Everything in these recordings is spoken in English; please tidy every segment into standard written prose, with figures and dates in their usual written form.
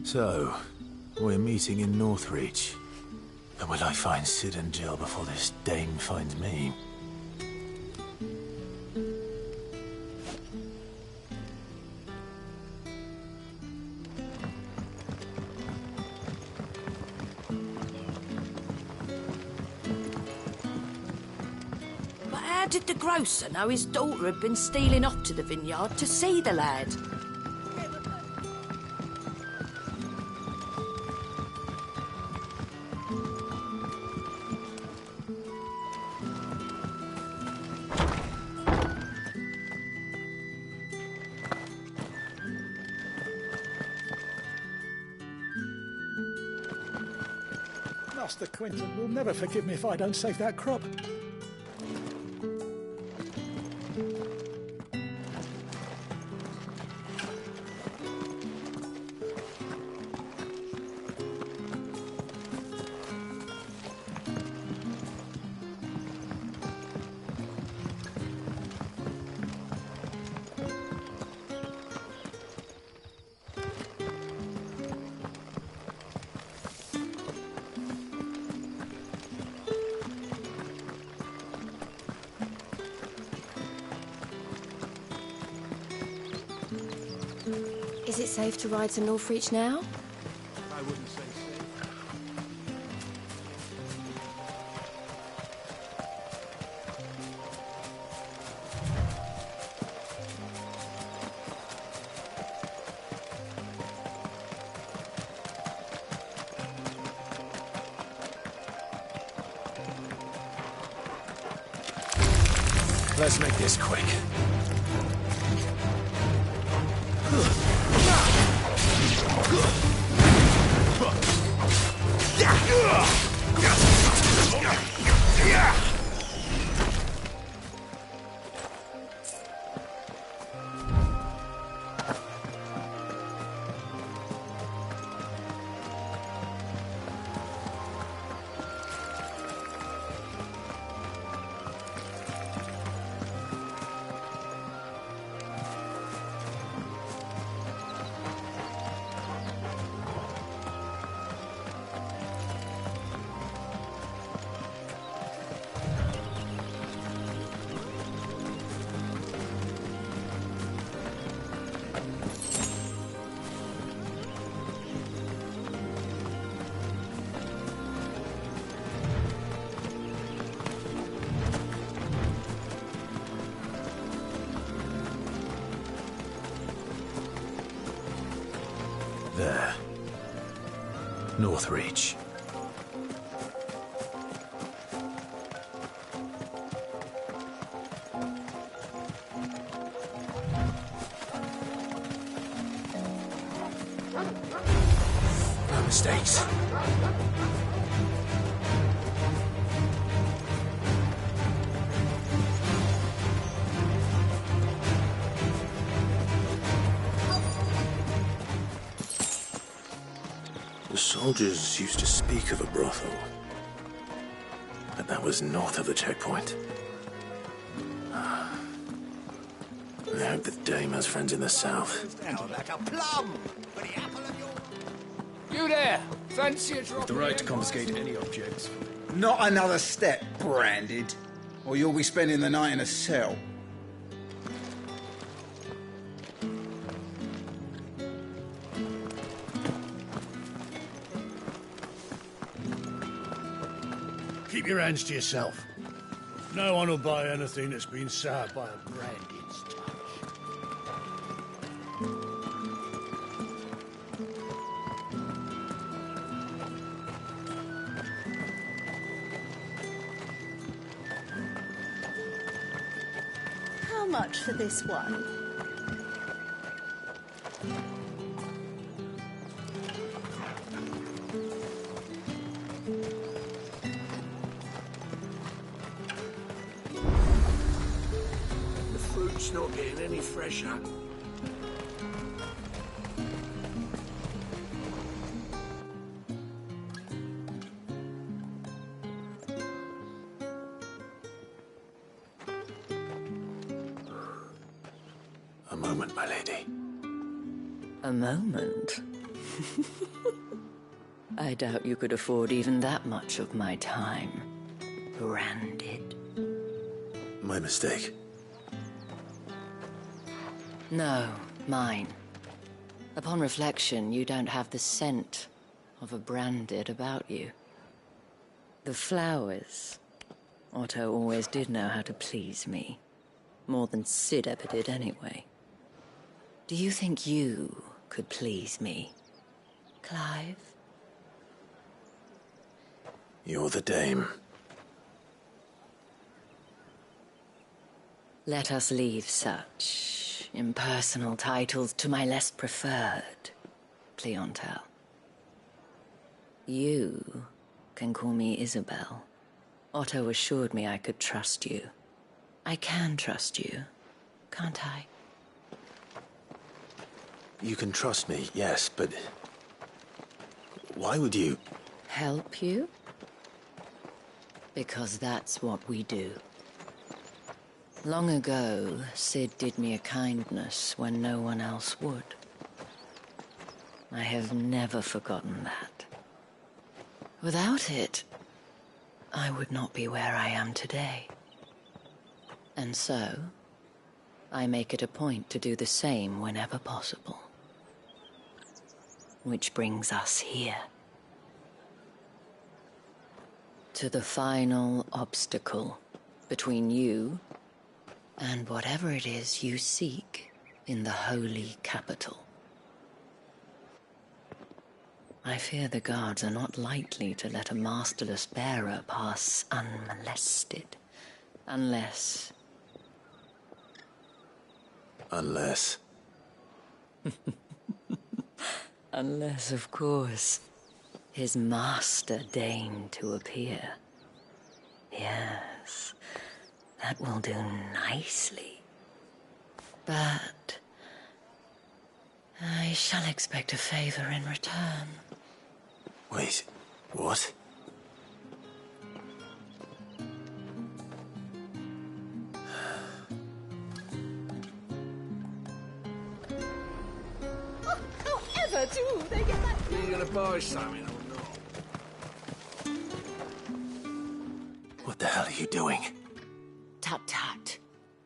So, we're meeting in Northreach. But will I find Sid and Jill before this dame finds me? But how did the grocer know his daughter had been stealing off to the vineyard to see the lad? Master Quinton will never forgive me if I don't save that crop. Is it safe to ride to Northreach now? I wouldn't say so. Let's make this quick. There. Northreach. No mistakes. The soldiers used to speak of a brothel, but that was north of the checkpoint. I hope the dame has friends in the south. Like a plum for the apple of your... You there! Fancy a drop? With the right to confiscate any objects. Not another step, Branded, or you'll be spending the night in a cell. Keep your hands to yourself. No one will buy anything that's been soured by a Branded's touch. How much for this one? Fruit's not getting any fresher. A moment, my lady. A moment? I doubt you could afford even that much of my time. Branded. My mistake. No, mine. Upon reflection, you don't have the scent of a branded about you. The flowers. Otto always did know how to please me. More than Sid ever did anyway. Do you think you could please me, Clive? You're the dame. Let us leave such impersonal titles to my less preferred clientele. You can call me Isabel. Otto assured me I could trust you. I can trust you, can't I? You can trust me, yes, but... why would you... Help you? Because that's what we do. Long ago, Sid did me a kindness when no one else would. I have never forgotten that. Without it, I would not be where I am today. And so, I make it a point to do the same whenever possible. Which brings us here. To the final obstacle between you and whatever it is you seek in the holy capital. I fear the guards are not likely to let a masterless bearer pass unmolested. Unless... Unless... Unless, of course, his master deigned to appear. Yes, that will do nicely. But I shall expect a favor in return. Wait, what? However do they get that? Are you gonna buy something or not? What the hell are you doing? Tut tut.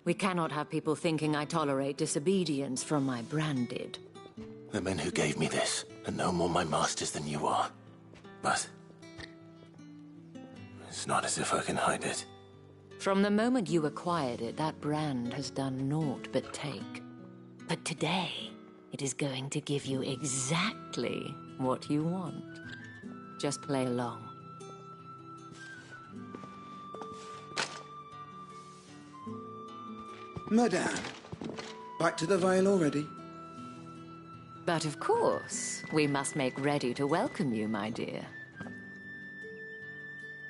We cannot have people thinking I tolerate disobedience from my branded. The men who gave me this are no more my masters than you are. But... it's not as if I can hide it. From the moment you acquired it, that brand has done naught but take. But today, it is going to give you exactly what you want. Just play along. Madame, back to the Vale already? But of course, we must make ready to welcome you, my dear.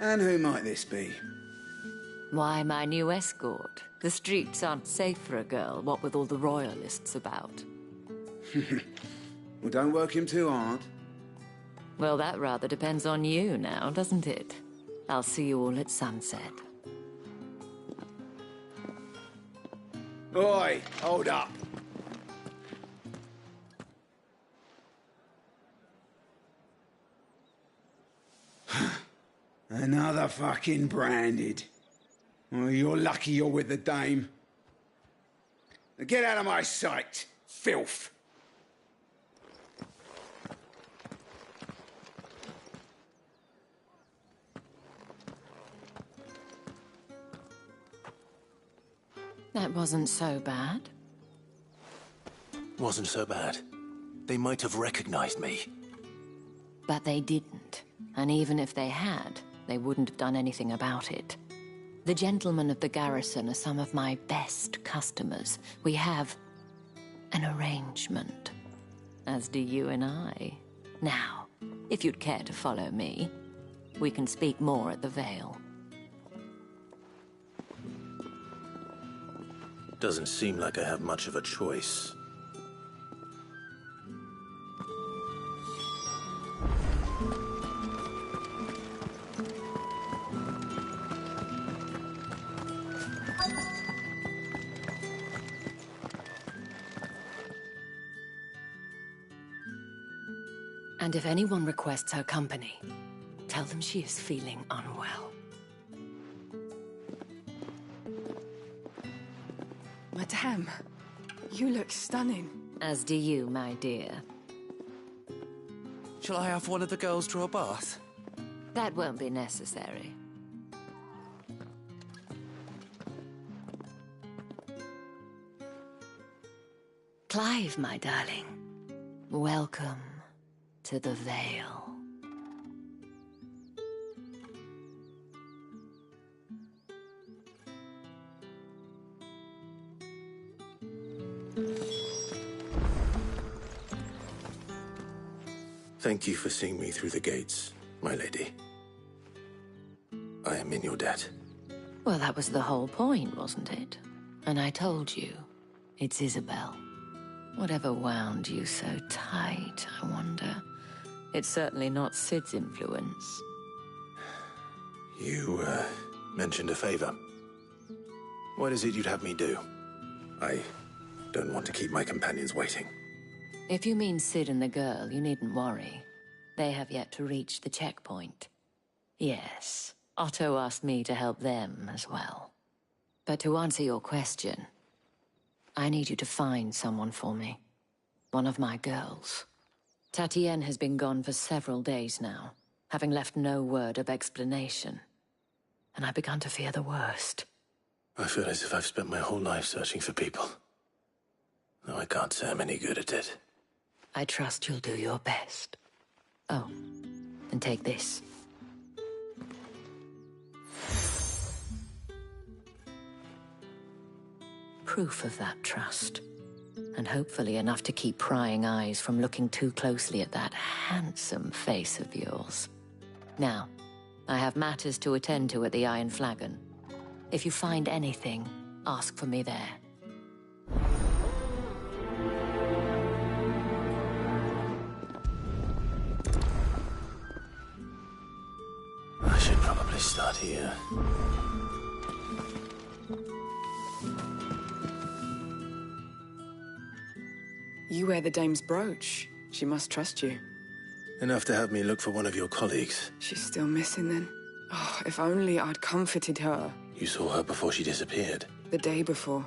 And who might this be? Why, my new escort. The streets aren't safe for a girl, what with all the royalists about. Well, don't work him too hard. Well, that rather depends on you now, doesn't it? I'll see you all at sunset. Oi, hold up. Another fucking branded. Well, you're lucky you're with the dame. Now get out of my sight, filth. That wasn't so bad. Wasn't so bad. They might have recognized me. But they didn't. And even if they had, they wouldn't have done anything about it. The gentlemen of the garrison are some of my best customers. We have an arrangement, as do you and I. Now, if you'd care to follow me, we can speak more at the Vale. Doesn't seem like I have much of a choice. And if anyone requests her company, tell them she is feeling unwell. Madame, you look stunning. As do you, my dear. Shall I have one of the girls draw a bath? That won't be necessary. Clive, my darling. Welcome to the Vale. Thank you for seeing me through the gates, my lady. I am in your debt. Well, that was the whole point, wasn't it? And I told you, it's Isabel. Whatever wound you so tight, I wonder. It's certainly not Sid's influence. You, mentioned a favor. What is it you'd have me do? I don't want to keep my companions waiting. If you mean Sid and the girl, you needn't worry. They have yet to reach the checkpoint. Yes, Otto asked me to help them as well. But to answer your question, I need you to find someone for me. One of my girls. Tatienne has been gone for several days now, having left no word of explanation. And I've begun to fear the worst. I feel as if I've spent my whole life searching for people. Though I can't say I'm any good at it. I trust you'll do your best. Oh, and take this. Proof of that trust. And hopefully enough to keep prying eyes from looking too closely at that handsome face of yours. Now, I have matters to attend to at the Iron Flagon. If you find anything, ask for me there. I should probably start here. You wear the dame's brooch. She must trust you. Enough to have me look for one of your colleagues. She's still missing then. Oh, if only I'd comforted her. You saw her before she disappeared. The day before.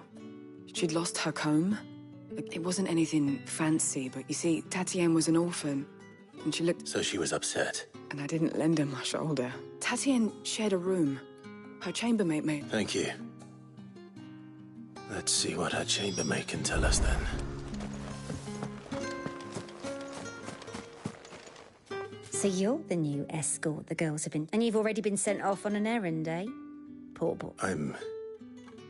She'd lost her comb. It wasn't anything fancy, but you see, Tatienne was an orphan. And she looked... So she was upset. And I didn't lend her my shoulder. Tatienne shared a room. Her chambermaid made... Thank you. Let's see what her chambermaid can tell us then. So you're the new escort the girls have been... And you've already been sent off on an errand, eh? Poor boy. I'm...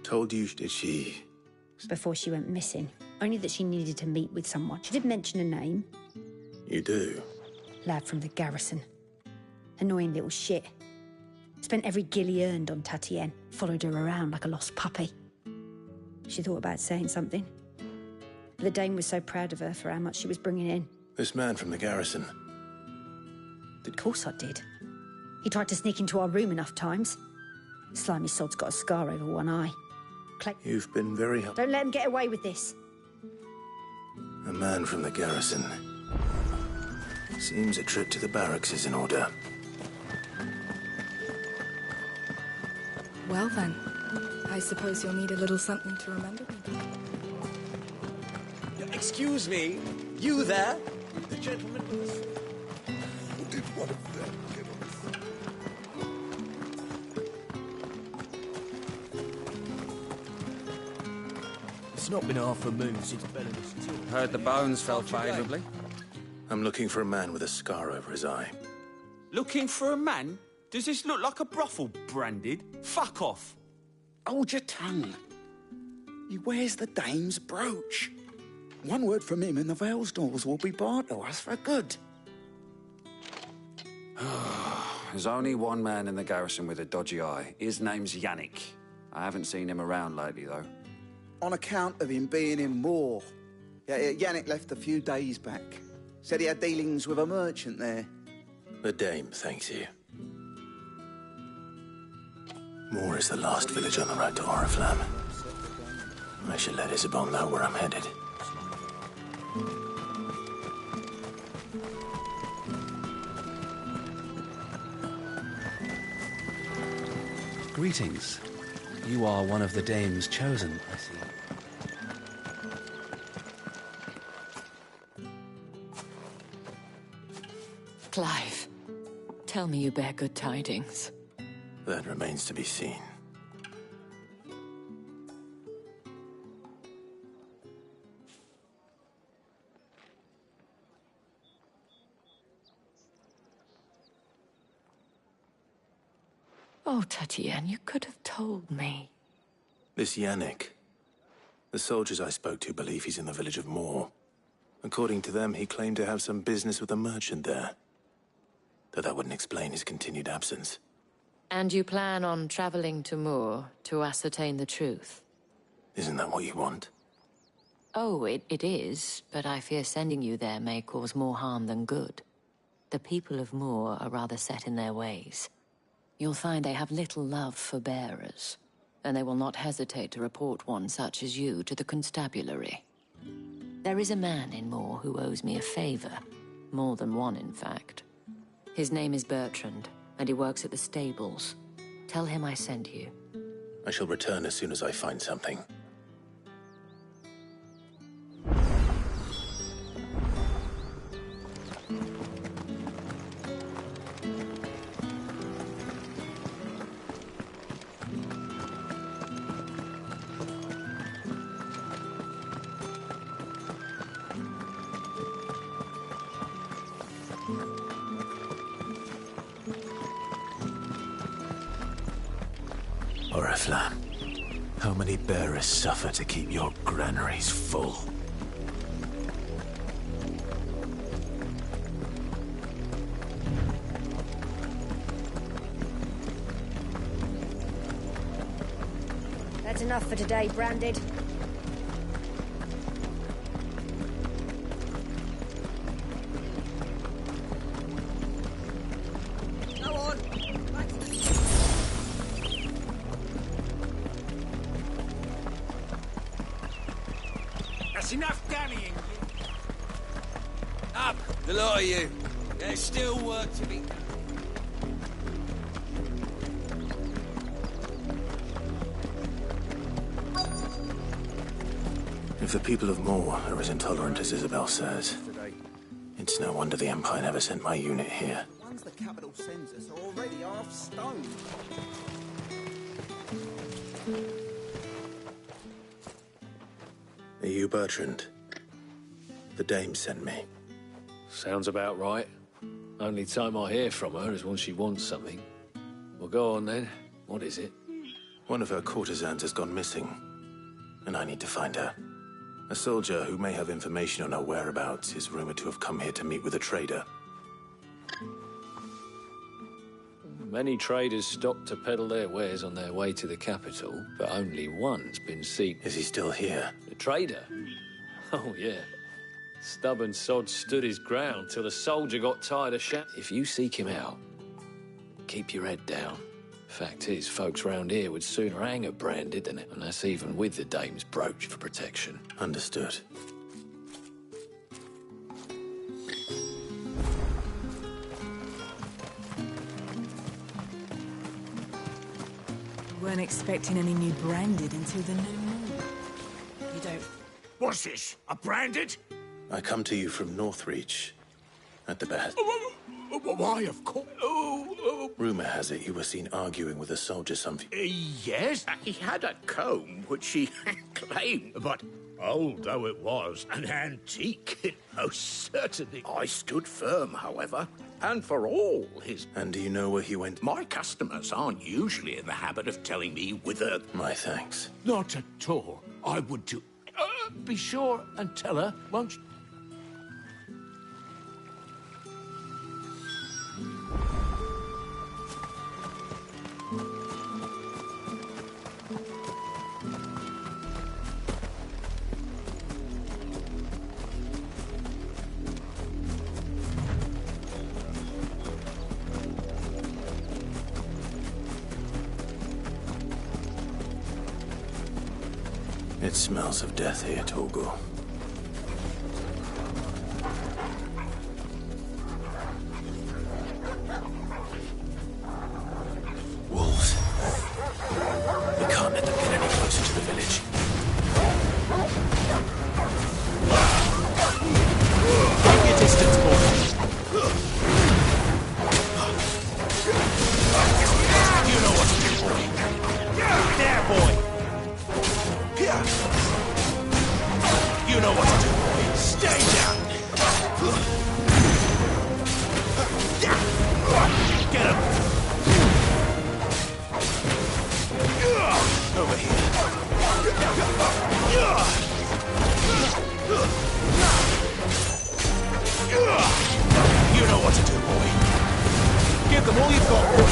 told you, did she... Before she went missing. Only that she needed to meet with someone. She did mention a name. You do? Lad from the garrison. Annoying little shit. Spent every guil he earned on Tatienne. Followed her around like a lost puppy. She thought about saying something. But the dame was so proud of her for how much she was bringing in. This man from the garrison... Of course I did. He tried to sneak into our room enough times. Slimy sod's got a scar over one eye. You've been very helpful. Don't let him get away with this. A man from the garrison. Seems a trip to the barracks is in order. Well then, I suppose you'll need a little something to remember me. Excuse me, you there? The gentleman was... Did one of them get on the... It's not been half a moon since Bella's tour. Heard the bones fell favourably. I'm looking for a man with a scar over his eye. Looking for a man? Does this look like a brothel branded? Fuck off. Hold your tongue. He wears the dame's brooch. One word from him and the Vale's doors will be barred to us for good. There's only one man in the garrison with a dodgy eye. His name's Yannick. I haven't seen him around lately, though. On account of him being in war. Yeah, Yannick left a few days back. Said he had dealings with a merchant there. The dame thanks you. Moor is the last village on the road to Oriflamme. I should let Isabel know where I'm headed. Greetings. You are one of the dame's chosen, I see. Clive, tell me you bear good tidings. That remains to be seen. Oh, Tatienne, you could have told me. This Yannick. The soldiers I spoke to believe he's in the village of Moor. According to them, he claimed to have some business with a merchant there. Though that wouldn't explain his continued absence. And you plan on traveling to Moor to ascertain the truth? Isn't that what you want? Oh, it is, but I fear sending you there may cause more harm than good. The people of Moor are rather set in their ways. You'll find they have little love for bearers, and they will not hesitate to report one such as you to the constabulary. There is a man in Moor who owes me a favor. More than one, in fact. His name is Bertrand, and he works at the stables. Tell him I sent you. I shall return as soon as I find something. Oriflamme, how many bearers suffer to keep your granaries full? That's enough for today, Branded. Go on! That's enough dallying. Up, the lot of you. There's still work to be done. If the people of Moor are as intolerant as Isabel says, it's no wonder the Empire never sent my unit here. The ones the capital sends us are already half stoned. Are you Bertrand? The dame sent me. Sounds about right. Only time I hear from her is when she wants something. Well, go on then. What is it? One of her courtesans has gone missing, and I need to find her. A soldier who may have information on her whereabouts is rumored to have come here to meet with a trader. Many traders stop to peddle their wares on their way to the capital, but only one's been seen. Is he still here? The trader? Oh, yeah. Stubborn sod stood his ground till the soldier got tired of shouting. If you seek him out, keep your head down. Fact is, folks round here would sooner hang a Branded than it, and that's even with the dame's brooch for protection. Understood. Weren't expecting any new Branded until the new moon. You don't... What's this? A Branded? I come to you from Northreach, at the behest. Why, of course. Rumor has it you were seen arguing with a soldier some... Yes, he had a comb which he claimed, but old though it was, an antique, it most certainly. I stood firm, however, and for all his... And do you know where he went? My customers aren't usually in the habit of telling me whither... My thanks. Not at all. I would do... be sure and tell her, won't you? It smells of death here, Torgal. Wolves. over here. You know what to do, boy. Give them all you've got, boy.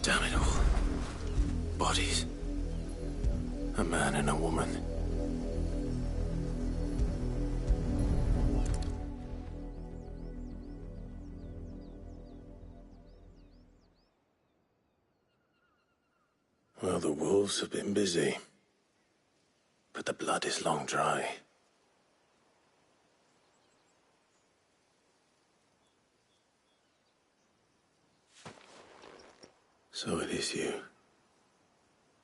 Damn it all. Bodies. A man and a woman. Well, the wolves have been busy. But the blood is long dry. So it is you,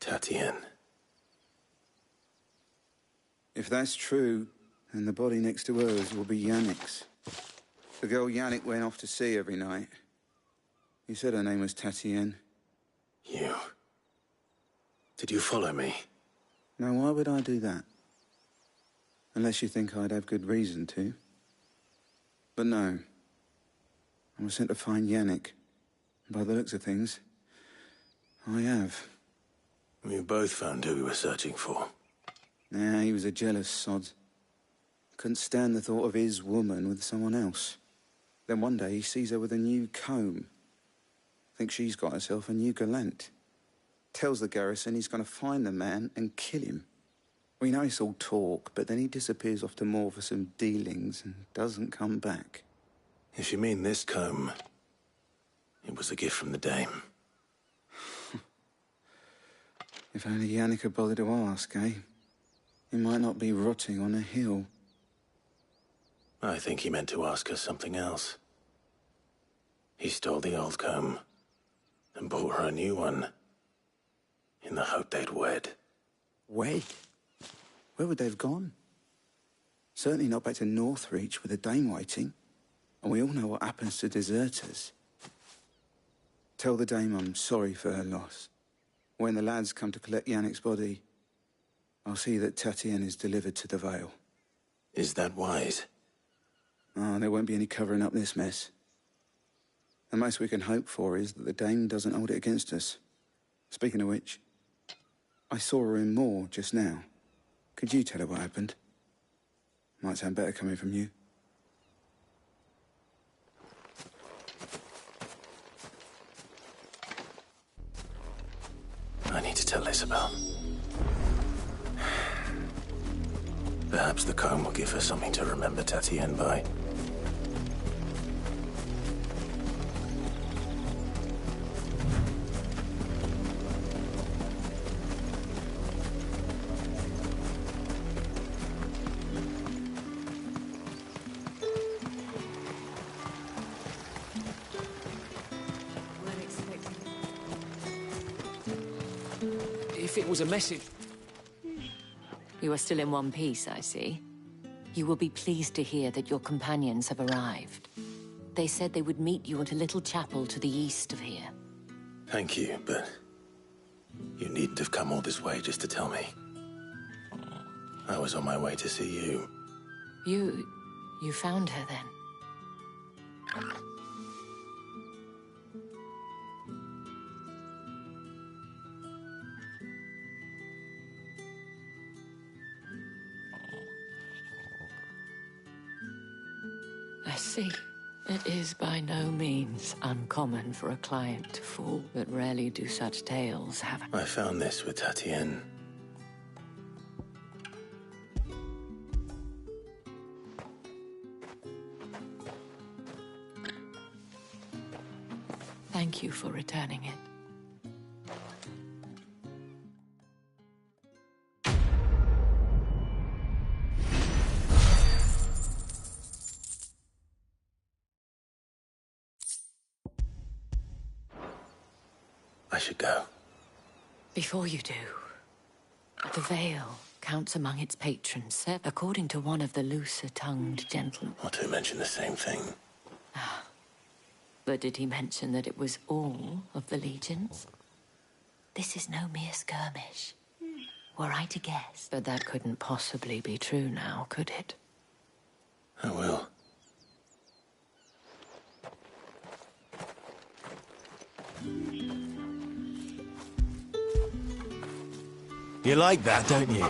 Tatienne. If that's true, then the body next to hers will be Yannick's. The girl Yannick went off to see every night. He said her name was Tatienne. You? Did you follow me? Now, why would I do that? Unless you think I'd have good reason to. But no. I was sent to find Yannick. By the looks of things, I have. We both found who we were searching for. Nah, he was a jealous sod. Couldn't stand the thought of his woman with someone else. Then one day he sees her with a new comb. Thinks she's got herself a new gallant. Tells the garrison he's going to find the man and kill him. We know it's all talk, but then he disappears off to Moor for some dealings and doesn't come back. If you mean this comb, it was a gift from the dame. If only Yannick had bothered to ask, eh? He might not be rotting on a hill. I think he meant to ask her something else. He stole the old comb and bought her a new one in the hope they'd wed. Wed? Where would they have gone? Certainly not back to Northreach with a dame waiting. And we all know what happens to deserters. Tell the dame I'm sorry for her loss. When the lads come to collect Yannick's body, I'll see that Tatienne is delivered to the Vale. Is that wise? Oh, there won't be any covering up this mess. The most we can hope for is that the dame doesn't hold it against us. Speaking of which, I saw her in Moor just now. Could you tell her what happened? Might sound better coming from you. I need to tell Isabel. Perhaps the comb will give her something to remember Tatienne by. If it was a message... You are still in one piece, I see. You will be pleased to hear that your companions have arrived. They said they would meet you at a little chapel to the east of here. Thank you, but you needn't have come all this way just to tell me. I was on my way to see you. You found her then? I see. It is by no means uncommon for a client to fall, but rarely do such tales have... I found this with Tatienne. Thank you for returning it. I should go. Before you do, the Vale counts among its patrons, according to one of the looser-tongued gentlemen. Not to mention the same thing. But did he mention that it was all of the legions? This is no mere skirmish. were I to guess. But that couldn't possibly be true now, could it? I will. You like that, don't you?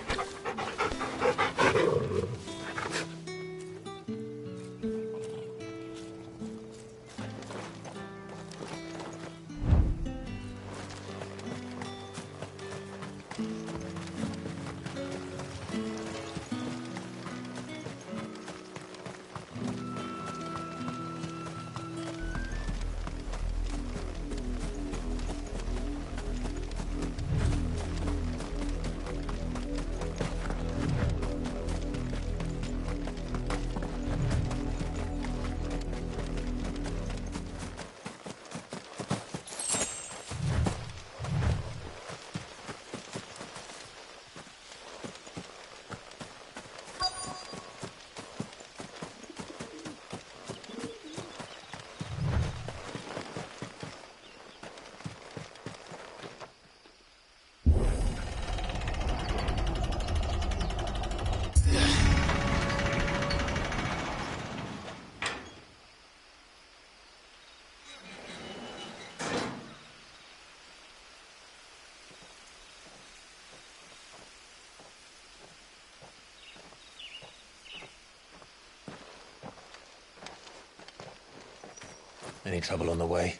Any trouble on the way?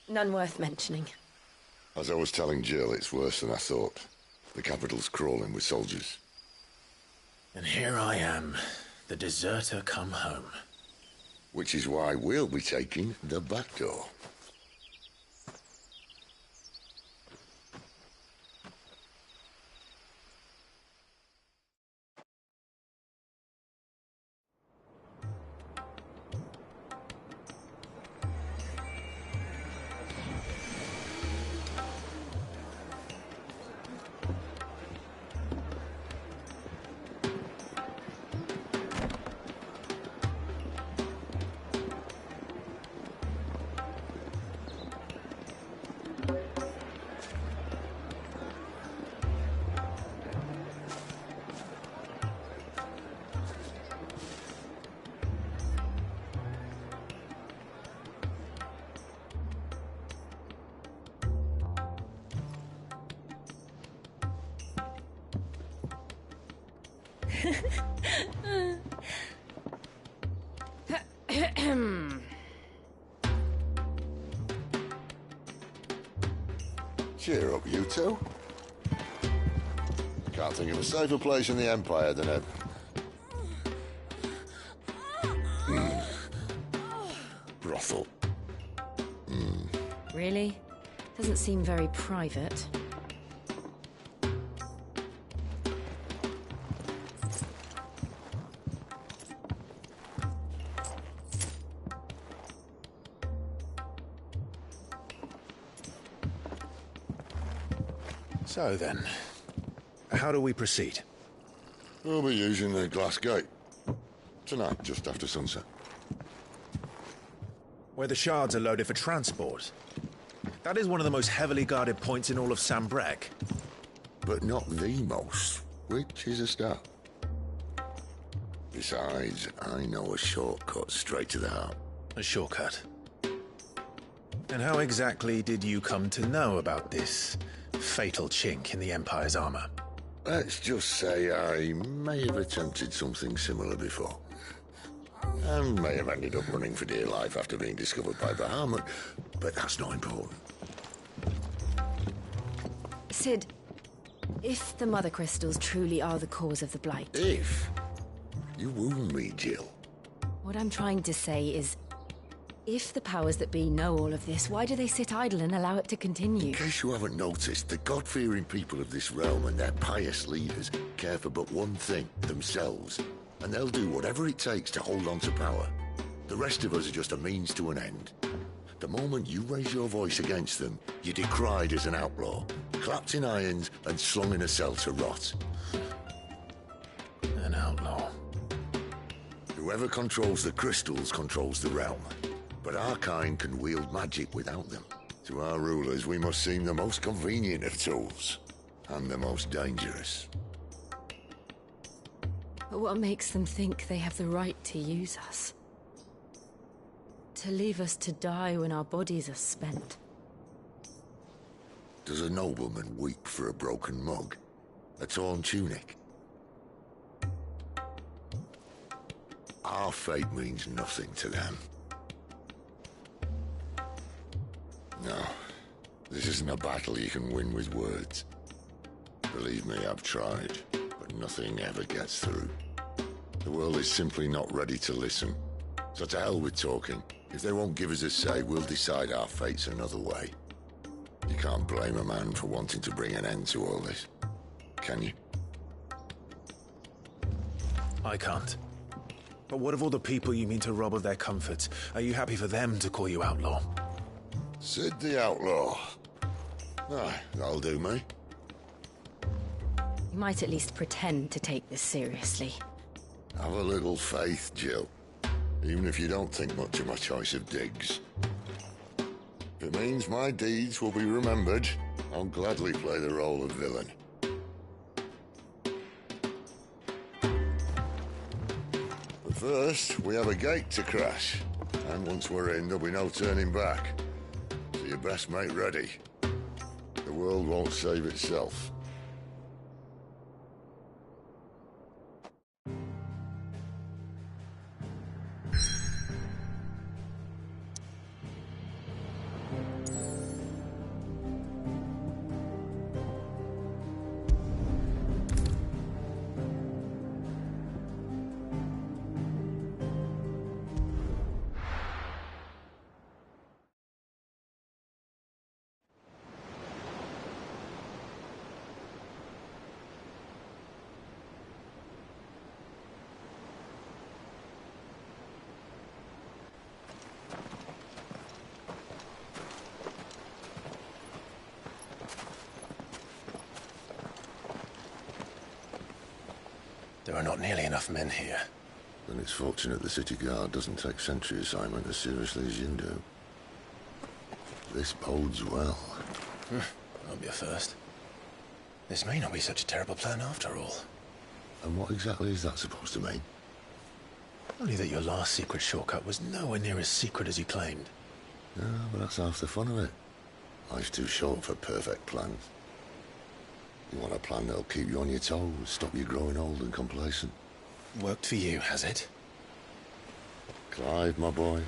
None worth mentioning. As I was telling Jill, it's worse than I thought. The capital's crawling with soldiers. And here I am, the deserter come home. Which is why we'll be taking the back door. Cheer up, you two. Can't think of a safer place in the Empire than a... brothel. Really? Doesn't seem very private. So then, how do we proceed? We'll be using the glass gate. Tonight, just after sunset. Where the shards are loaded for transport. That is one of the most heavily guarded points in all of Sambrek. But not the most, which is a start. Besides, I know a shortcut straight to the heart. A shortcut? And how exactly did you come to know about this fatal chink in the Empire's armor? Let's just say I may have attempted something similar before. And may have ended up running for dear life after being discovered by Bahamut, but that's not important. Sid, if the Mother Crystals truly are the cause of the Blight... If? You wound me, Jill. What I'm trying to say is, if the powers that be know all of this, why do they sit idle and allow it to continue? In case you haven't noticed, the God-fearing people of this realm and their pious leaders care for but one thing, themselves. And they'll do whatever it takes to hold on to power. The rest of us are just a means to an end. The moment you raise your voice against them, you're decried as an outlaw, clapped in irons and slung in a cell to rot. An outlaw. Whoever controls the crystals controls the realm. But our kind can wield magic without them. To our rulers, we must seem the most convenient of tools. And the most dangerous. But what makes them think they have the right to use us? To leave us to die when our bodies are spent? Does a nobleman weep for a broken mug? A torn tunic? Our fate means nothing to them. No, this isn't a battle you can win with words. Believe me, I've tried, but nothing ever gets through. The world is simply not ready to listen. So to hell with talking. If they won't give us a say, we'll decide our fates another way. You can't blame a man for wanting to bring an end to all this, can you? I can't. But what of all the people you mean to rob of their comforts? Are you happy for them to call you outlaw? Sid the Outlaw. Ah, that'll do me. You might at least pretend to take this seriously. Have a little faith, Jill. Even if you don't think much of my choice of digs. If it means my deeds will be remembered, I'll gladly play the role of villain. But first, we have a gate to crash. And once we're in, there'll be no turning back. So you best make ready. The world won't save itself. There are not nearly enough men here. Then it's fortunate the city guard doesn't take sentry assignment as seriously as you do. This bodes well. Won't be a first. This may not be such a terrible plan after all. And what exactly is that supposed to mean? Only that your last secret shortcut was nowhere near as secret as you claimed. Yeah, but that's half the fun of it. Life's too short for perfect plans. You want a plan that'll keep you on your toes, stop you growing old and complacent. Worked for you, has it? Clive, my boy,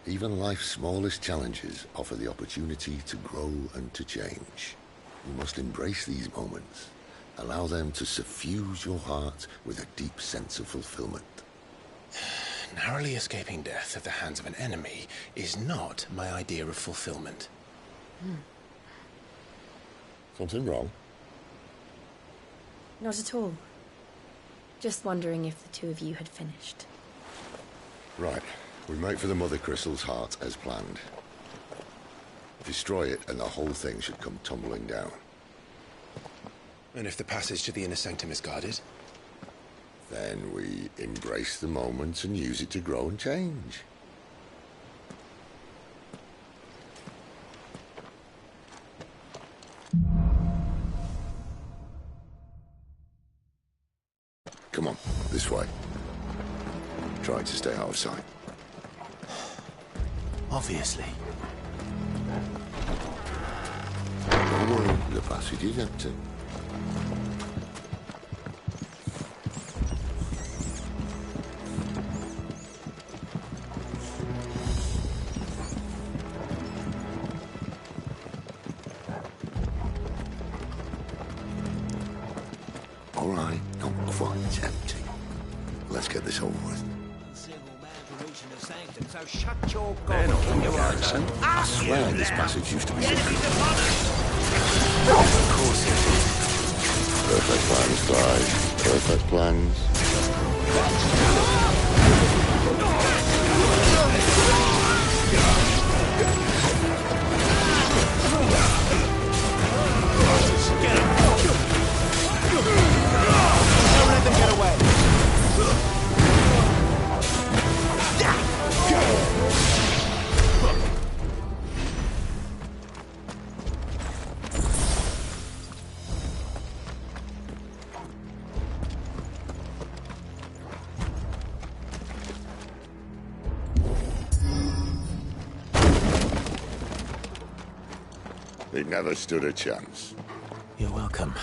even life's smallest challenges offer the opportunity to grow and to change. You must embrace these moments. Allow them to suffuse your heart with a deep sense of fulfillment. Narrowly escaping death at the hands of an enemy is not my idea of fulfillment. Something wrong? Not at all. Just wondering if the two of you had finished. Right. We make for the Mother Crystal's heart as planned. Destroy it and the whole thing should come tumbling down. And if the passage to the inner sanctum is guarded? Then we embrace the moment and use it to grow and change. Come on, this way. Try to stay out of sight. Obviously. Don't worry, the passage is empty. All right, not quite empty. Let's get this over with. So shut your They're not from the garrison. I swear this passage used to be secret. Of course it is. Perfect plans, Clive. Perfect plans. Don't let them get away. He never stood a chance. You're welcome.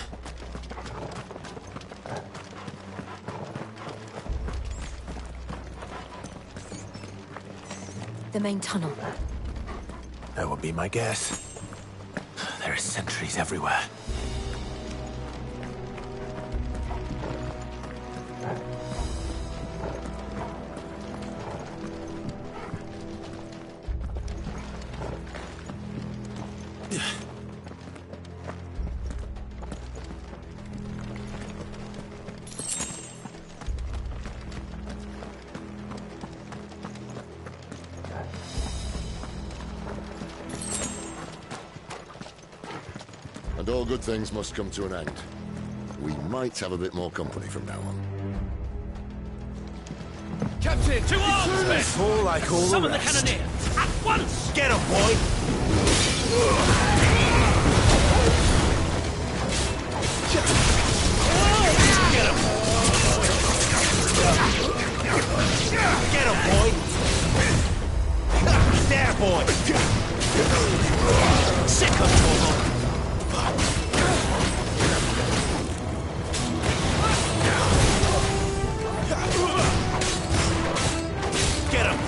The main tunnel. That would be my guess. There are sentries everywhere. And all good things must come to an end. We might have a bit more company from now on. Captain, to arms, men! Fall like all Summon the the rest. cannoneer! At once! Get him, boy! Get him! Get him, boy! There, boy! Sick of trouble! Get him!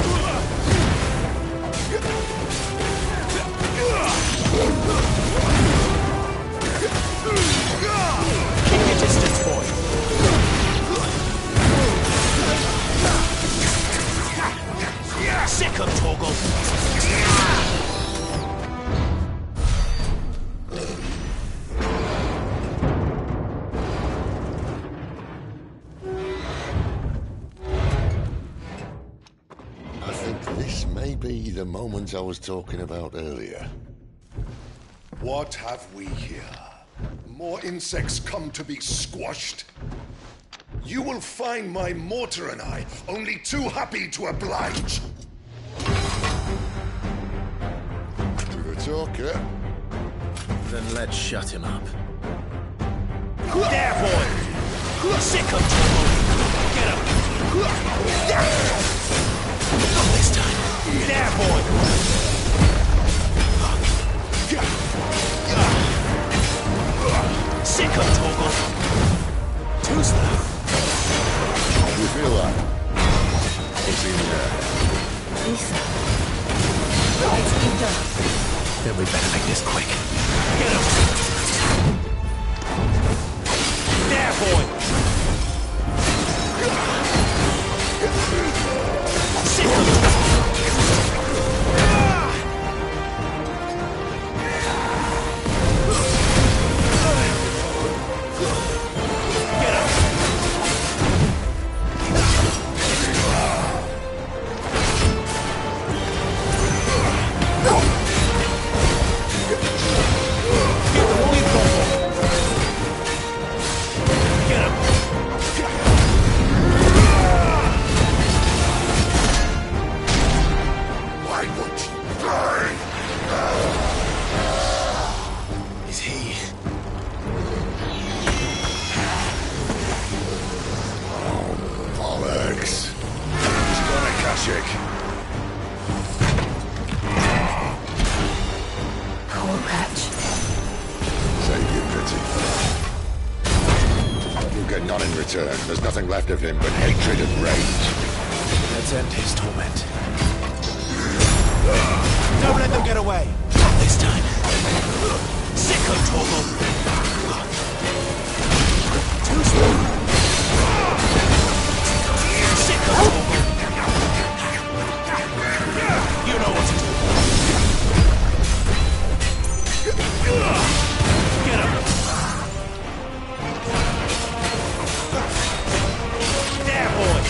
Keep your distance, boy! Sick of Torgal! I think this may be the moment I was talking about earlier. What have we here? More insects come to be squashed? You will find my mortar and I only too happy to oblige. With a talker. Then let's shut him up. There, boy! Sick of trouble! Get him! Not this time! There, boy! Sick of Torgal! Too slow! You feel that? It's in there. Then we better make this quick. Get him! There, boy! Sick of Get him! Why would you die? Is he? Bollocks. He's gone, Akashic. Poor wretch. Save your pity. You'll get none in return. There's nothing left of him but hatred and rage. Let's end his torment. Don't let them get away! Not this time! Sick of Torgal! Too slow! Sick of Torgal! You know what to do! Get him! There, boy!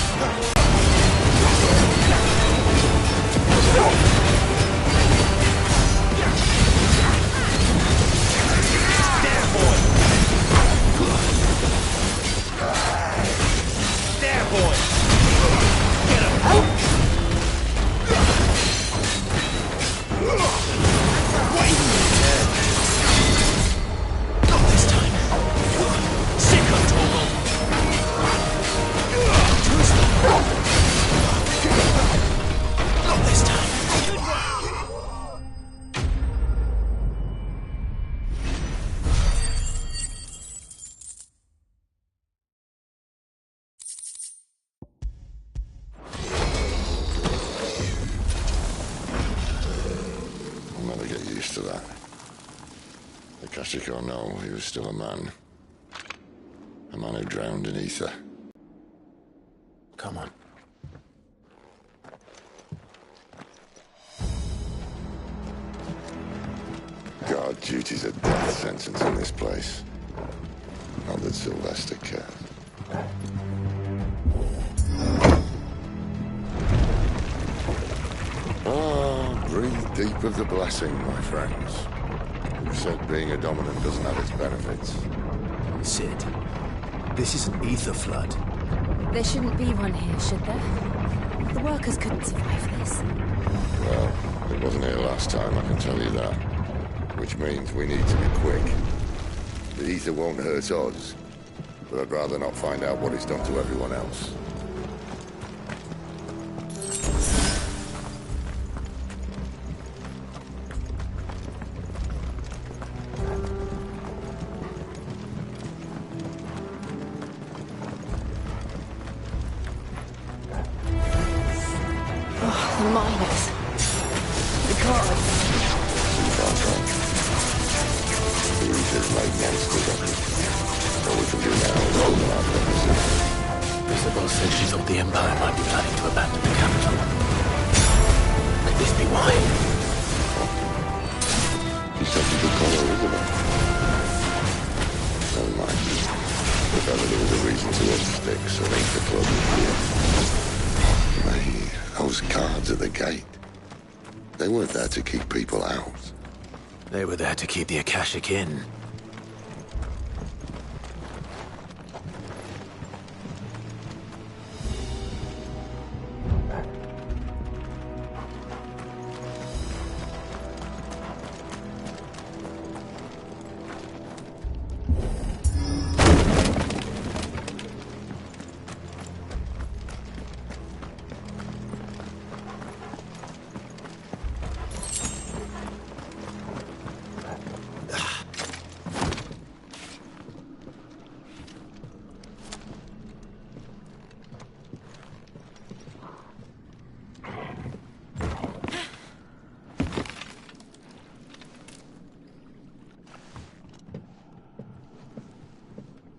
Akashic or no, he was still a man. A man who drowned in ether. Come on. God, duty's a death sentence in this place. Not that Sylvester cared. Ah, breathe deep of the blessing, my friends. Who said being a dominant doesn't have its benefits? Sid, this is an ether flood. There shouldn't be one here, should there? The workers couldn't survive this. Well, it wasn't here last time, I can tell you that. Which means we need to be quick. The ether won't hurt us, but I'd rather not find out what it's done to everyone else. The miners. The guards. The ether's made monsters of us. All we can do now is open our purposes. Isabel said she thought the Empire might be planning to abandon the capital. Could this be why? She said she could call her Isabel. Never mind. If ever there was a reason to up sticks, I think the club was here. Those guards at the gate. They weren't there to keep people out. They were there to keep the Akashic in.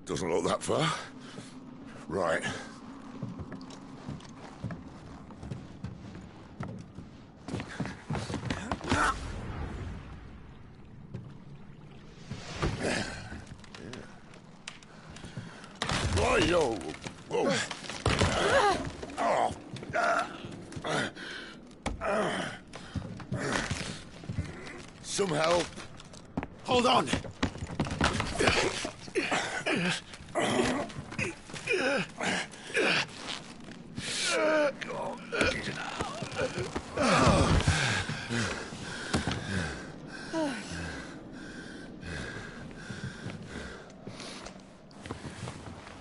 Doesn't look that far. Right. Whoa, whoa. Some help. Hold on.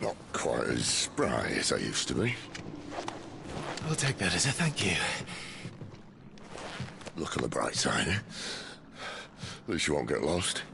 Not quite as spry as I used to be. I'll take that as a thank you. Look on the bright side, eh? At least you won't get lost.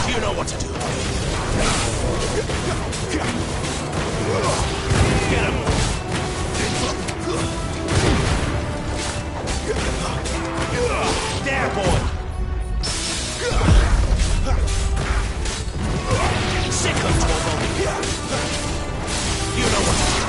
You know what to do. Get him. There, boy. Sick of trouble. You know what to do.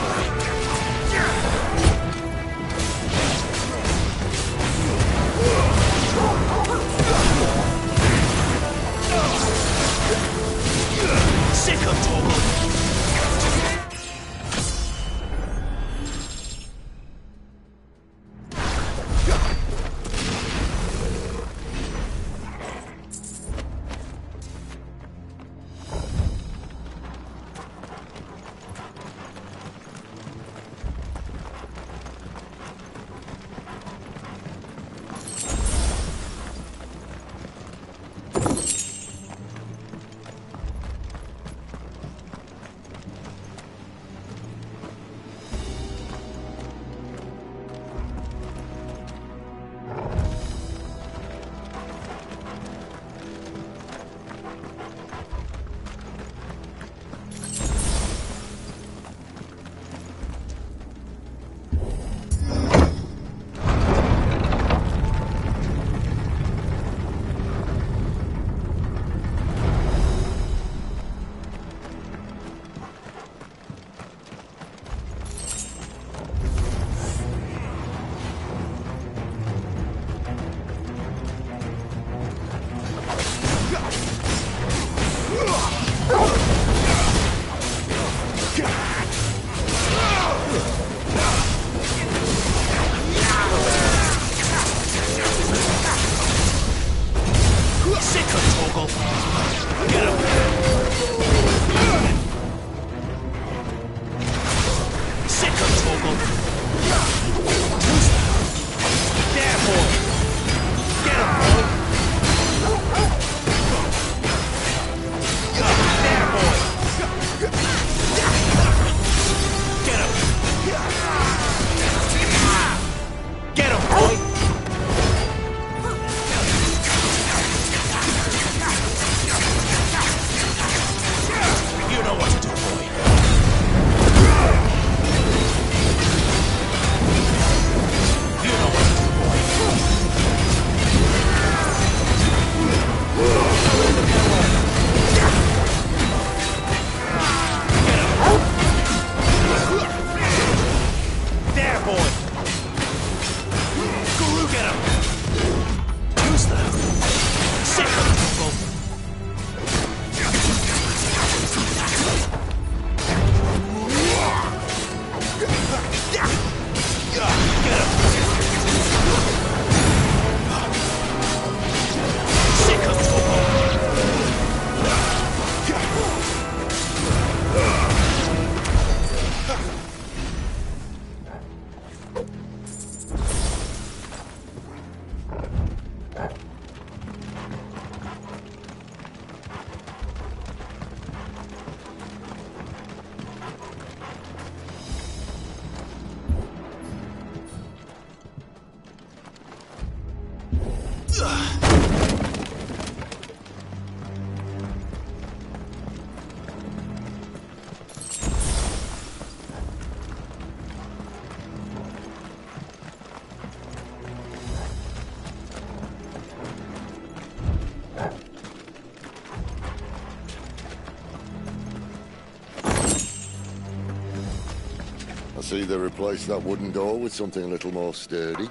Let's either replace that wooden door with something a little more sturdy.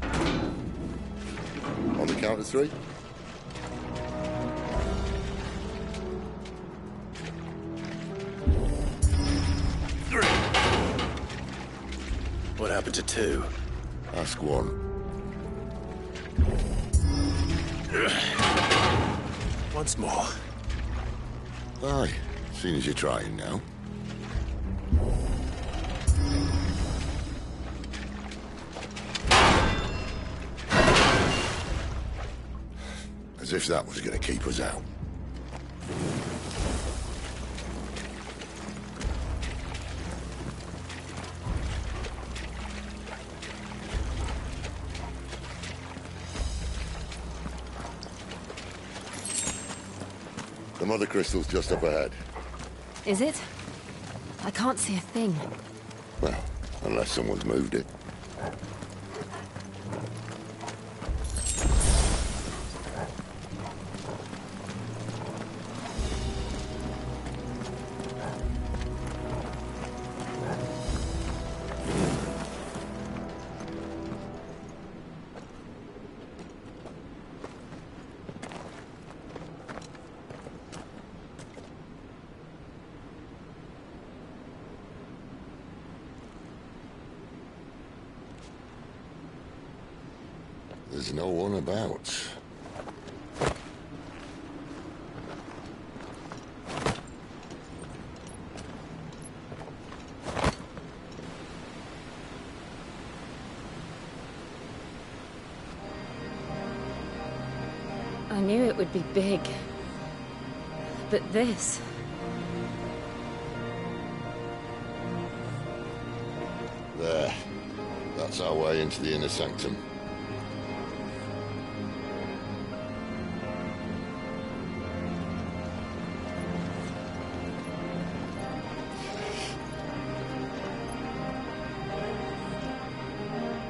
On the count of 3. What happened to 2? Ask 1. Once more. Aye, seeing as you're trying now. As if that was going to keep us out. The mother crystal's just up ahead. Is it? I can't see a thing. Well, unless someone's moved it. There's no one about. I knew it would be big. But this... There. That's our way into the inner sanctum.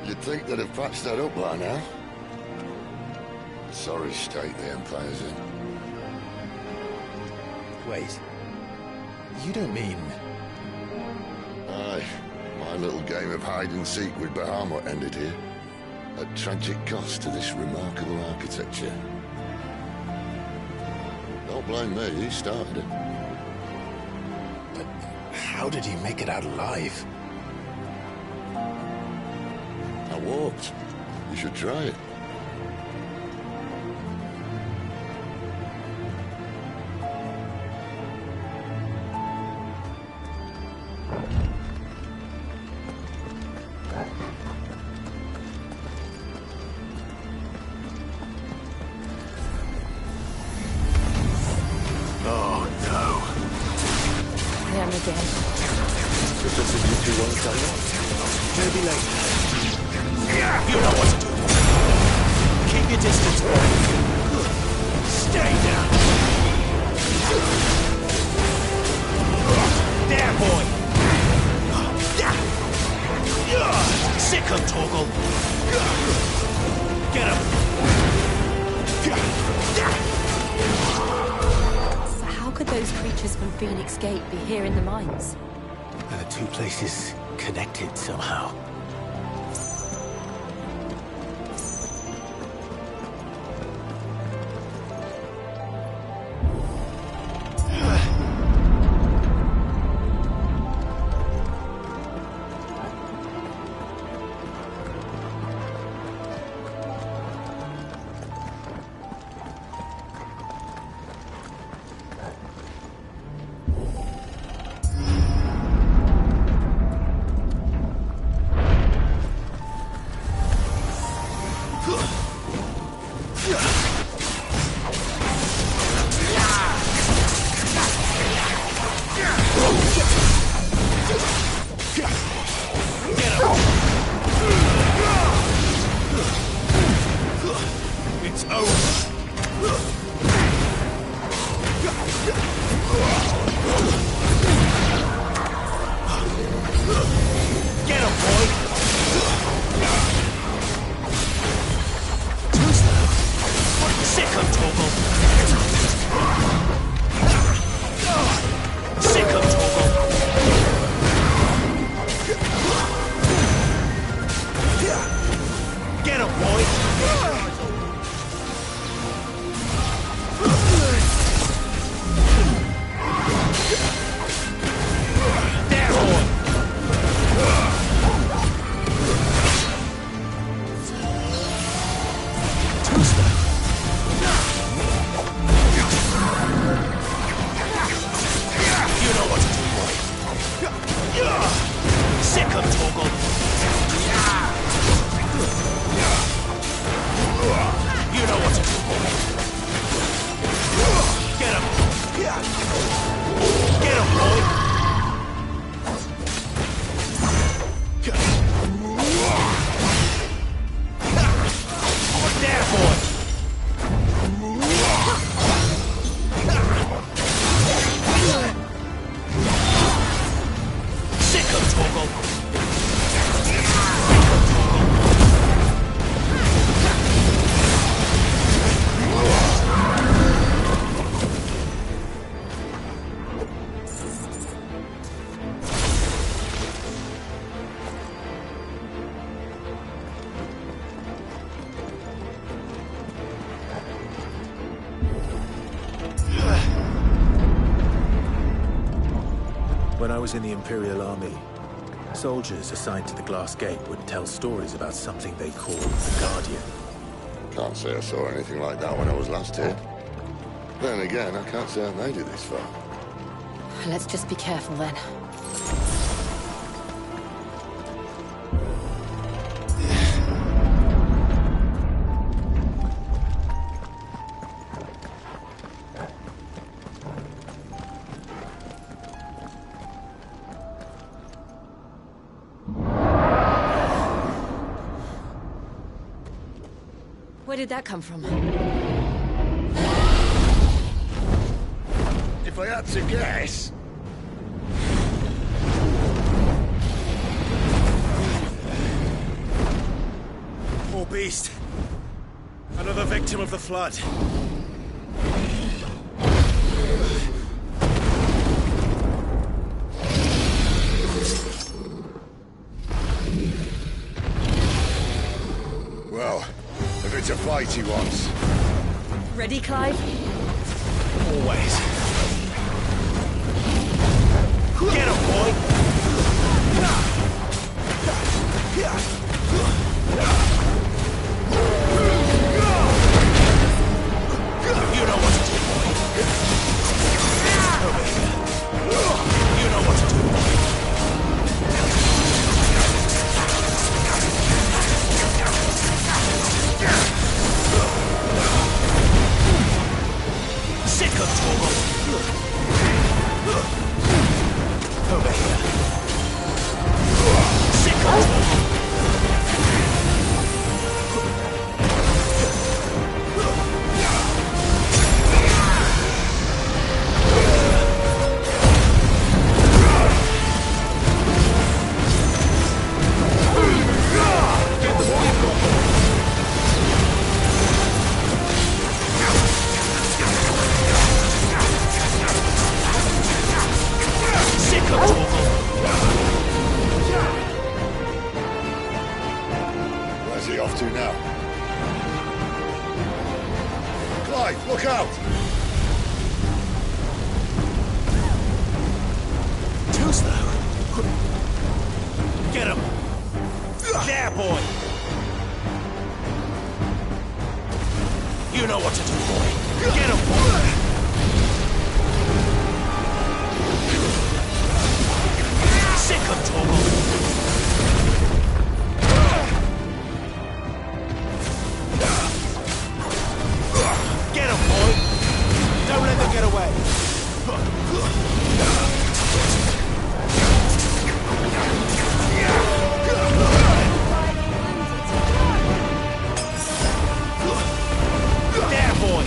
You'd think they'd have patched that up by now. A sorry state the Empire's in. Wait. You don't mean... Aye. My little game of hide-and-seek with Bahamut ended here. At tragic cost to this remarkable architecture. Don't blame me, he started it. But how did he make it out alive? I walked. You should try it. Oh, no. Them again. So just as you two want to tell maybe later. You know what to do. Keep your distance. Good. Stay down. There, boy. Sick of Torgal. Get him. So how could those creatures from Phoenix Gate be here in the mines? The two places connected somehow. When I was in the Imperial Army, soldiers assigned to the Glass Gate would tell stories about something they called the Guardian. Can't say I saw anything like that when I was last here. Then again, I can't say I made it this far. Let's just be careful then. Where did that come from? If I had to guess... Poor beast. Another victim of the Flood. Well, if it's a fight he wants. Ready, Clive? Always. Get him, boy! You know what to do, boy. Over here. You know what to do, boy. Sick of trouble. Over here. Sick of trouble. Where's he off to now? Clive, look out! Too slow. Get him! There, boy! You know what to do, boy. Get him, boy! Sick of trouble. Get him, boy! Don't let them get away! There, boy!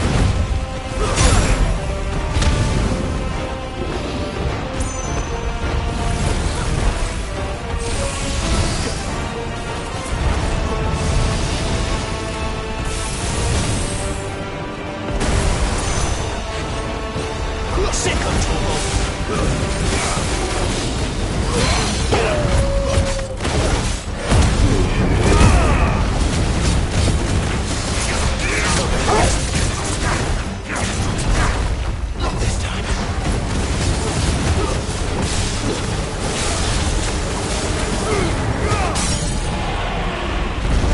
Sick of trouble! Not this time.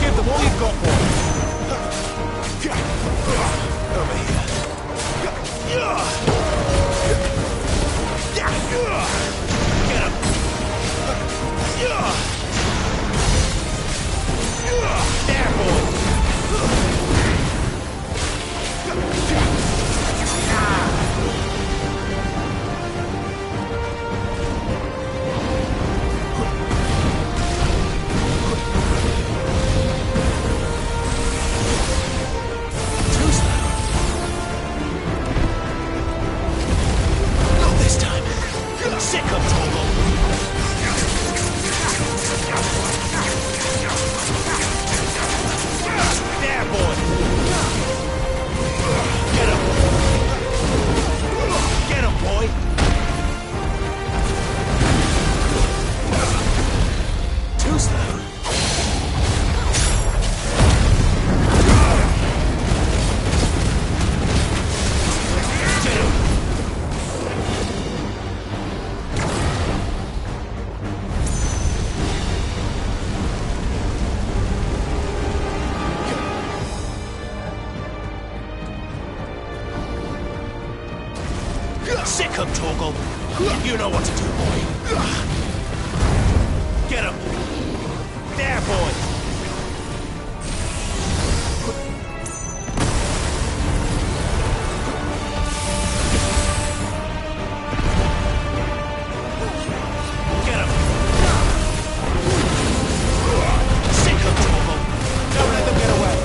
Give them all you've got, boy. Over here. Get him! Sick him, Torgal. You know what to do, boy. Get him. There, boy. Get him. Sick him, Torgal. Don't let them get away.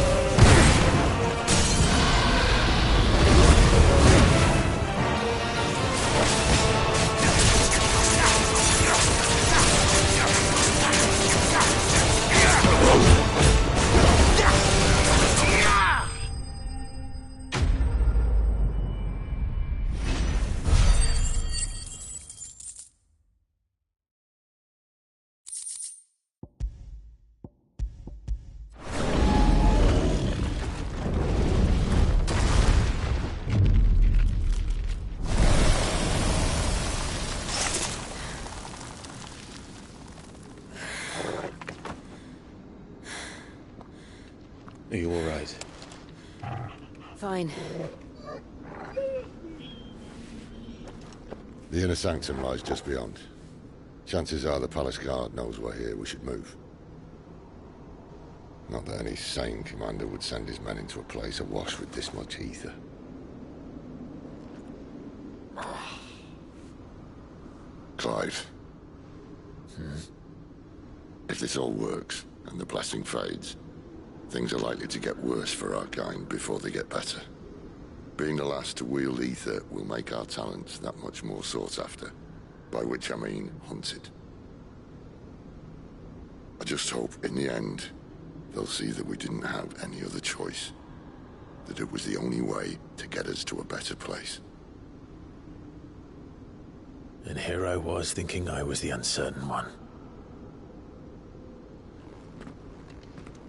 Are you all right? Fine. The inner sanctum lies just beyond. Chances are the palace guard knows we're here. We should move. Not that any sane commander would send his men into a place awash with this much ether. Clive. If this all works, and the blessing fades, things are likely to get worse for our kind before they get better. Being the last to wield ether will make our talents that much more sought after, by which I mean hunted. I just hope, in the end, they'll see that we didn't have any other choice. That it was the only way to get us to a better place. And here I was thinking I was the uncertain one.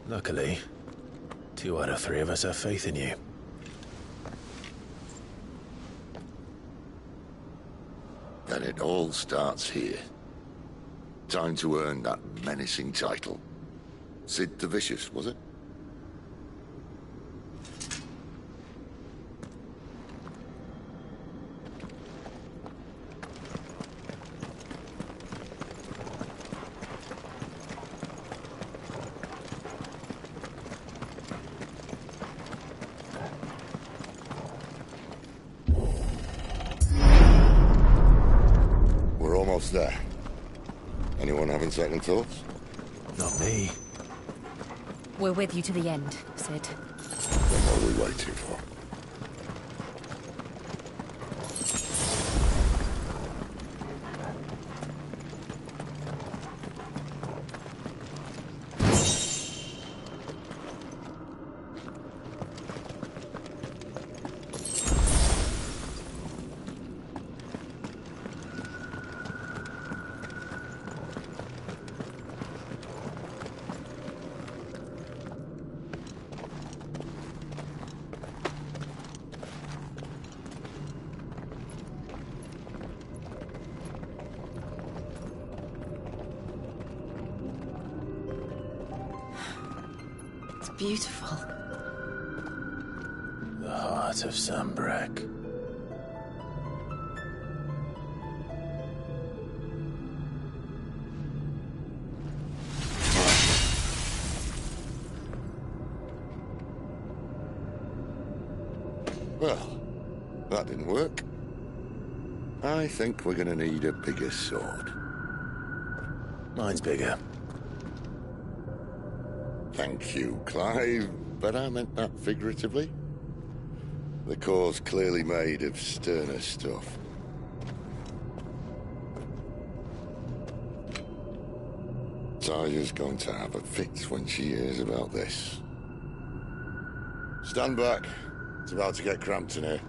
Luckily, 2 out of 3 of us have faith in you. Then it all starts here. Time to earn that menacing title. Sid the Vicious, was it? We're almost there. Anyone having second thoughts? Not me. We're with you to the end, Sid. Then what are we waiting for? Beautiful. The heart of Embark. Well, that didn't work. I think we're gonna need a bigger sword. Mine's bigger. Thank you, Clive, but I meant that figuratively. The core's clearly made of sterner stuff. Taya's going to have a fit when she hears about this. Stand back. It's about to get cramped in here.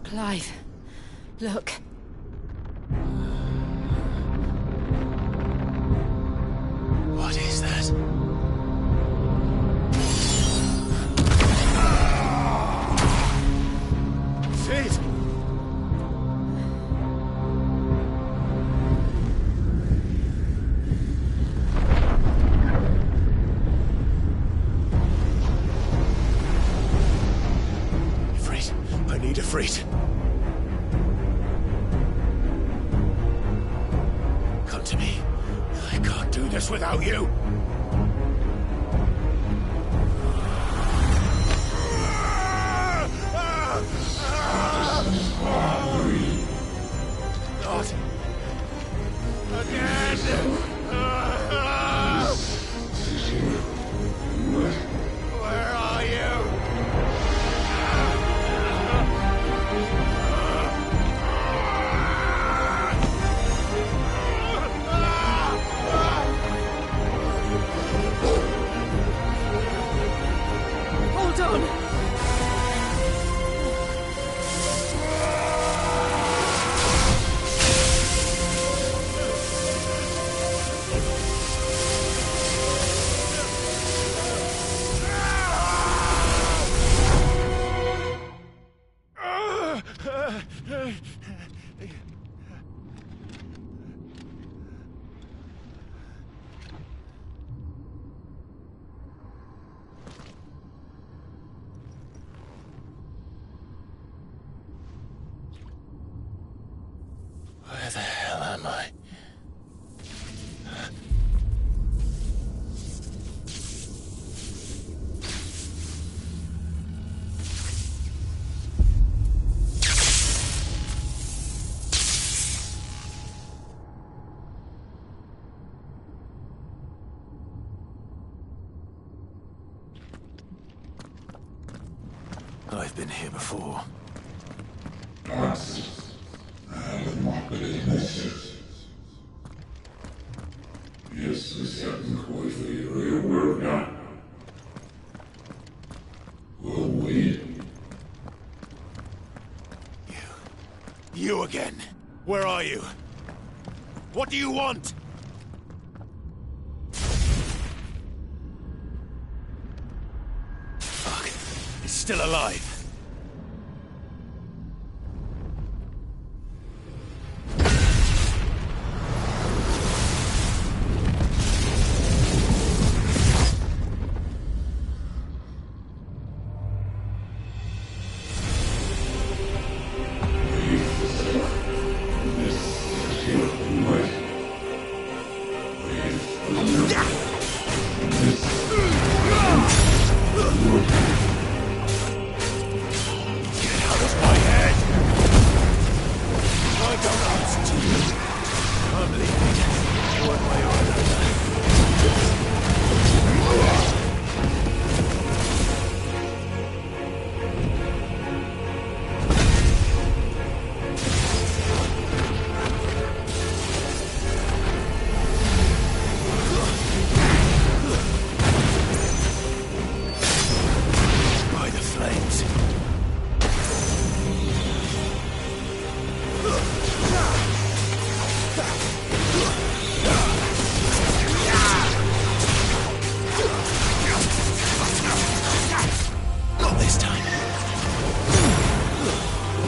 Clive, look. What is that? Sid! Ifrit, I need Ifrit. Come to me. I can't do this without you. Not again. Where are you? Hold on! Where the hell am I? I've been here before. You again. Where are you? What do you want? Fuck. It's still alive.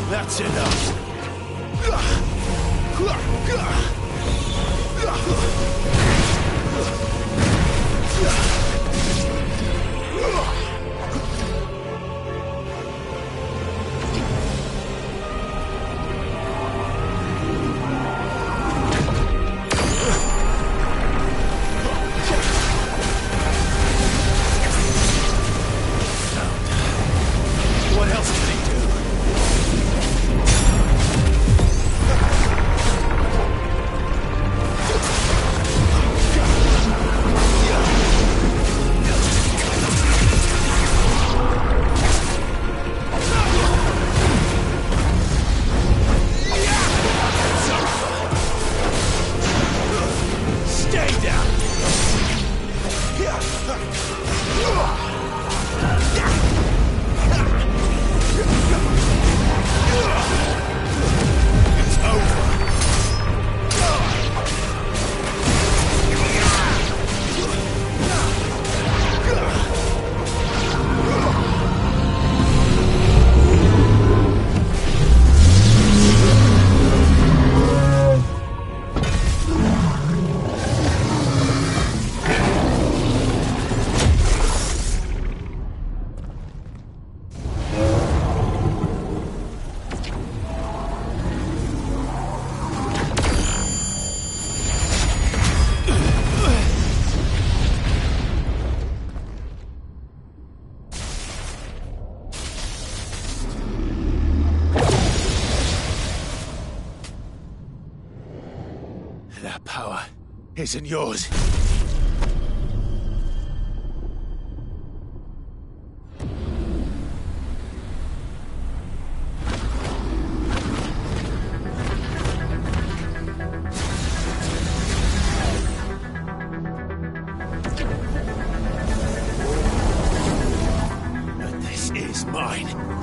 That's enough. What else can he do? isn't yours. But this is mine.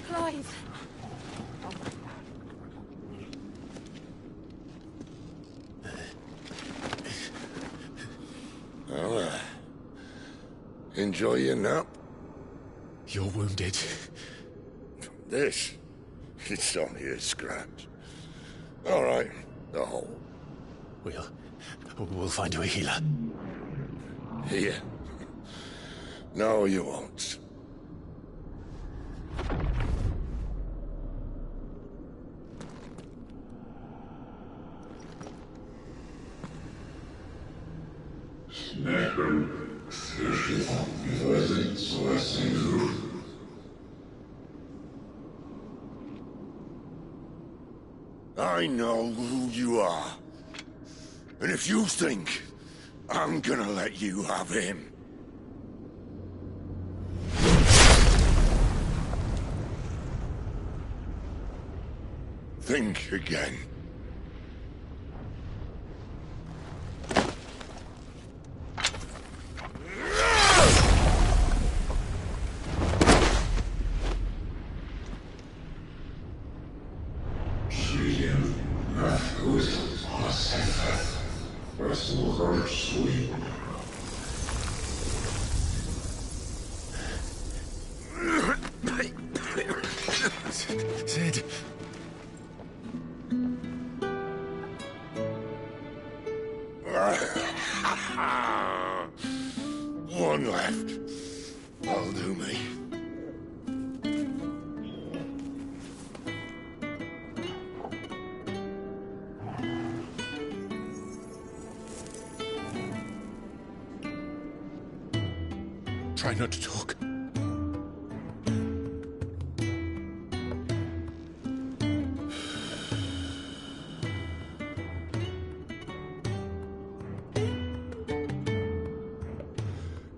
Clive! Well, enjoy your nap. You're wounded. This? It's only a scratch. All right, the hole. We'll find you a healer. Here. No, you won't. I know who you are. And if you think I'm gonna let you have him... think again. Sid. One left. That'll do me. Try not to talk.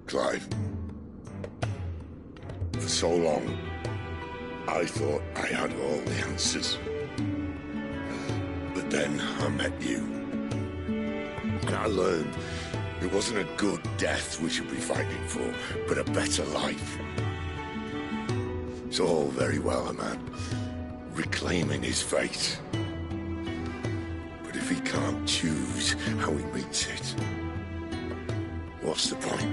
Clive. For so long, I thought I had all the answers. But then I met you. And I learned it wasn't a good death we should be fighting for, but a better life. It's all very well, a man reclaiming his fate. But if he can't choose how he meets it, what's the point?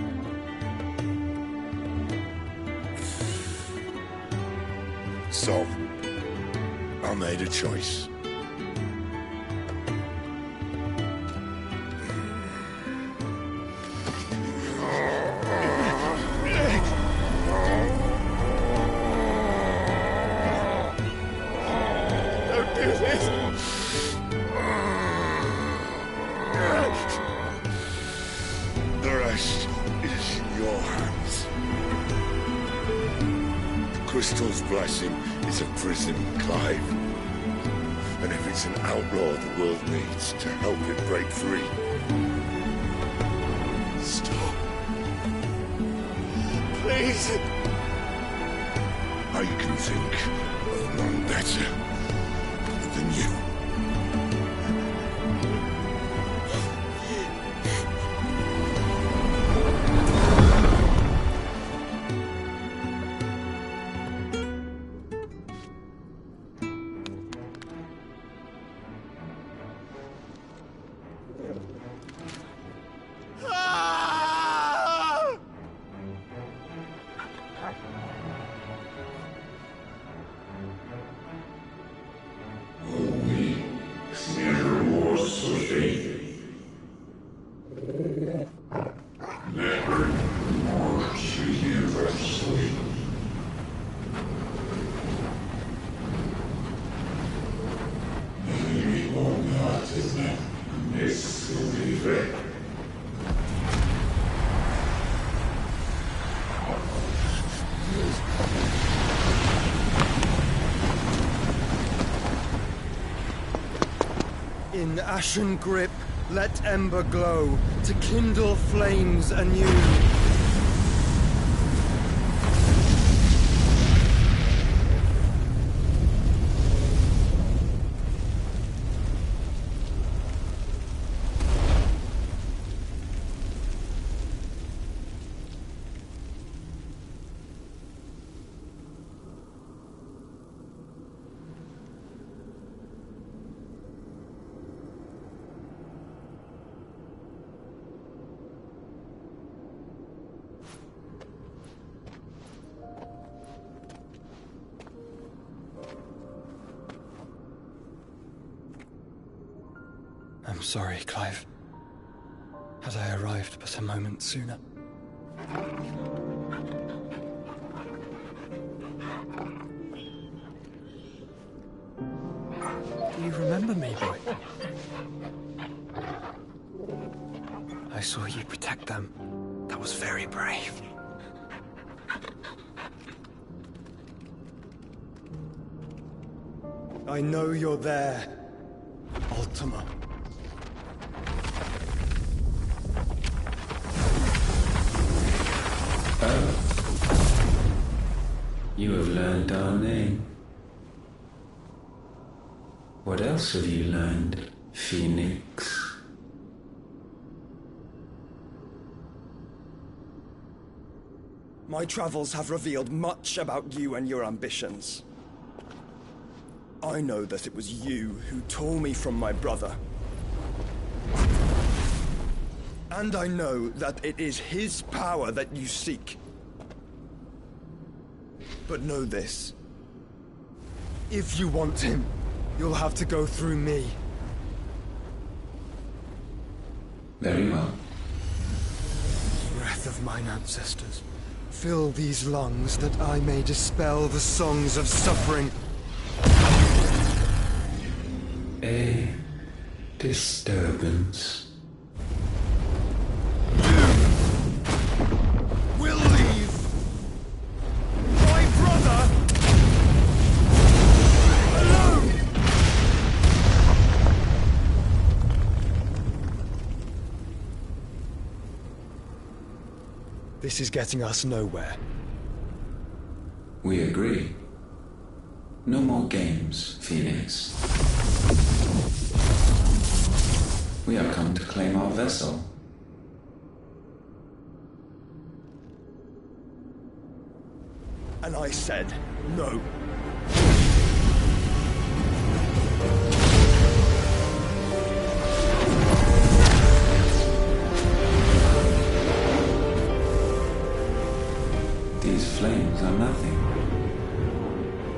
So, I made a choice. Don't do this! The rest is in your hands. Crystal's blessing is a prison, Clive. And if it's an outlaw the world needs to help it break free... Stop. Please! I can think of none better than you. In ashen grip, let ember glow, to kindle flames anew. I'm sorry, Clive. Had I arrived but a moment sooner. Do you remember me, boy? I saw you protect them. That was very brave. I know you're there, Ultima. You have learned our name. What else have you learned, Phoenix? My travels have revealed much about you and your ambitions. I know that it was you who tore me from my brother. And I know that it is his power that you seek. But know this. If you want him, you'll have to go through me. Very well. Breath of mine ancestors, fill these lungs that I may dispel the songs of suffering. A disturbance. Will leave my brother alone. This is getting us nowhere. We agree. No more games, Phoenix. We have come to claim our vessel. And I said no. These flames are nothing.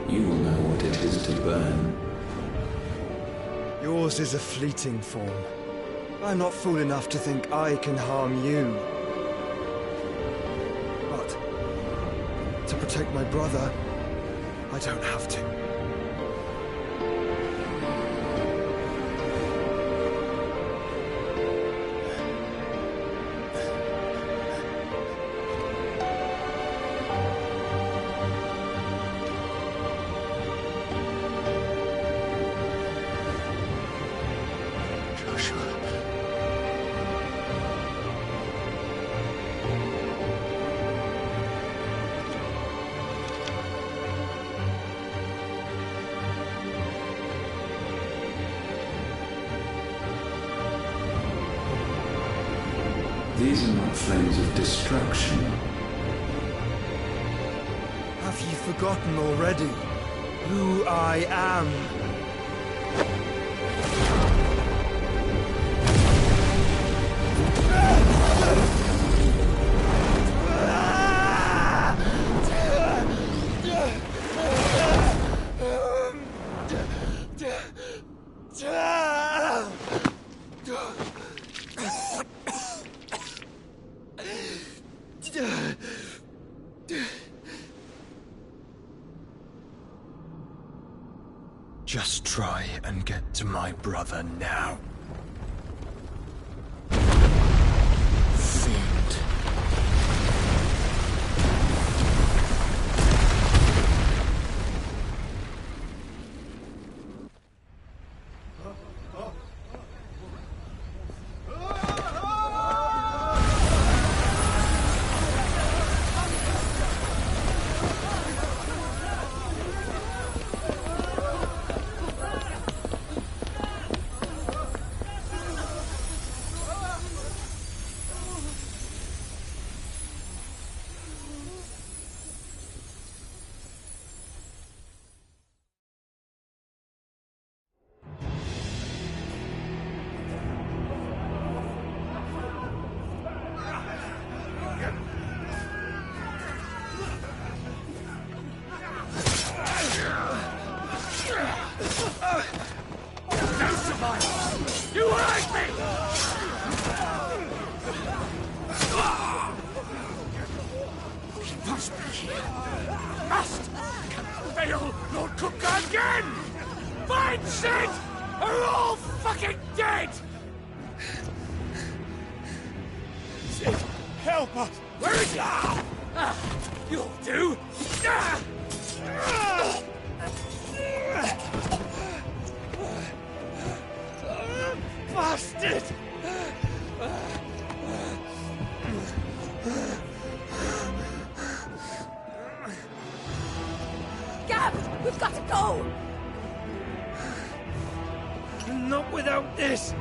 You will know what it is to burn. Yours is a fleeting form. I'm not fool enough to think I can harm you. But to protect my brother, I don't have to. These are not flames of destruction. Have you forgotten already who I am? Just try and get to my brother now. Fiend. must be here. Must! Can fail Lord Cook again! Find Sid! Are all fucking dead! Sid, help us! Where is he? You'll do! Bastard! Gab, we've got to go! Not without this!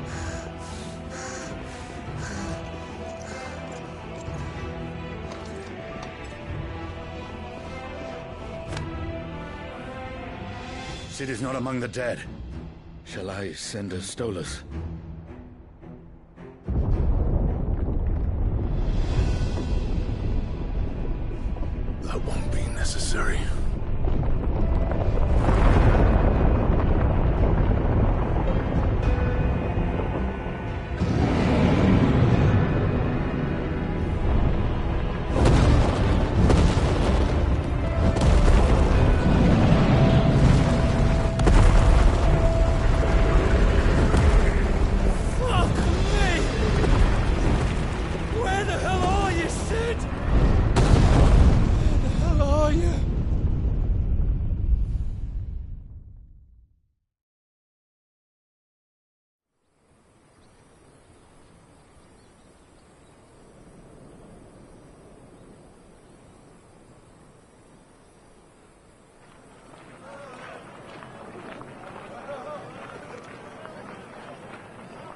Sid is not among the dead. Shall I send a Stolas? That won't be necessary.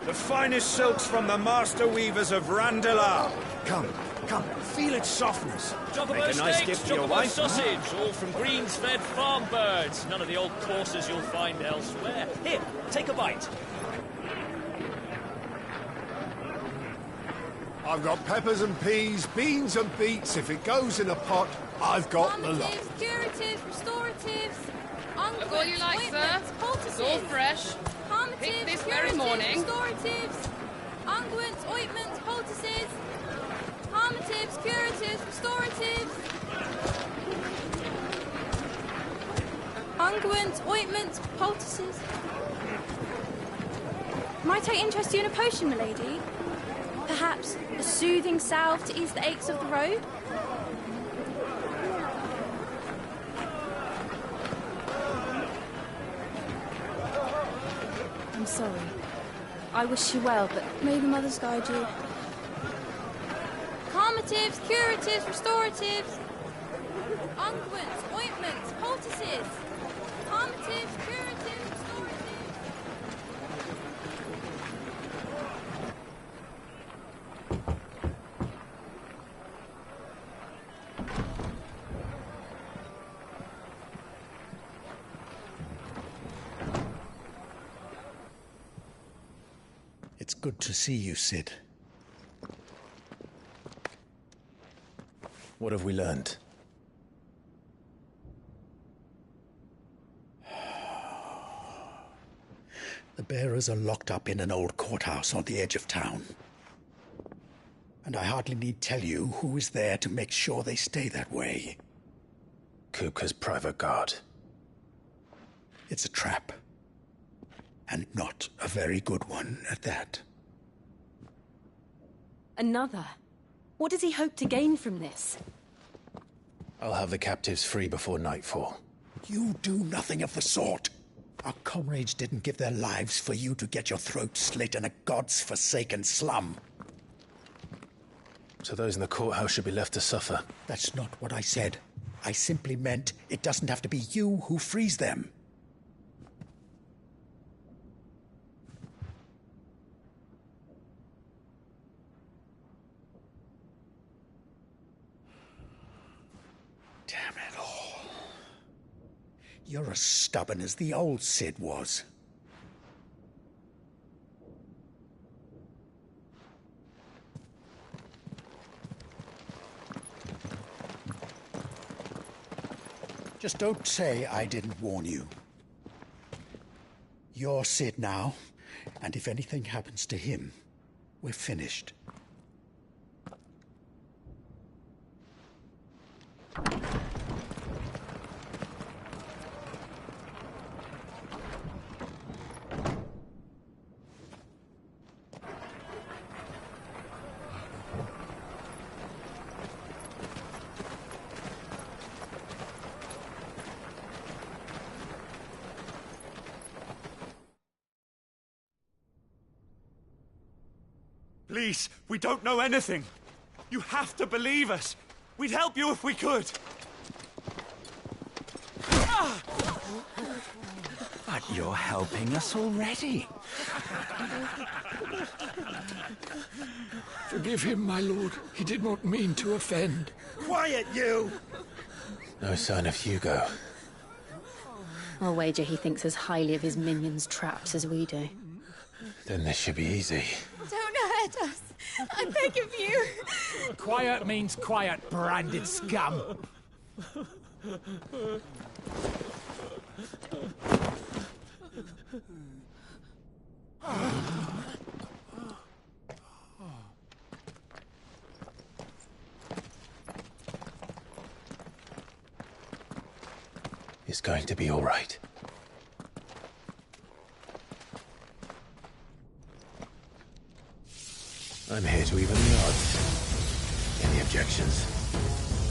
The finest silks from the master weavers of Randalar. Come, feel its softness. Chocobo Make a nice steaks, gift for your chocobo wife. sausage, all from greens-fed farm birds. None of the old courses you'll find elsewhere. Here, take a bite. I've got peppers and peas, beans and beets. If it goes in a pot, I've got the lot. Curatives, restoratives, Look all you like, sir. It's all fresh. Picked this very morning. Restoratives, unguents, ointments, poultices, harmatives, curatives, restoratives, unguents, ointments, poultices. Might I interest you in a potion, milady? Perhaps a soothing salve to ease the aches of the road? I'm sorry. I wish you well, but may the mothers guide you. Calmatives, curatives, restoratives, unguents, ointments, poultices, calmatives, curatives, restoratives. It's good to see you, Sid. What have we learned? The bearers are locked up in an old courthouse on the edge of town. And I hardly need tell you who is there to make sure they stay that way. Kupka's private guard. It's a trap. And not a very good one at that. Another? What does he hope to gain from this? I'll have the captives free before nightfall. You do nothing of the sort. Our comrades didn't give their lives for you to get your throat slit in a god's forsaken slum. So those in the courthouse should be left to suffer. That's not what I said. I simply meant it doesn't have to be you who frees them. Damn it all. You're as stubborn as the old Sid was. Just don't say I didn't warn you. You're Sid now, and if anything happens to him, we're finished. Please, we don't know anything. You have to believe us. We'd help you if we could. But you're helping us already. Forgive him, my lord. He did not mean to offend. Quiet, you! No sign of Hugo. I'll wager he thinks as highly of his minions' traps as we do. Then this should be easy. Don't hurt us. I beg of you. Quiet means quiet, branded scum. It's going to be all right. I'm here to even the odds. Any objections?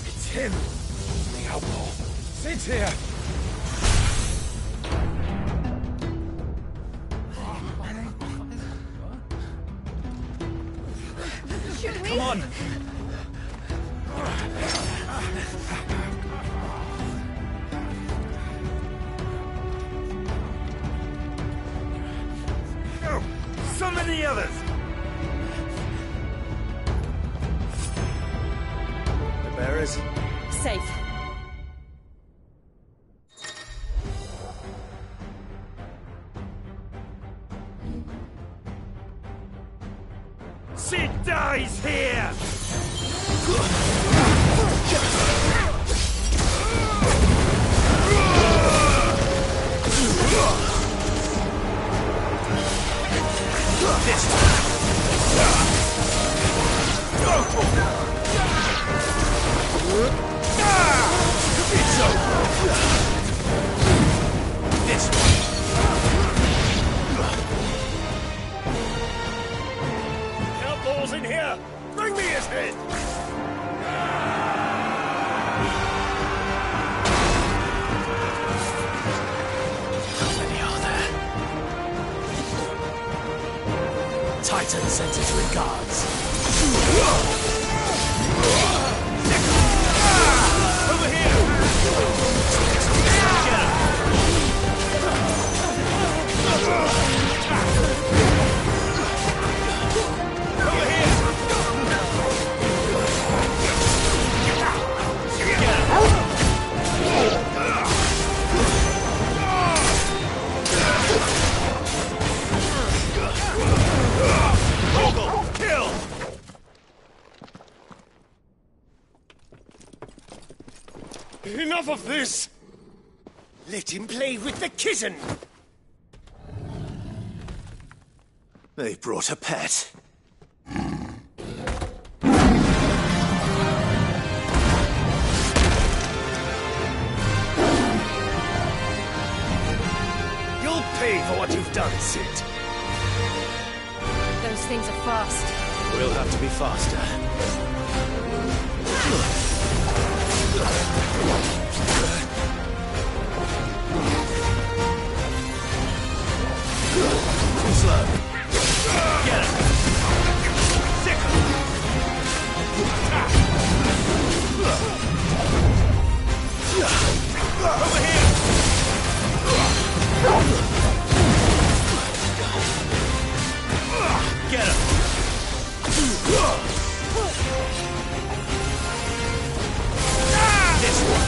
It's him, the outlaw. Sit here. Should we? Come on. Oh, so many others! The bearers? Safe. Sid dies here! This time! It's over! This one! Outlaws in here! Bring me his head! How many are there? Titan sends his regards. Over here! Get him! Over here! Kill! Enough of this! Let him play with the kitten! They brought a pet. You'll pay for what you've done, Sid. Those things are fast. We'll have to be faster. Too slow. Get him! Sick him! Over here! Get him! This one!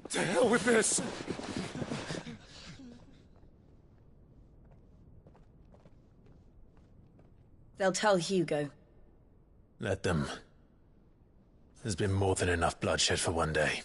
To hell with this! They'll tell Hugo. Let them. There's been more than enough bloodshed for one day.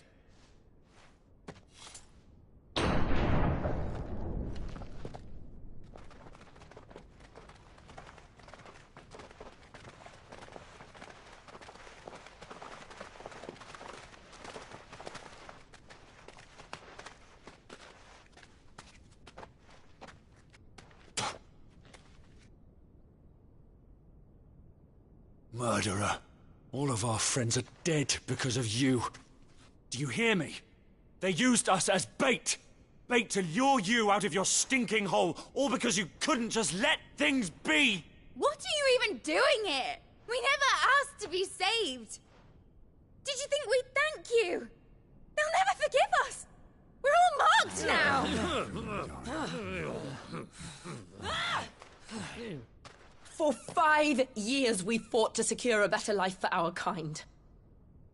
Murderer. All of our friends are dead because of you. Do you hear me? They used us as bait. Bait to lure you out of your stinking hole, all because you couldn't just let things be. What are you even doing here? We never asked to be saved. Did you think we'd thank you? They'll never forgive us. We're all marked now. For 5 years we fought to secure a better life for our kind.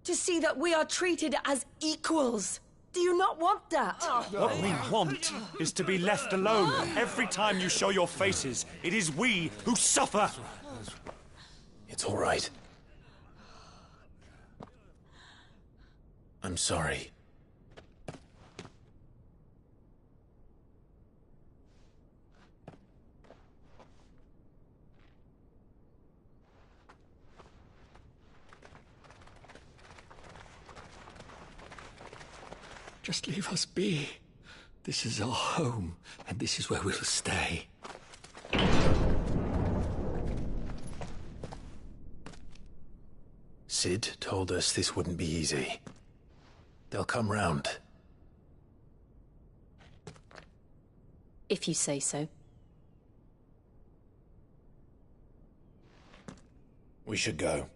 To see that we are treated as equals. Do you not want that? What we want is to be left alone. Every time you show your faces, it is we who suffer. It's all right. I'm sorry. Just leave us be. This is our home, and this is where we'll stay. Sid told us this wouldn't be easy. They'll come round. If you say so. We should go.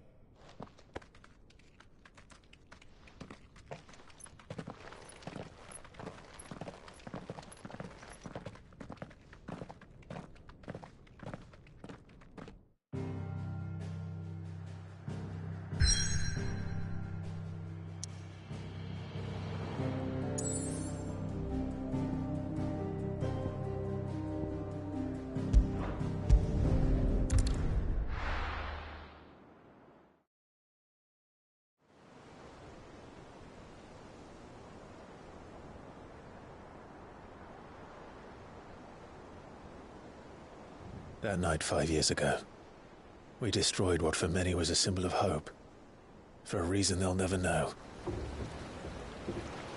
That night 5 years ago, we destroyed what for many was a symbol of hope. For a reason they'll never know.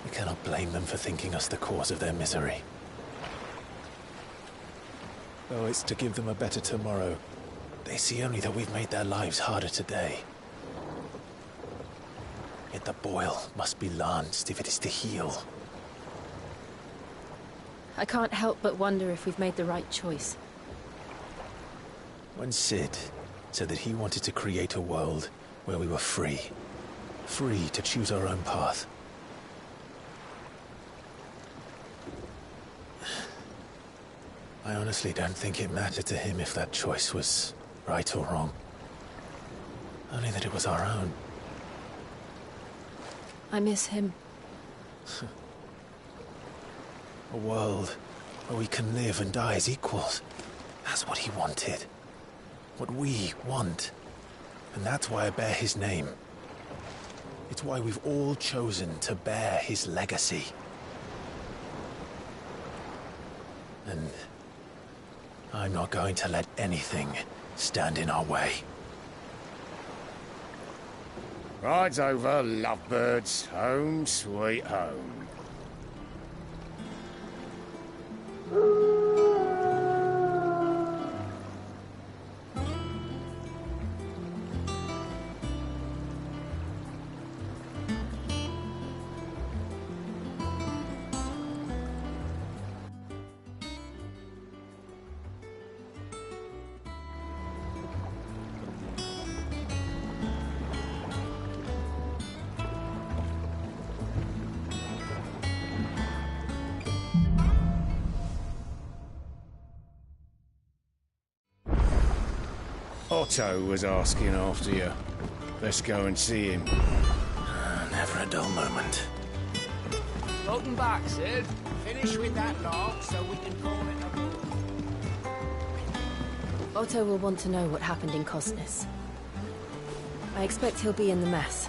We cannot blame them for thinking us the cause of their misery. Though it's to give them a better tomorrow, they see only that we've made their lives harder today. Yet the boil must be lanced if it is to heal. I can't help but wonder if we've made the right choice. When Sid said that he wanted to create a world where we were free. Free to choose our own path. I honestly don't think it mattered to him if that choice was right or wrong. Only that it was our own. I miss him. A world where we can live and die as equals. That's what he wanted. What we want. And that's why I bear his name. It's why we've all chosen to bear his legacy. And I'm not going to let anything stand in our way. Ride's over, lovebirds. Home, sweet home. Otto was asking after you. Let's go and see him. Never a dull moment. Welcome back, Sid. Finish with that log so we can call it a ball. Otto will want to know what happened in Cosnes. I expect he'll be in the mess.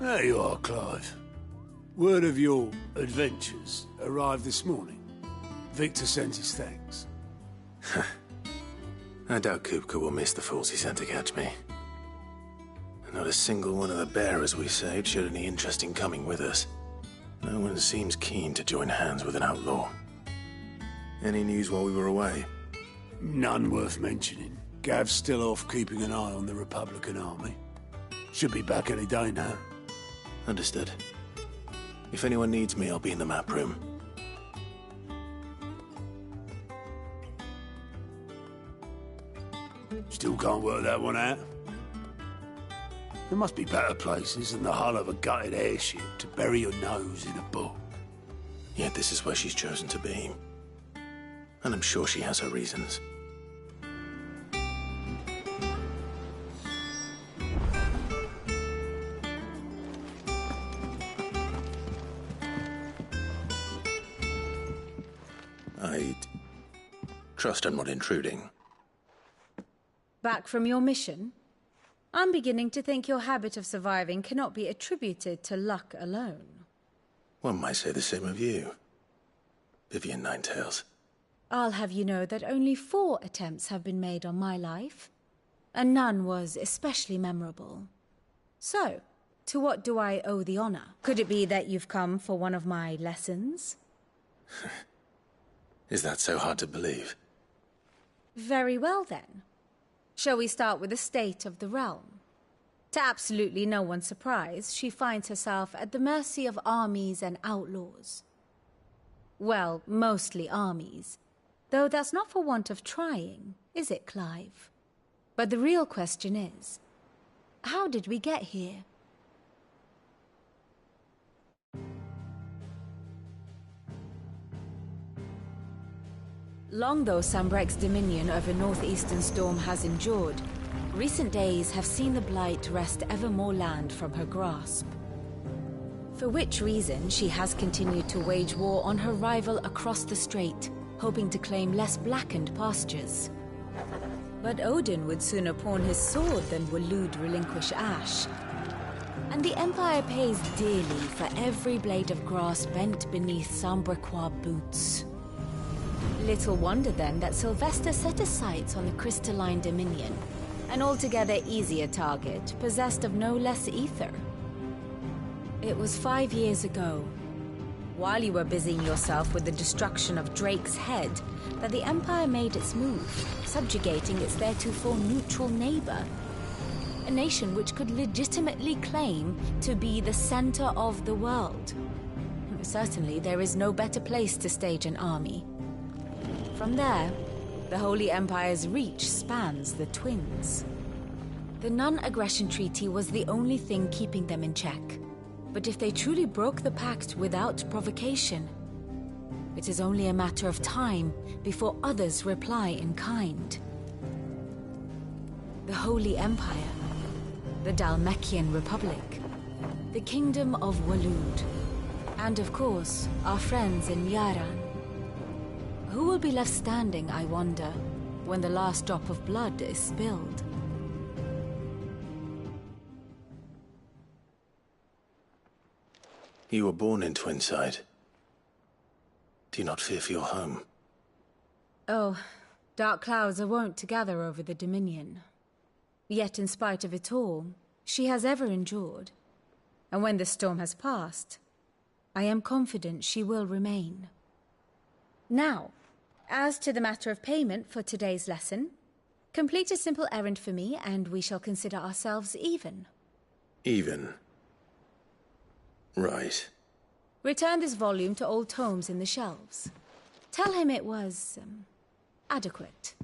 There you are, Clive. Word of your adventures arrived this morning. Victor sends his thanks. I doubt Kupka will miss the fools he sent to catch me. Not a single one of the bearers we saved showed any interest in coming with us. No one seems keen to join hands with an outlaw. Any news while we were away? None worth mentioning. Gav's still off keeping an eye on the Republican army. Should be back any day now. Understood. If anyone needs me, I'll be in the map room. Still can't work that one out? There must be better places than the hull of a gutted airship to bury your nose in a book. Yet this is where she's chosen to be. And I'm sure she has her reasons. I'd trust I'm not intruding. Back from your mission? I'm beginning to think your habit of surviving cannot be attributed to luck alone. One might say the same of you, Vivian Ninetails. I'll have you know that only 4 attempts have been made on my life, and none was especially memorable. So, to what do I owe the honor? Could it be that you've come for one of my lessons? Is that so hard to believe? Very well, then. Shall we start with the state of the realm? To absolutely no one's surprise, she finds herself at the mercy of armies and outlaws. Well, mostly armies. Though that's not for want of trying, is it, Clive? But the real question is, how did we get here? Long though Sambrek's dominion over northeastern Storm has endured, recent days have seen the Blight wrest ever more land from her grasp. For which reason she has continued to wage war on her rival across the strait, hoping to claim less blackened pastures. But Odin would sooner pawn his sword than Waloed relinquish Ash. And the Empire pays dearly for every blade of grass bent beneath Sambrequois boots. Little wonder then that Sylvester set his sights on the crystalline dominion, an altogether easier target, possessed of no less ether. It was 5 years ago, while you were busying yourself with the destruction of Drake's head, that the Empire made its move, subjugating its theretofore neutral neighbor. A nation which could legitimately claim to be the center of the world. Certainly, there is no better place to stage an army. From there, the Holy Empire's reach spans the Twins. The non-aggression treaty was the only thing keeping them in check. But if they truly broke the pact without provocation, it is only a matter of time before others reply in kind. The Holy Empire, the Dhalmekian Republic, the Kingdom of Waloed, and of course, our friends in Yaran. Who will be left standing, I wonder, when the last drop of blood is spilled? You were born in Twinside. Do you not fear for your home? Oh, dark clouds are wont to gather over the Dominion. Yet in spite of it all, she has ever endured. And when the storm has passed, I am confident she will remain. Now, as to the matter of payment for today's lesson, complete a simple errand for me and we shall consider ourselves even. Even? Right. Return this volume to old tomes in the shelves. Tell him it was, adequate.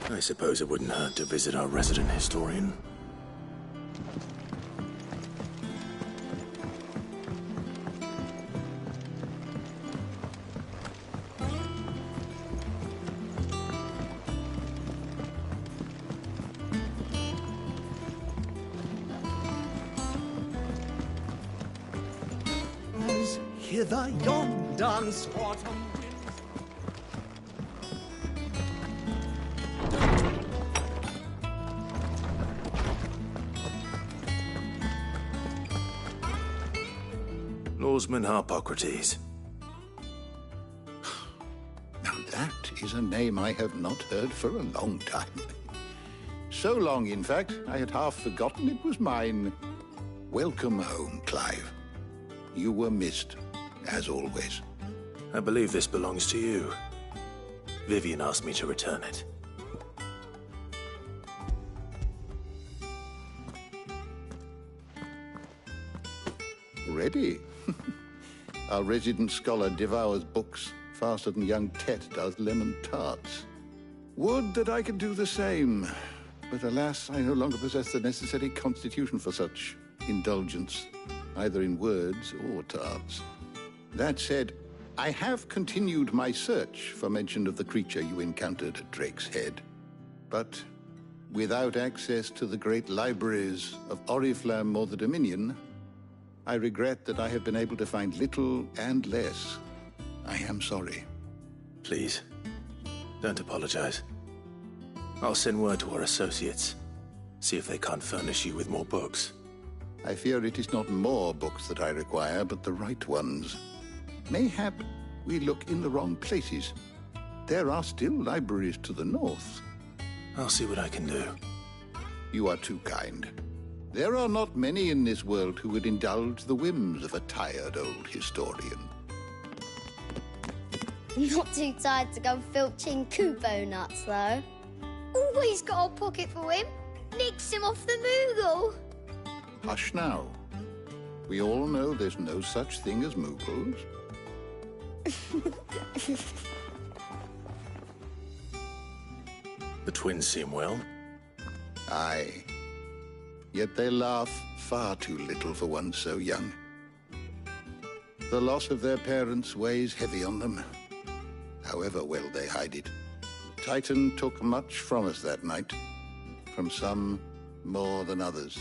I suppose it wouldn't hurt to visit our resident historian. Hither yon dance autumn Oarsman Harpocrates. Now that is a name I have not heard for a long time. So long, in fact, I had half forgotten it was mine. Welcome home, Clive. You were missed, as always. I believe this belongs to you. Vivian asked me to return it. Ready? Our resident scholar devours books faster than young Tet does lemon tarts. Would that I could do the same. But alas, I no longer possess the necessary constitution for such indulgence, either in words or tarts. That said, I have continued my search for mention of the creature you encountered at Drake's Head. But without access to the great libraries of Oriflamme or the Dominion, I regret that I have been able to find little and less. I am sorry. Please, don't apologize. I'll send word to our associates. See if they can't furnish you with more books. I fear it is not more books that I require, but the right ones. Mayhap we look in the wrong places. There are still libraries to the north. I'll see what I can do. You are too kind. There are not many in this world who would indulge the whims of a tired old historian. Not too tired to go filching Kupo nuts, though. Always got a pocket for him. Nicks him off the Moogle. Hush now. We all know there's no such thing as Moogles. The twins seem well. Aye. Yet they laugh far too little for one so young. The loss of their parents weighs heavy on them, however well they hide it. Titan took much from us that night, from some more than others,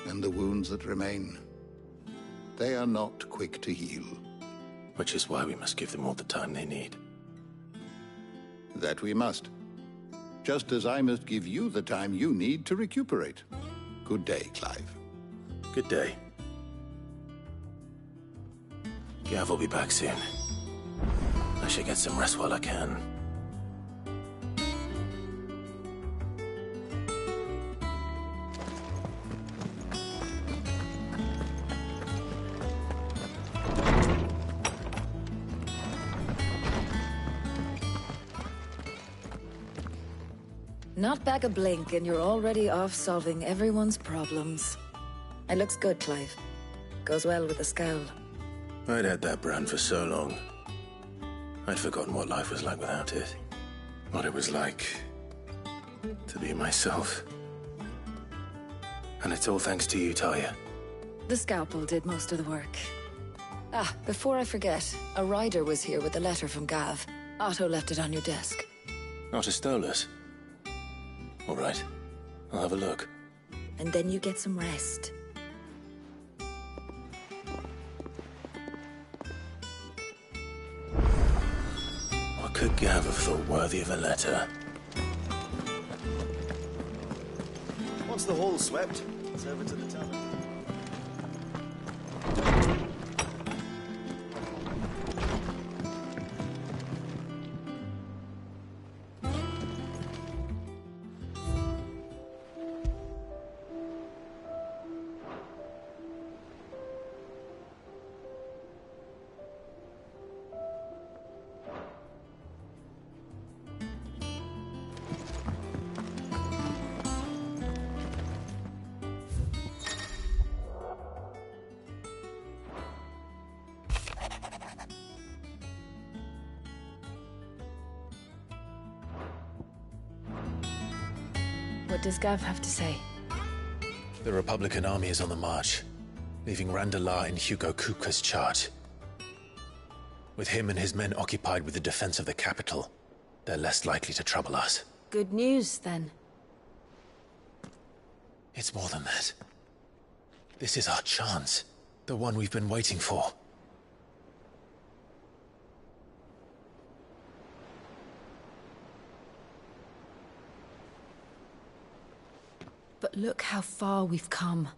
and the wounds that remain, they are not quick to heal. Which is why we must give them all the time they need. That we must. Just as I must give you the time you need to recuperate. Good day, Clive. Good day. Gav will be back soon. I should get some rest while I can. Not back a blink and you're already off solving everyone's problems. It looks good, Clive. Goes well with the scowl. I'd had that brand for so long. I'd forgotten what life was like without it. What it was like to be myself. And it's all thanks to you, Talia. The scalpel did most of the work. Ah, before I forget, a rider was here with a letter from Gav. Otto left it on your desk. Otto stole us. All right, I'll have a look. And then you get some rest. What could Gav have thought worthy of a letter? Once the hall's swept, it's over to the tavern. What does Gav have to say? The Republican army is on the march, leaving Randalar in Hugo Kupka's charge. With him and his men occupied with the defense of the capital, they're less likely to trouble us. Good news, then. It's more than that. This is our chance. The one we've been waiting for. But look how far we've come.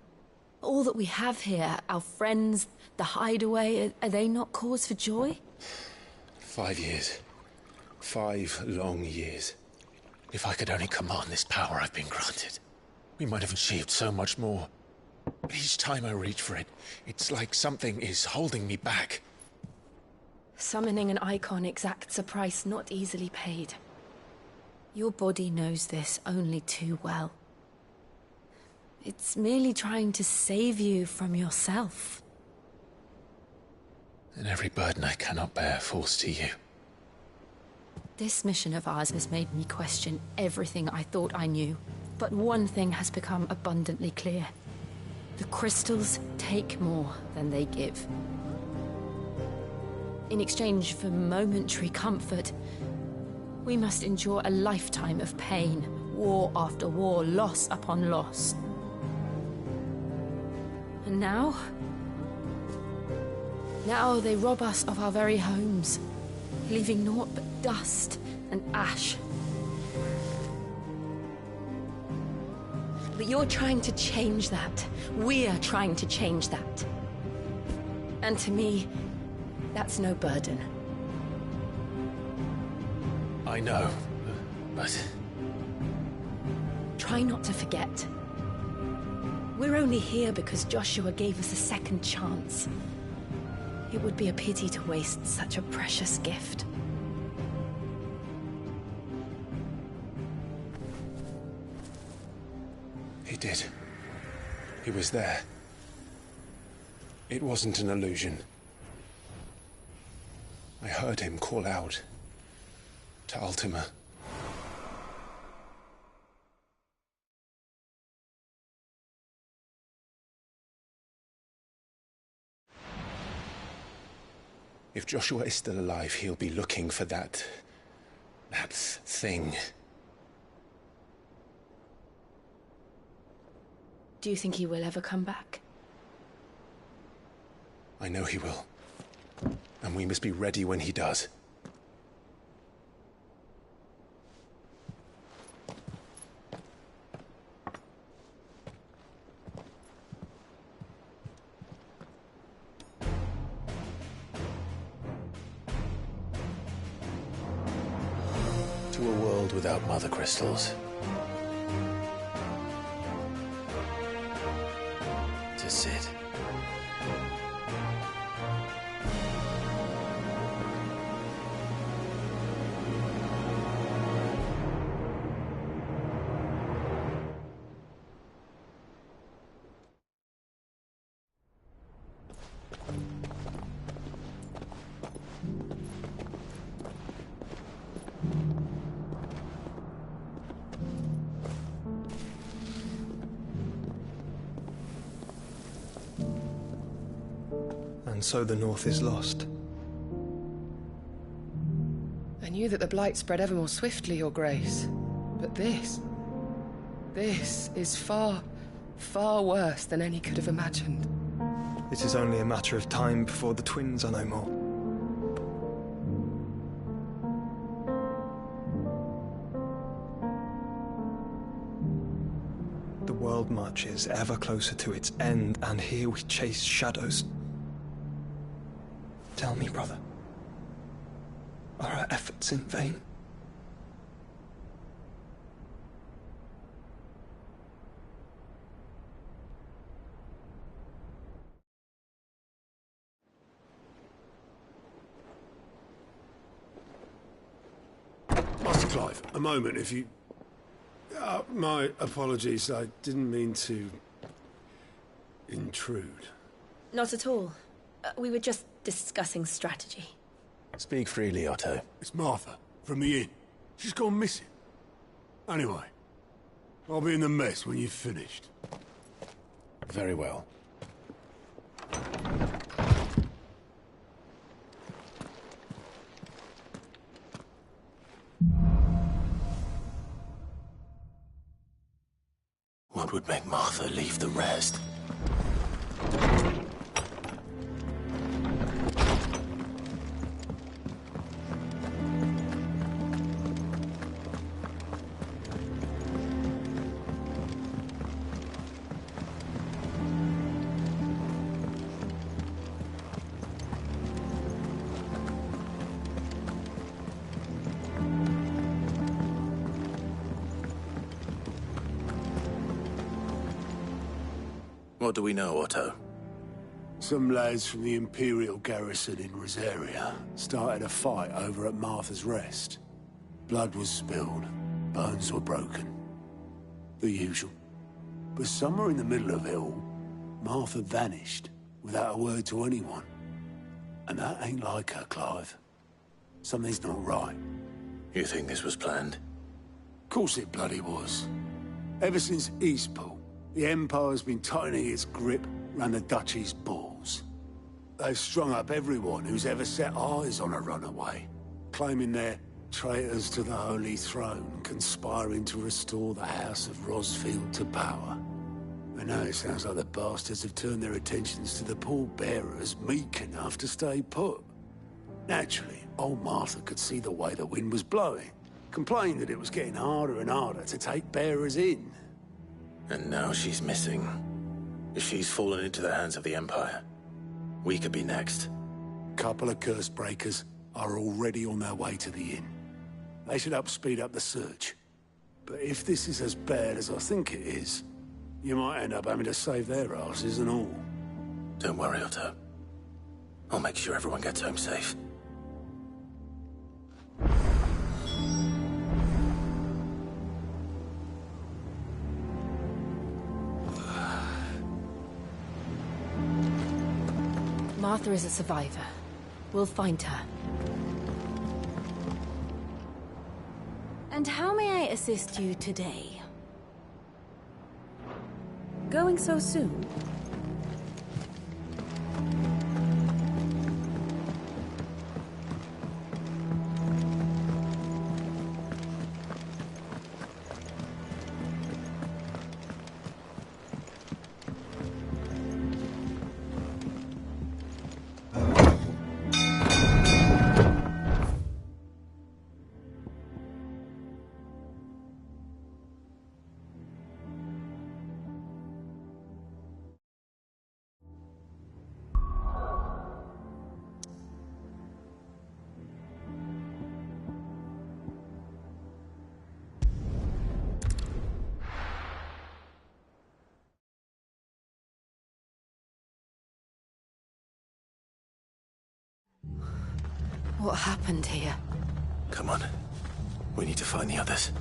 All that we have here, our friends, the hideaway, are they not cause for joy? 5 years. 5 long years. If I could only command this power I've been granted, we might have achieved so much more. But each time I reach for it, it's like something is holding me back. Summoning an icon exacts a price not easily paid. Your body knows this only too well. It's merely trying to save you from yourself. And every burden I cannot bear falls to you. This mission of ours has made me question everything I thought I knew. But one thing has become abundantly clear. The crystals take more than they give. In exchange for momentary comfort, we must endure a lifetime of pain, war after war, loss upon loss. And now they rob us of our very homes, leaving naught but dust and ash. But you're trying to change that. We're trying to change that. And to me, that's no burden. I know, but... Try not to forget. We're only here because Joshua gave us a second chance. It would be a pity to waste such a precious gift. He did. He was there. It wasn't an illusion. I heard him call out to Ultima. If Joshua is still alive, he'll be looking for that thing. Do you think he will ever come back? I know he will. And we must be ready when he does. To a world without mother crystals. To Sid. And so the North is lost. I knew that the Blight spread ever more swiftly, Your Grace. But this is far, far worse than any could have imagined. It is only a matter of time before the twins are no more. The world marches ever closer to its end, and here we chase shadows. Tell me, brother, are our efforts in vain? Master Clive, a moment, if you... my apologies, I didn't mean to... intrude. Not at all. We were just discussing strategy. Speak freely, Otto. It's Martha, from the inn. She's gone missing. Anyway, I'll be in the mess when you've finished. Very well. What would make Martha leave the rest? What do we know, Otto? Some lads from the Imperial garrison in Rosaria started a fight over at Martha's Rest. Blood was spilled, bones were broken. The usual. But somewhere in the middle of it all, Martha vanished without a word to anyone. And that ain't like her, Clive. Something's not right. You think this was planned? Of course it bloody was. Ever since Eastpool, the Empire's been tightening its grip round the Duchy's balls. They've strung up everyone who's ever set eyes on a runaway, claiming they're traitors to the Holy Throne, conspiring to restore the House of Rosfield to power. And now it sounds like the bastards have turned their attentions to the pallbearers meek enough to stay put. Naturally, old Martha could see the way the wind was blowing, complained that it was getting harder and harder to take bearers in. And now she's missing. If she's fallen into the hands of the Empire, we could be next. Couple of curse breakers are already on their way to the inn. They should speed up the search. But if this is as bad as I think it is, you might end up having to save their asses and all. Don't worry, Otto. I'll make sure everyone gets home safe. Martha is a survivor. We'll find her. And how may I assist you today? Going so soon? What happened here? Come on. We need to find the others.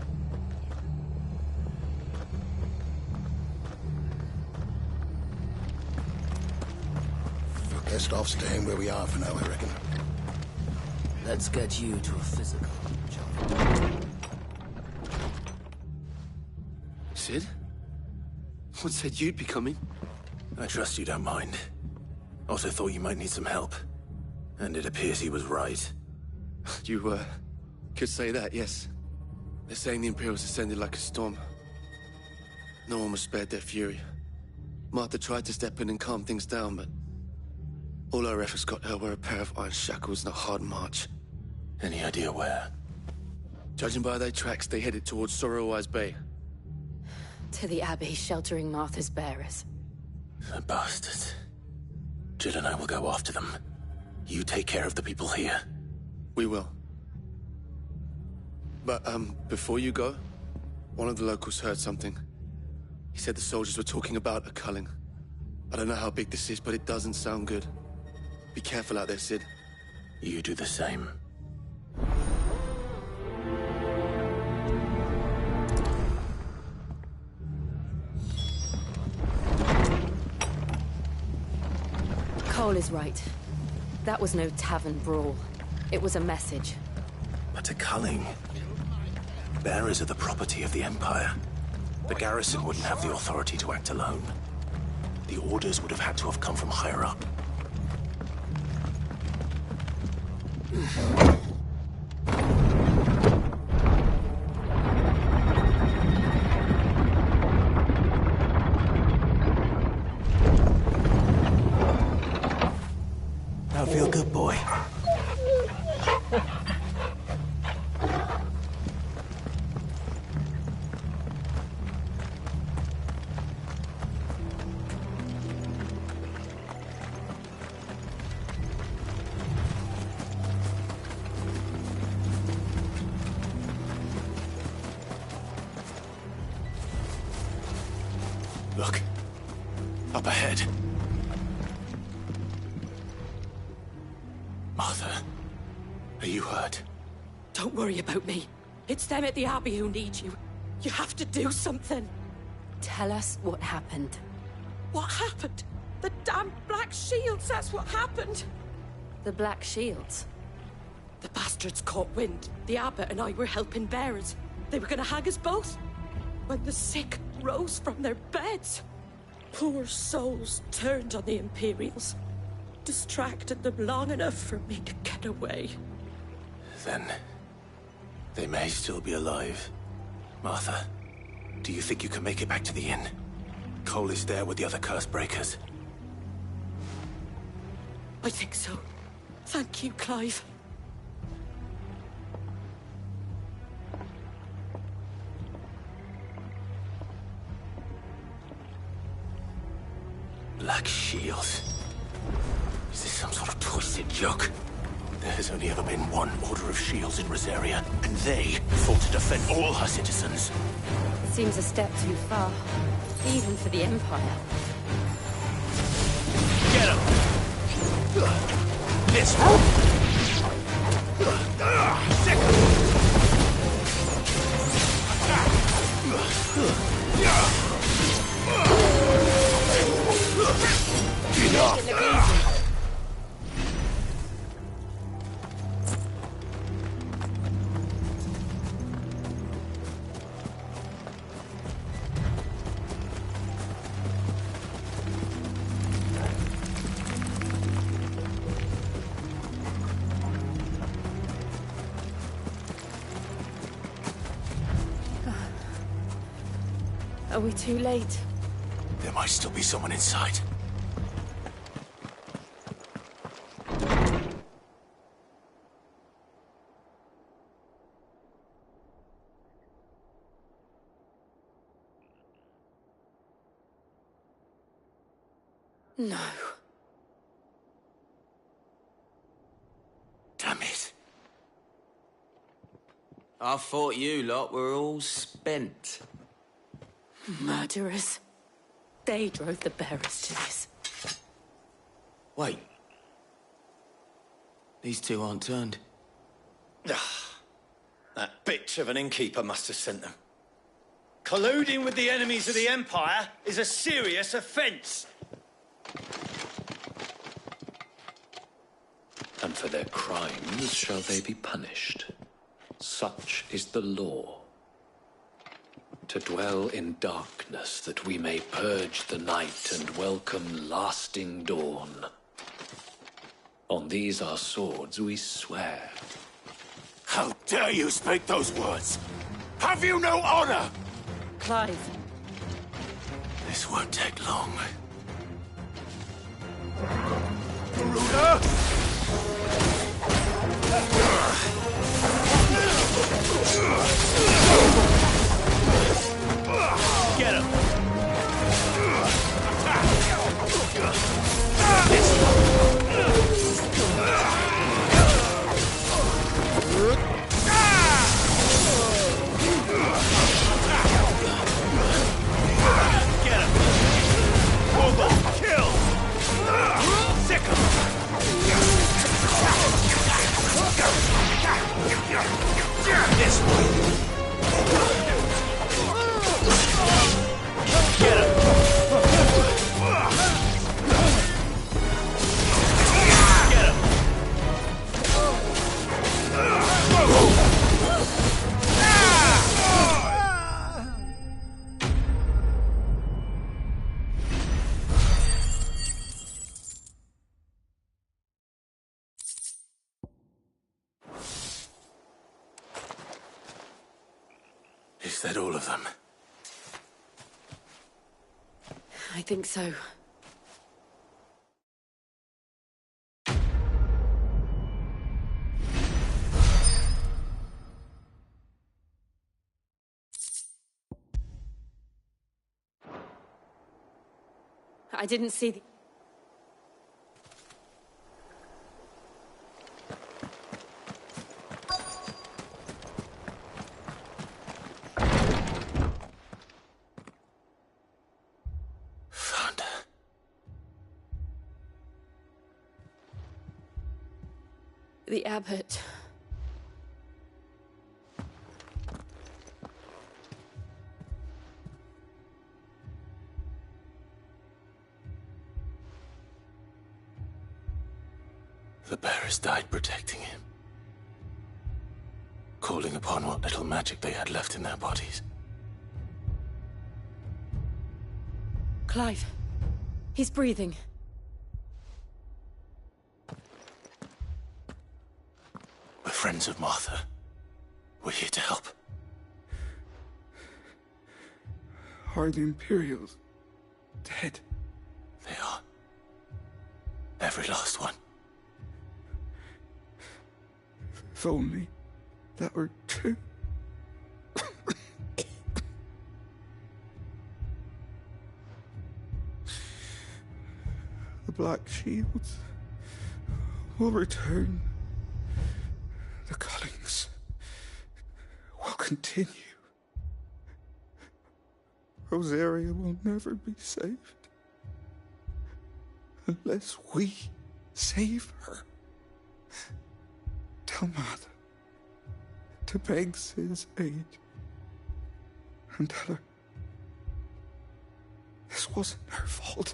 Best off staying where we are for now, I reckon. Let's get you to a physical, John. Sid? What said you'd be coming? I trust you don't mind. Also thought you might need some help. And it appears he was right. You, could say that, yes. They're saying the Imperials ascended like a storm. No one was spared their fury. Martha tried to step in and calm things down, but all her efforts got her were a pair of iron shackles and a hard march. Any idea where? Judging by their tracks, they headed towards Sorrowwise Bay. To the Abbey sheltering Martha's bearers. The bastards. Jill and I will go after them. You take care of the people here. We will. But, before you go, one of the locals heard something. He said the soldiers were talking about a culling. I don't know how big this is, but it doesn't sound good. Be careful out there, Sid. You do the same. Cole is right. That was no tavern brawl. It was a message. But a culling. Bearers are the property of the Empire. The garrison wouldn't have the authority to act alone. The orders would have had to have come from higher up. Now feel good, boy. Up ahead. Martha, are you hurt? Don't worry about me. It's them at the Abbey who need you. You have to do something. Tell us what happened. What happened? The damn Black Shields, that's what happened. The Black Shields? The bastards caught wind. The Abbot and I were helping bearers. They were gonna hang us both. When the sick rose from their beds, poor souls turned on the Imperials. Distracted them long enough for me to get away. Then they may still be alive. Martha, do you think you can make it back to the inn? Cole is there with the other curse breakers. I think so. Thank you, Clive. Black Shields. Is this some sort of twisted joke? There has only ever been one Order of Shields in Rosaria, and they fought to defend all her citizens. It seems a step too far, even for the Empire. Get him! This one! Enough! Are we too late? There might still be someone inside. No. Damn it. I thought you lot were all spent. Murderers. They drove the bearers to this. Wait. These two aren't turned. That bitch of an innkeeper must have sent them. Colluding with the enemies of the Empire is a serious offence. And for their crimes shall they be punished. Such is the law. To dwell in darkness, that we may purge the night and welcome lasting dawn. On these our swords we swear. How dare you speak those words? Have you no honor? Clive. This won't take long. Garuda! Get him! Get him! Wobble! Kill! Sick him! This one! Get him! Get him! Is that all of them? I think so. I didn't see the... The abbot. The bearers died protecting him, calling upon what little magic they had left in their bodies. Clive. He's breathing. We're friends of Martha. We're here to help. Are the Imperials dead? They are. Every last one. If only that were true. The Black Shields will return. The cullings will continue. Rosaria will never be saved unless we save her. Tell Mother to beg Sid's aid and tell her this wasn't her fault.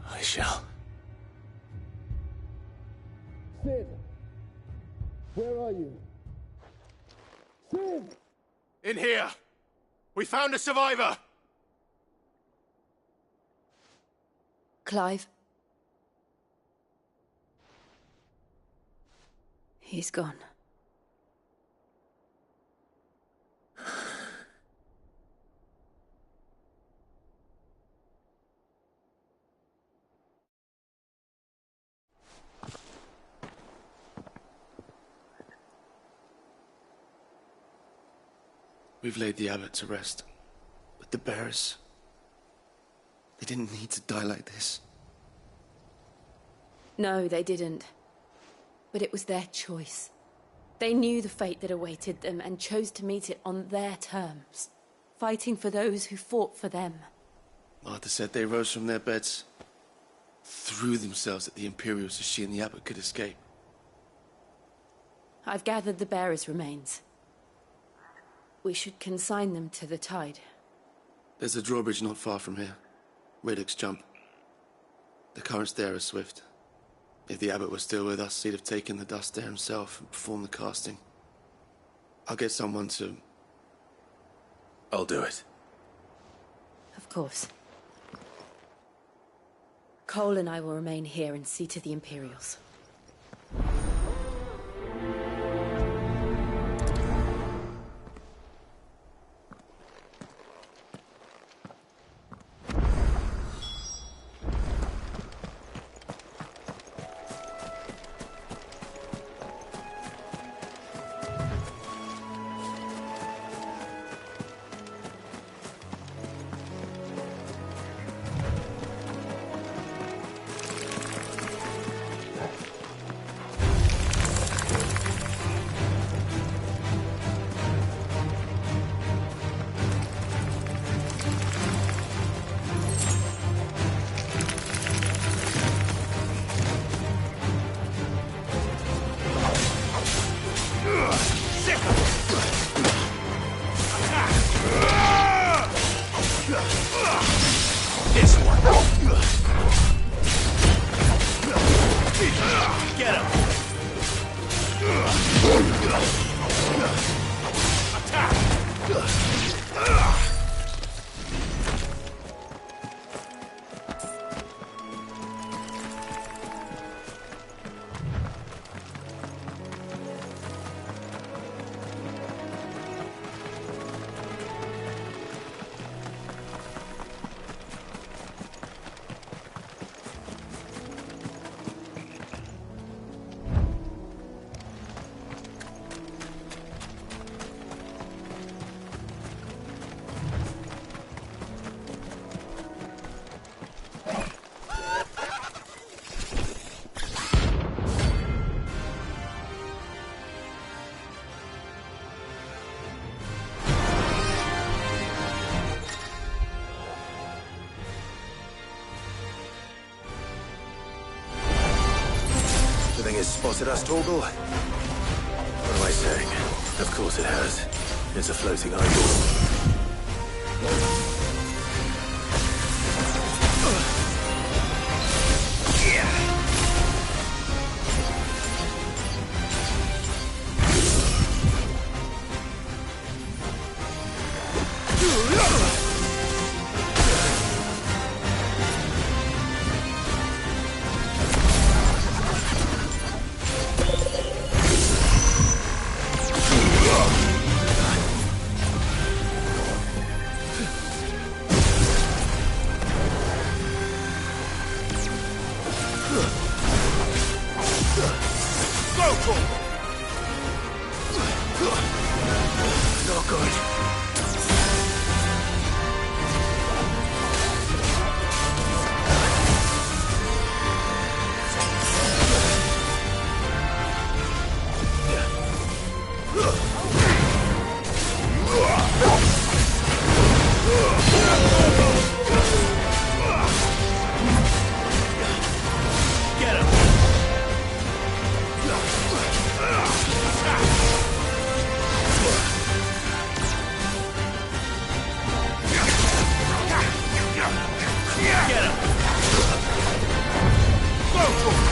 I shall. Sid, where are you? Sid! In here! We found a survivor! Clive. He's gone. We've laid the abbot to rest, but the bearers, they didn't need to die like this. No, they didn't. But it was their choice. They knew the fate that awaited them and chose to meet it on their terms, fighting for those who fought for them. Martha said they rose from their beds, threw themselves at the Imperials so she and the abbot could escape. I've gathered the bearers' remains. We should consign them to the tide. There's a drawbridge not far from here. Radix Jump. The currents there are swift. If the abbot was still with us, he'd have taken the dust there himself and performed the casting. I'll get someone to... I'll do it. Of course. Cole and I will remain here and see to the Imperials. This one. Get him. Attack. tested us, Torgal? What am I saying? Of course it has. It's a floating idol. Not good. Get him! Get him! Go for it!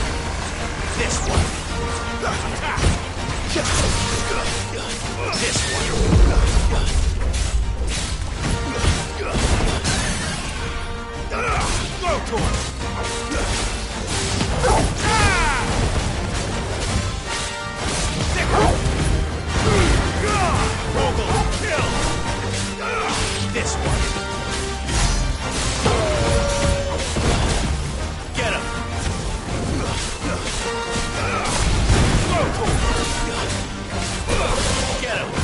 This one! Attack! This one! Go for it! Torgal, kill! This one! Get him! Get him!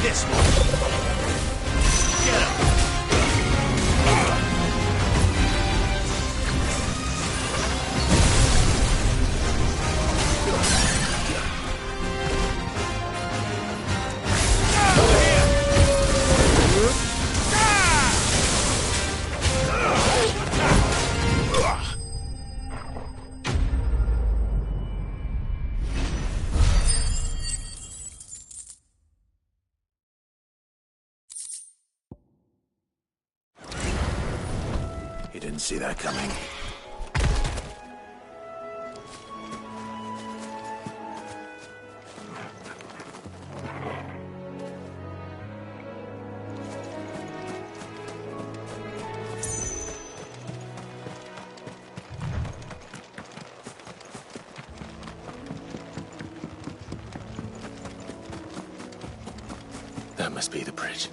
This one. Get him. Over here. You didn't see that coming. That must be the bridge.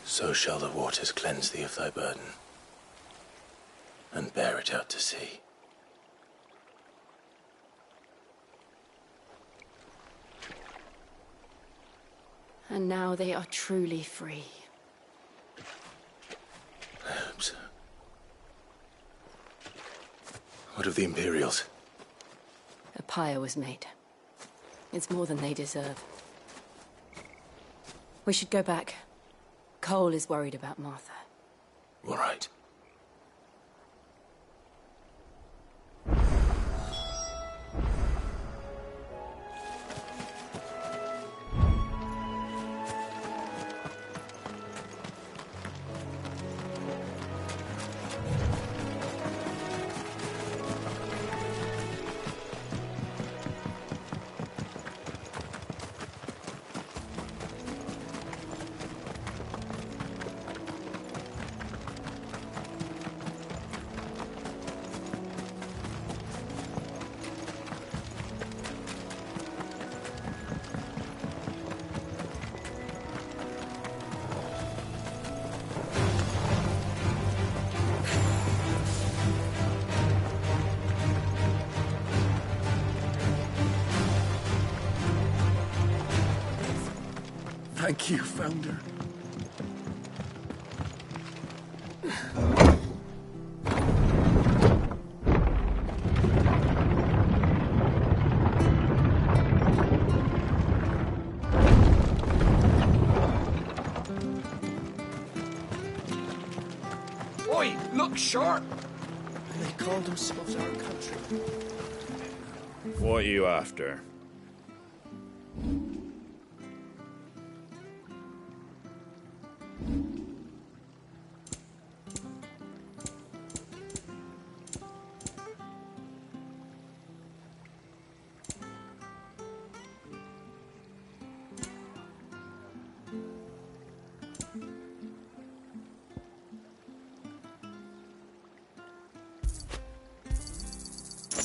So shall the waters cleanse thee of thy burden, and bear it out to sea. And now they are truly free. I hope so. What of the Imperials? A pyre was made. It's more than they deserve. We should go back. Cole is worried about Martha. All right. Thank you, Founder. Oi, look sharp! They called themselves our country. What are you after?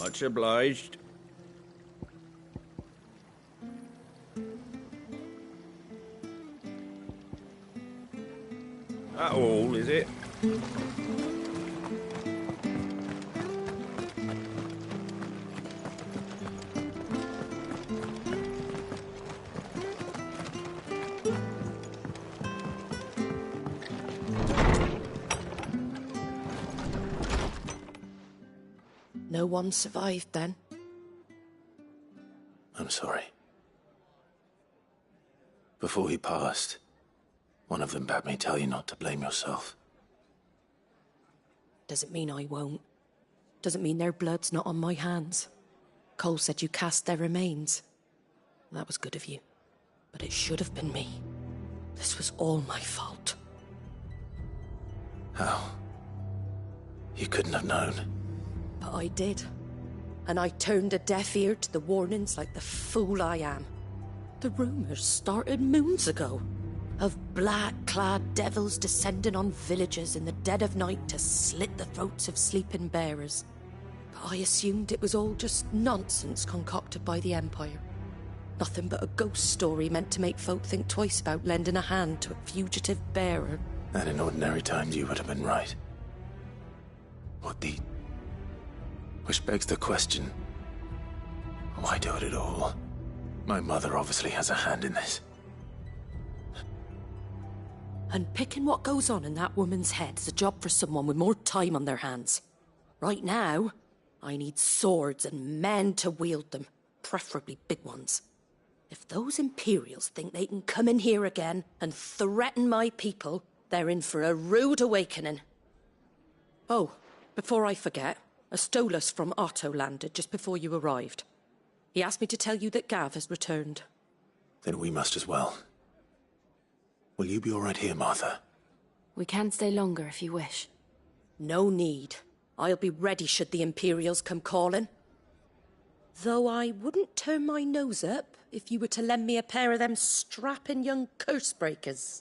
Much obliged. That all, is it? No one survived then? I'm sorry. Before he passed, one of them bade me tell you not to blame yourself. Doesn't mean I won't. Doesn't mean their blood's not on my hands. Cole said you cast their remains. That was good of you. But it should have been me. This was all my fault. How? You couldn't have known. But I did. And I turned a deaf ear to the warnings like the fool I am. The rumours started moons ago. Of black-clad devils descending on villages in the dead of night to slit the throats of sleeping bearers. But I assumed it was all just nonsense concocted by the Empire. Nothing but a ghost story meant to make folk think twice about lending a hand to a fugitive bearer. And in ordinary times you would have been right. What the... Which begs the question, why do it at all? My mother obviously has a hand in this. And picking what goes on in that woman's head is a job for someone with more time on their hands. Right now, I need swords and men to wield them, preferably big ones. If those Imperials think they can come in here again and threaten my people, they're in for a rude awakening. Oh, before I forget, a Stolas from Otto landed just before you arrived. He asked me to tell you that Gav has returned. Then we must as well. Will you be all right here, Martha? We can stay longer if you wish. No need. I'll be ready should the Imperials come calling. Though I wouldn't turn my nose up if you were to lend me a pair of them strapping young curse breakers.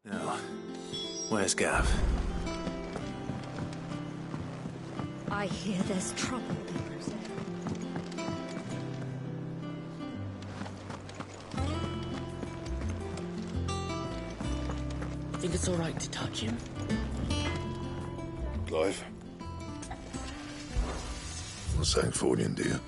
Now, where's Gav? I hear there's trouble. Think it's all right to touch him? Clive? Not saying Fordian, do you?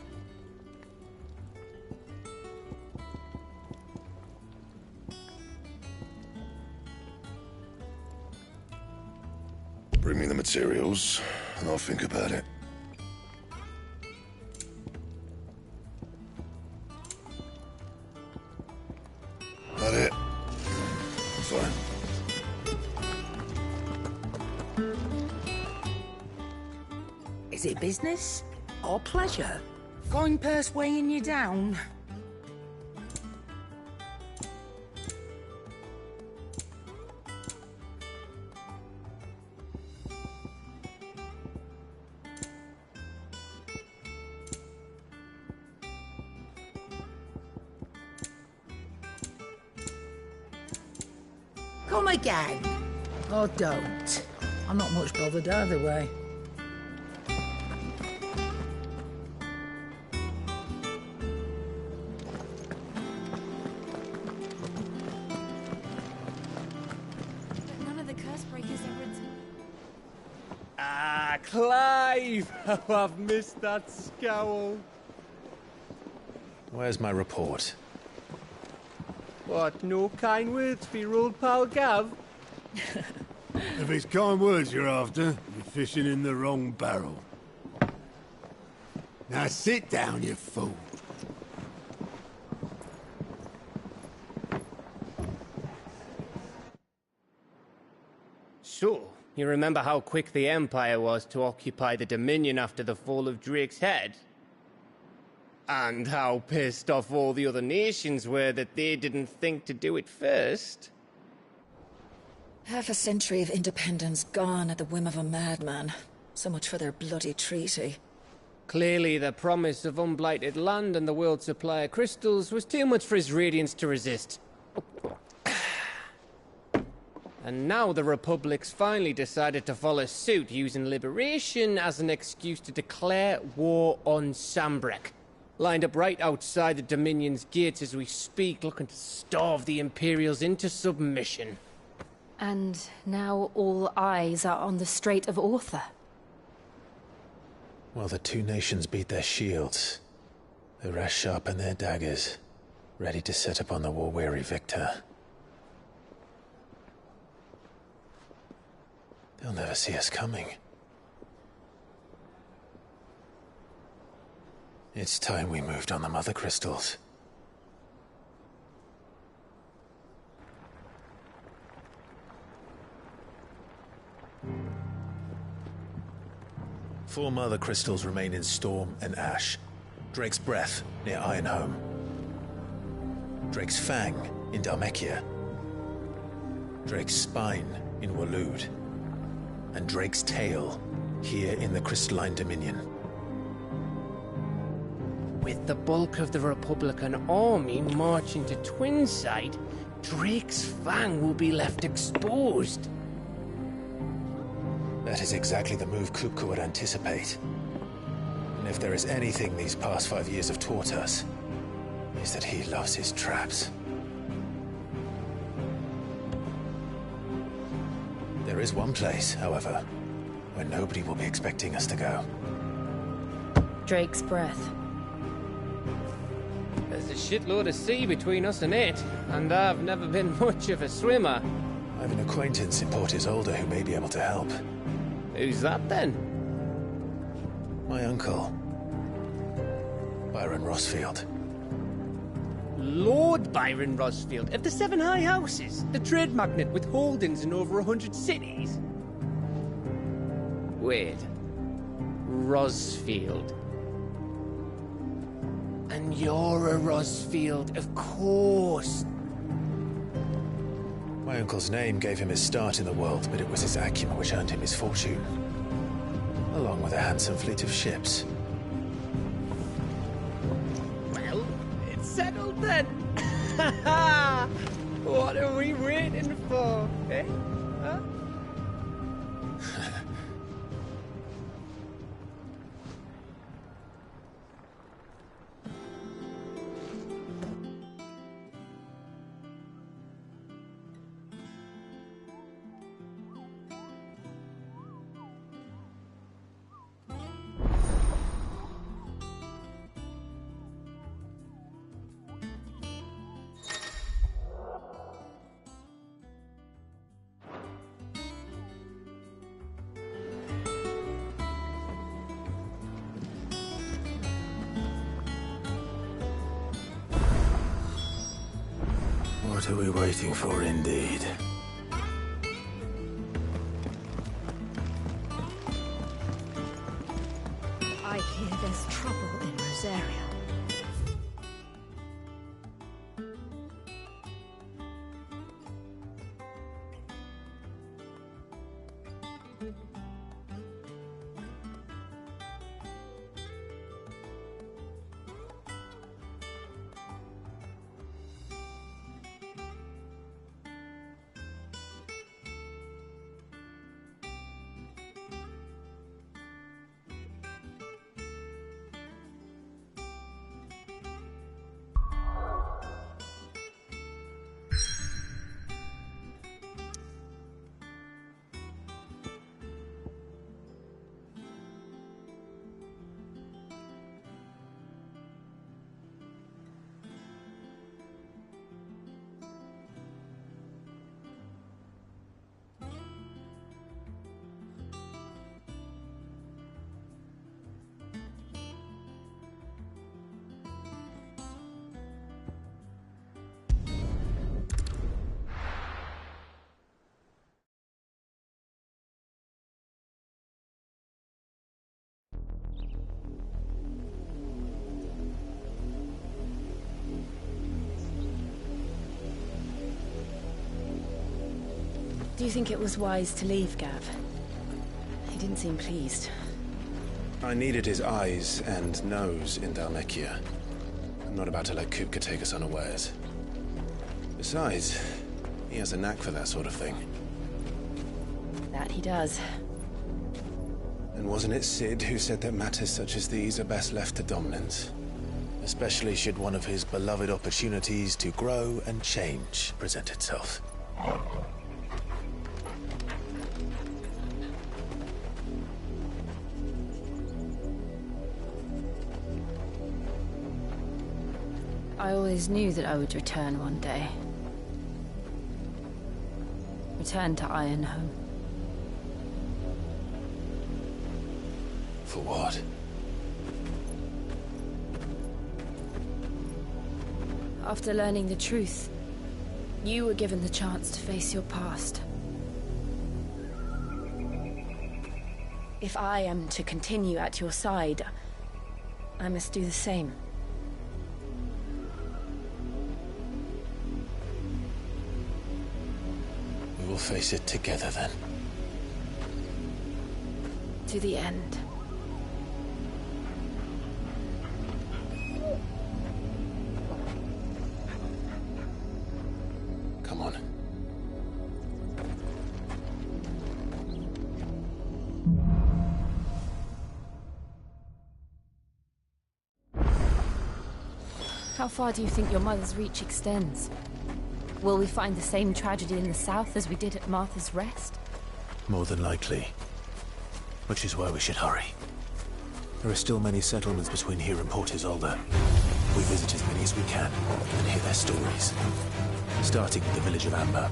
Bring me the materials, and I'll think about it. That it? Fine. Is it business or pleasure? Coin purse weighing you down? Come again. Or don't. I'm not much bothered either way. None of the curse breakers ever... Ah, Clive! Oh, I've missed that scowl. Where's my report? What, no kind words for your old pal Gav? If it's kind words you're after, you're fishing in the wrong barrel. Now sit down, you fool. So, you remember how quick the Empire was to occupy the Dominion after the fall of Drake's head? And how pissed off all the other nations were that they didn't think to do it first? Half a century of independence gone at the whim of a madman. So much for their bloody treaty. Clearly, the promise of unblighted land and the world's supply of crystals was too much for his radiance to resist. And now the Republic's finally decided to follow suit, using liberation as an excuse to declare war on Sambrek. Lined up right outside the Dominion's gates as we speak, looking to starve the Imperials into submission. And now all eyes are on the Strait of Author. While the two nations beat their shields, the rest sharpen their daggers, ready to set upon the war-weary victor. They'll never see us coming. It's time we moved on the Mother Crystals. Four Mother Crystals remain in Storm and Ash. Drake's Breath near Ironhome. Drake's Fang in Dhalmekia. Drake's Spine in Waloed. And Drake's Tail here in the Crystalline Dominion. With the bulk of the Republican army marching to Twinside, Drake's Fang will be left exposed. That is exactly the move Kupka would anticipate. And if there is anything these past 5 years have taught us, is that he loves his traps. There is one place, however, where nobody will be expecting us to go. Drake's Breath. There's a shitload of sea between us and it, and I've never been much of a swimmer. I have an acquaintance in Port Isolde who may be able to help. Who's that then? My uncle, Byron Rosfield. Lord Byron Rosfield of the Seven High Houses, the trade magnate with holdings in over 100 cities. Wait, Rosfield. And you're a Rosfield, of course. My uncle's name gave him his start in the world, but it was his acumen which earned him his fortune. Along with a handsome fleet of ships. Well, it's settled then. What are we waiting for, eh? Huh? What are we waiting for, indeed? I hear there's trouble in Rosaria. Do you think it was wise to leave, Gav? He didn't seem pleased. I needed his eyes and nose in Dalmekia. I'm not about to let Kupka take us unawares. Besides, he has a knack for that sort of thing. That he does. And wasn't it Sid who said that matters such as these are best left to dominance? Especially should one of his beloved opportunities to grow and change present itself. I always knew that I would return one day. Return to Ironhome. For what? After learning the truth, you were given the chance to face your past. If I am to continue at your side, I must do the same. We will face it together then. To the end. Come on. How far do you think your mother's reach extends? Will we find the same tragedy in the south as we did at Martha's Rest? More than likely. Which is why we should hurry. There are still many settlements between here and Port Isolde. We visit as many as we can and hear their stories. Starting with the village of Amber.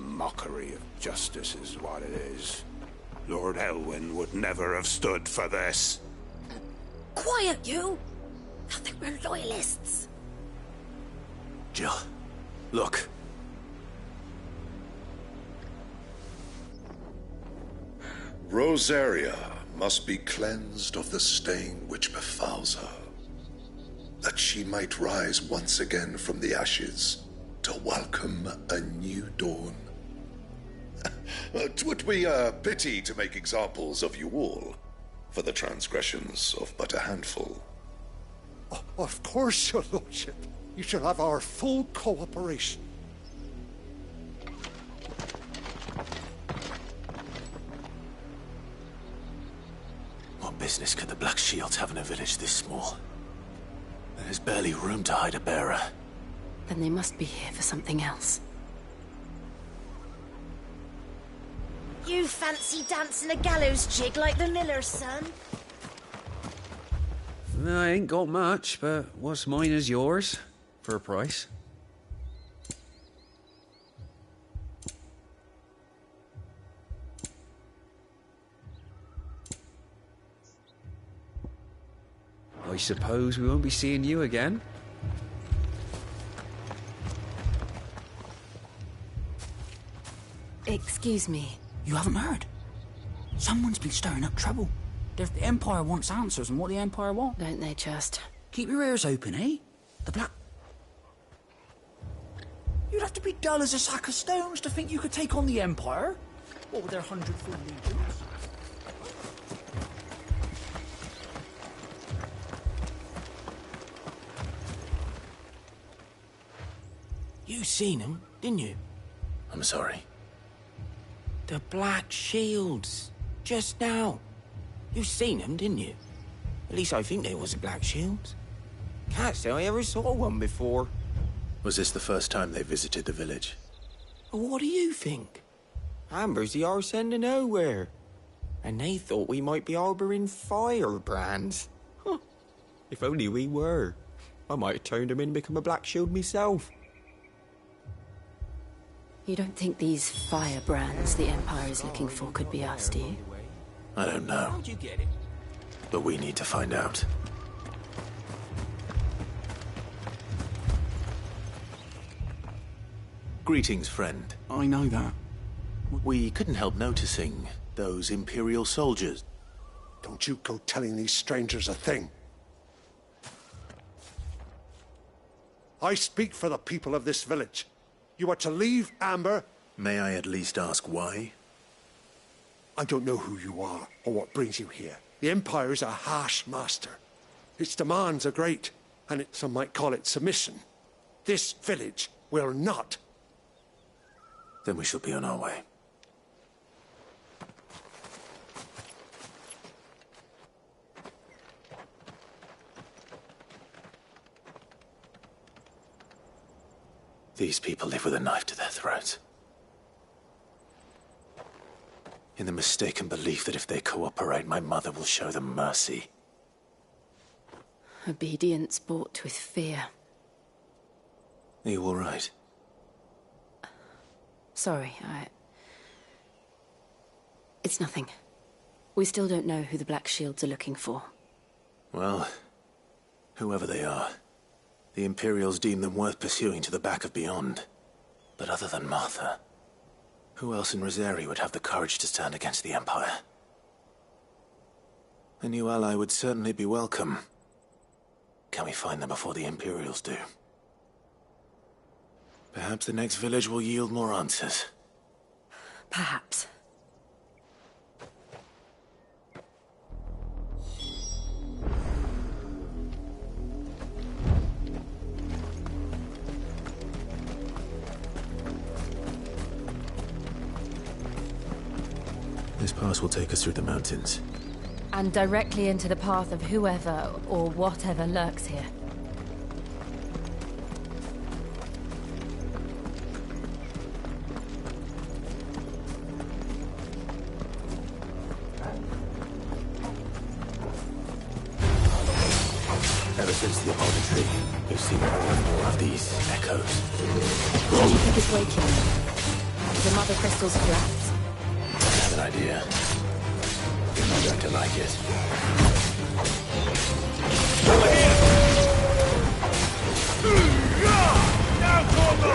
Mockery of justice is what it is. Lord Elwyn would never have stood for this. Quiet, you! I think we're loyalists. Jill, look. Rosaria must be cleansed of the stain which befouls her, that she might rise once again from the ashes to welcome a new dawn. 'Twould be a pity to make examples of you all, for the transgressions of but a handful. Of course, your lordship. You shall have our full cooperation. What business could the Black Shields have in a village this small? There's barely room to hide a bearer. Then they must be here for something else. You fancy dancing a gallows jig like the miller's son? I ain't got much, but what's mine is yours, for a price. I suppose we won't be seeing you again. Excuse me. You haven't heard? Someone's been stirring up trouble. The Empire wants answers on what the Empire want. Don't they just? Keep your ears open, eh? The Black... You'd have to be dull as a sack of stones to think you could take on the Empire. What with their 100-foot legions? You seen them, didn't you? I'm sorry. The Black Shields. Just now. You seen them, didn't you? At least I think they was a Black Shields. Can't say I ever saw one before. Was this the first time they visited the village? What do you think? Amber's the arse end of nowhere. And they thought we might be harbouring firebrands. Huh. If only we were. I might have turned them in and become a Black Shield myself. You don't think these firebrands the Empire is looking for could be us, do you? I don't know. How'd you get it? But we need to find out. Greetings, friend. I know that. We couldn't help noticing those Imperial soldiers. Don't you go telling these strangers a thing. I speak for the people of this village. You are to leave Amber. May I at least ask why? I don't know who you are or what brings you here. The Empire is a harsh master. Its demands are great, and some might call it submission. This village will not. Then we shall be on our way. These people live with a knife to their throats. In the mistaken belief that if they cooperate, my mother will show them mercy. Obedience bought with fear. Are you all right? Sorry, It's nothing. We still don't know who the Black Shields are looking for. Well, whoever they are, the Imperials deem them worth pursuing to the back of beyond. But other than Martha, who else in Rosari would have the courage to stand against the Empire? A new ally would certainly be welcome. Can we find them before the Imperials do? Perhaps the next village will yield more answers. Perhaps. This pass will take us through the mountains. And directly into the path of whoever or whatever lurks here. Ever since the apology, we've seen more and more of these echoes. What do you think is waking them? The mother crystals collapse? I have an idea. You're not going to like it. Over here! Now, Corvo!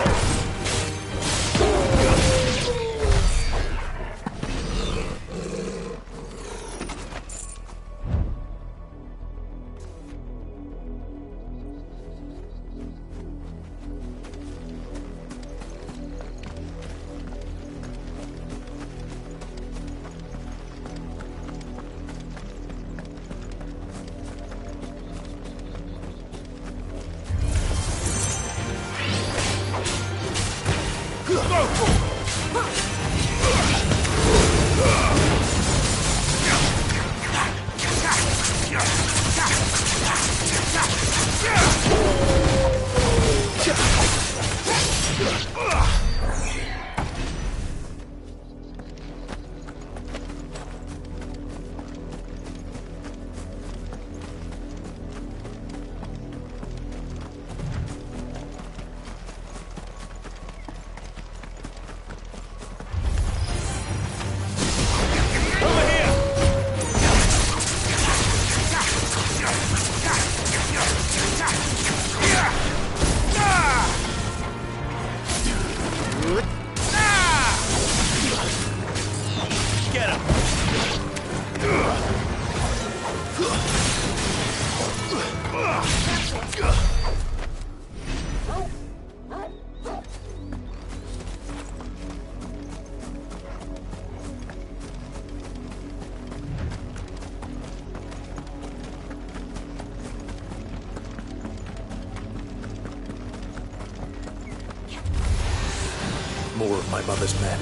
More of my mother's men.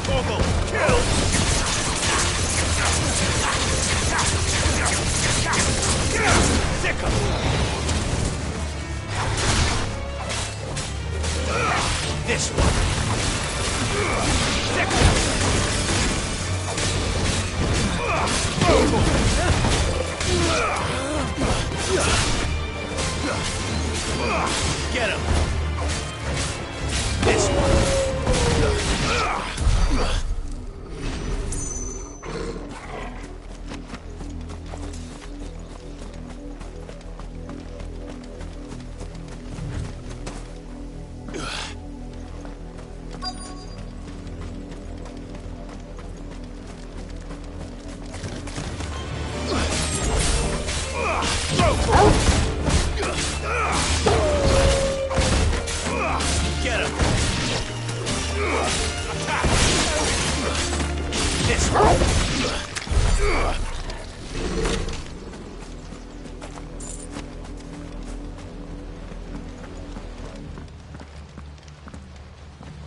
Corvo, kill! Sick 'em! This one. Sick 'em! Get him! This one.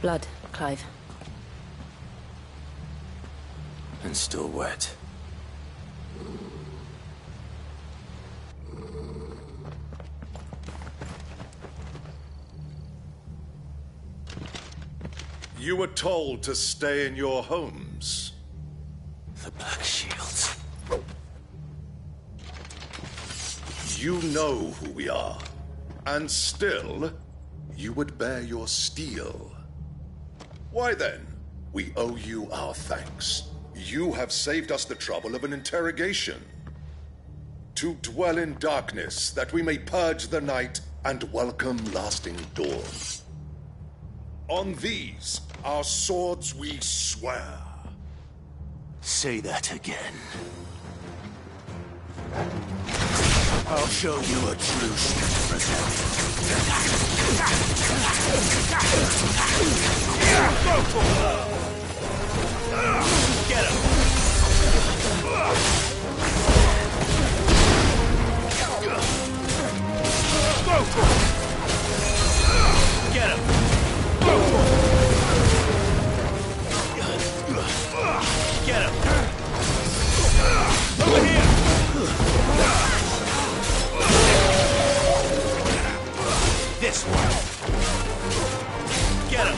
Blood, Clive. And still wet. You were told to stay in your homes. The Black Shields. You know who we are. And still, you would bear your steel. Why then, we owe you our thanks. You have saved us the trouble of an interrogation. To dwell in darkness, that we may purge the night and welcome lasting dawn. On these, our swords we swear. Say that again. I'll show you a true Get him! Get him! Get him! Over here! This one. Get him!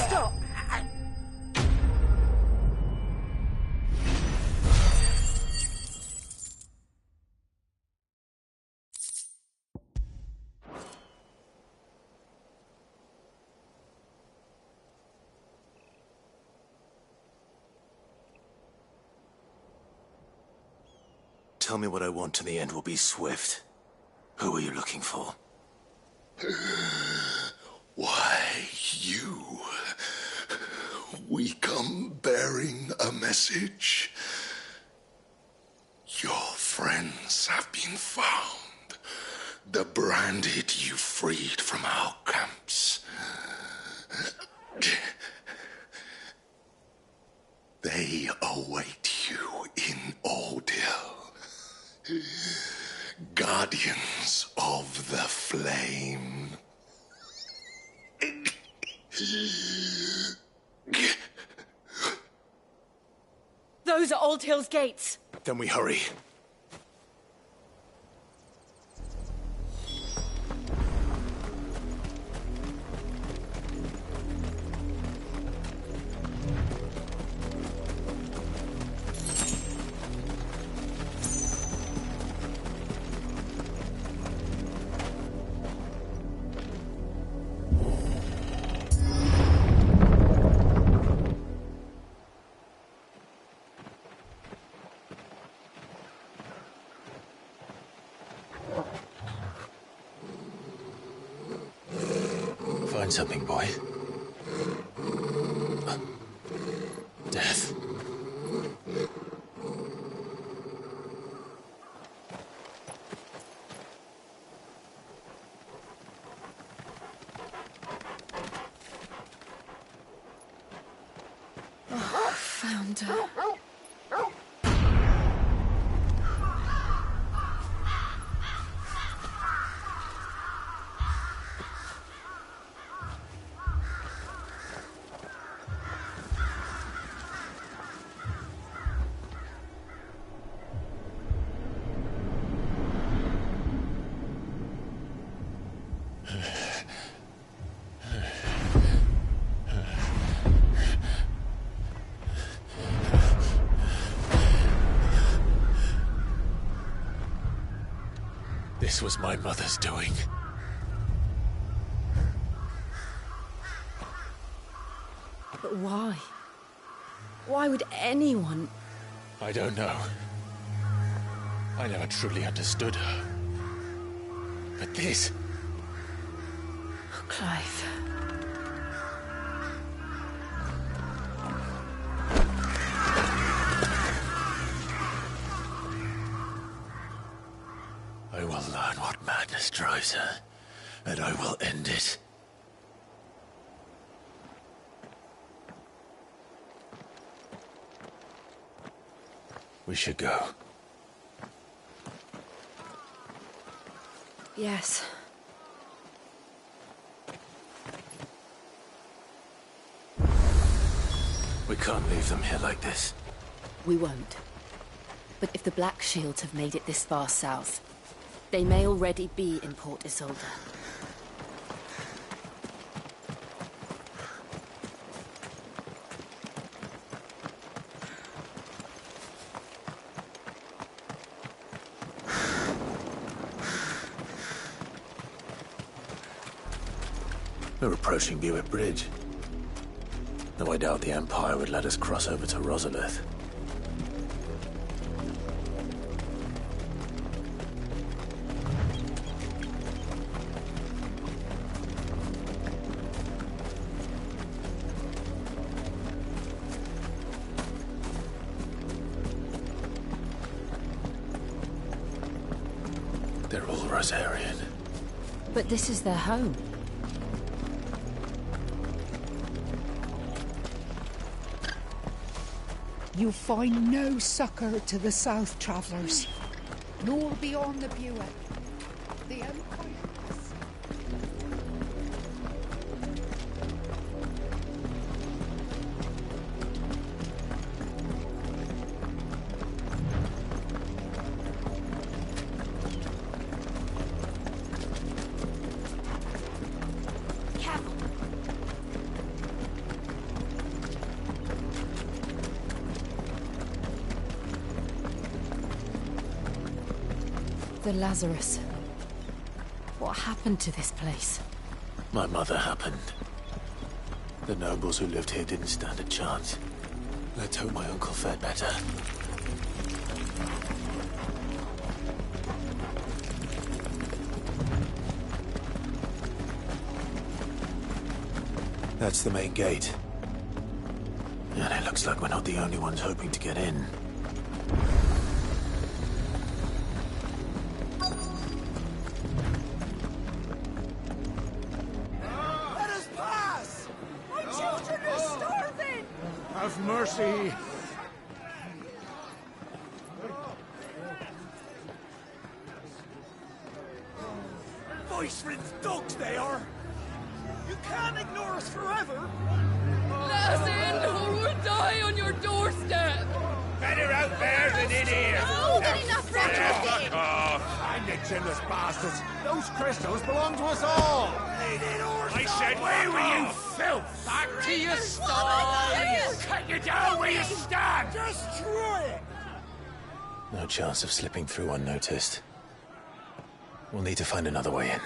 Stop! Tell me what I want and the end will be swift. Who are you looking for? Why, you. We come bearing a message. Your friends have been found. The branded you freed from our camps. They await you in Ordeal. Guardians of the Flame. Those are Old Hill's gates. Then we hurry. Find something, boy. Death. Oh, found her. This was my mother's doing. But why? Why would anyone... I don't know. I never truly understood her. But this... Oh, Clive. I will learn what madness drives her, and I will end it. We should go. Yes. We can't leave them here like this. We won't. But if the Black Shields have made it this far south, they may already be in Port Isolde. We're approaching Buick Bridge. Though I doubt the Empire would let us cross over to Rosalith. They're all Rosarian. But this is their home. You find no succor to the south travellers, nor beyond the Buick. The Empire. The Lazarus. What happened to this place? My mother happened. The nobles who lived here didn't stand a chance. Let's hope my uncle fared better. That's the main gate. And it looks like we're not the only ones hoping to get in. Have mercy. Voice-ridden dogs they are! You can't ignore us forever! Let us in, or we'll die on your doorstep! Better out there than in here! Oh, good enough, Fuck off! Find the chinless bastards! Those crystals belong to us all! I said, where were you, filth? Back to your stalls! Cut you down where you stand! Destroy it! No chance of slipping through unnoticed. We'll need to find another way in.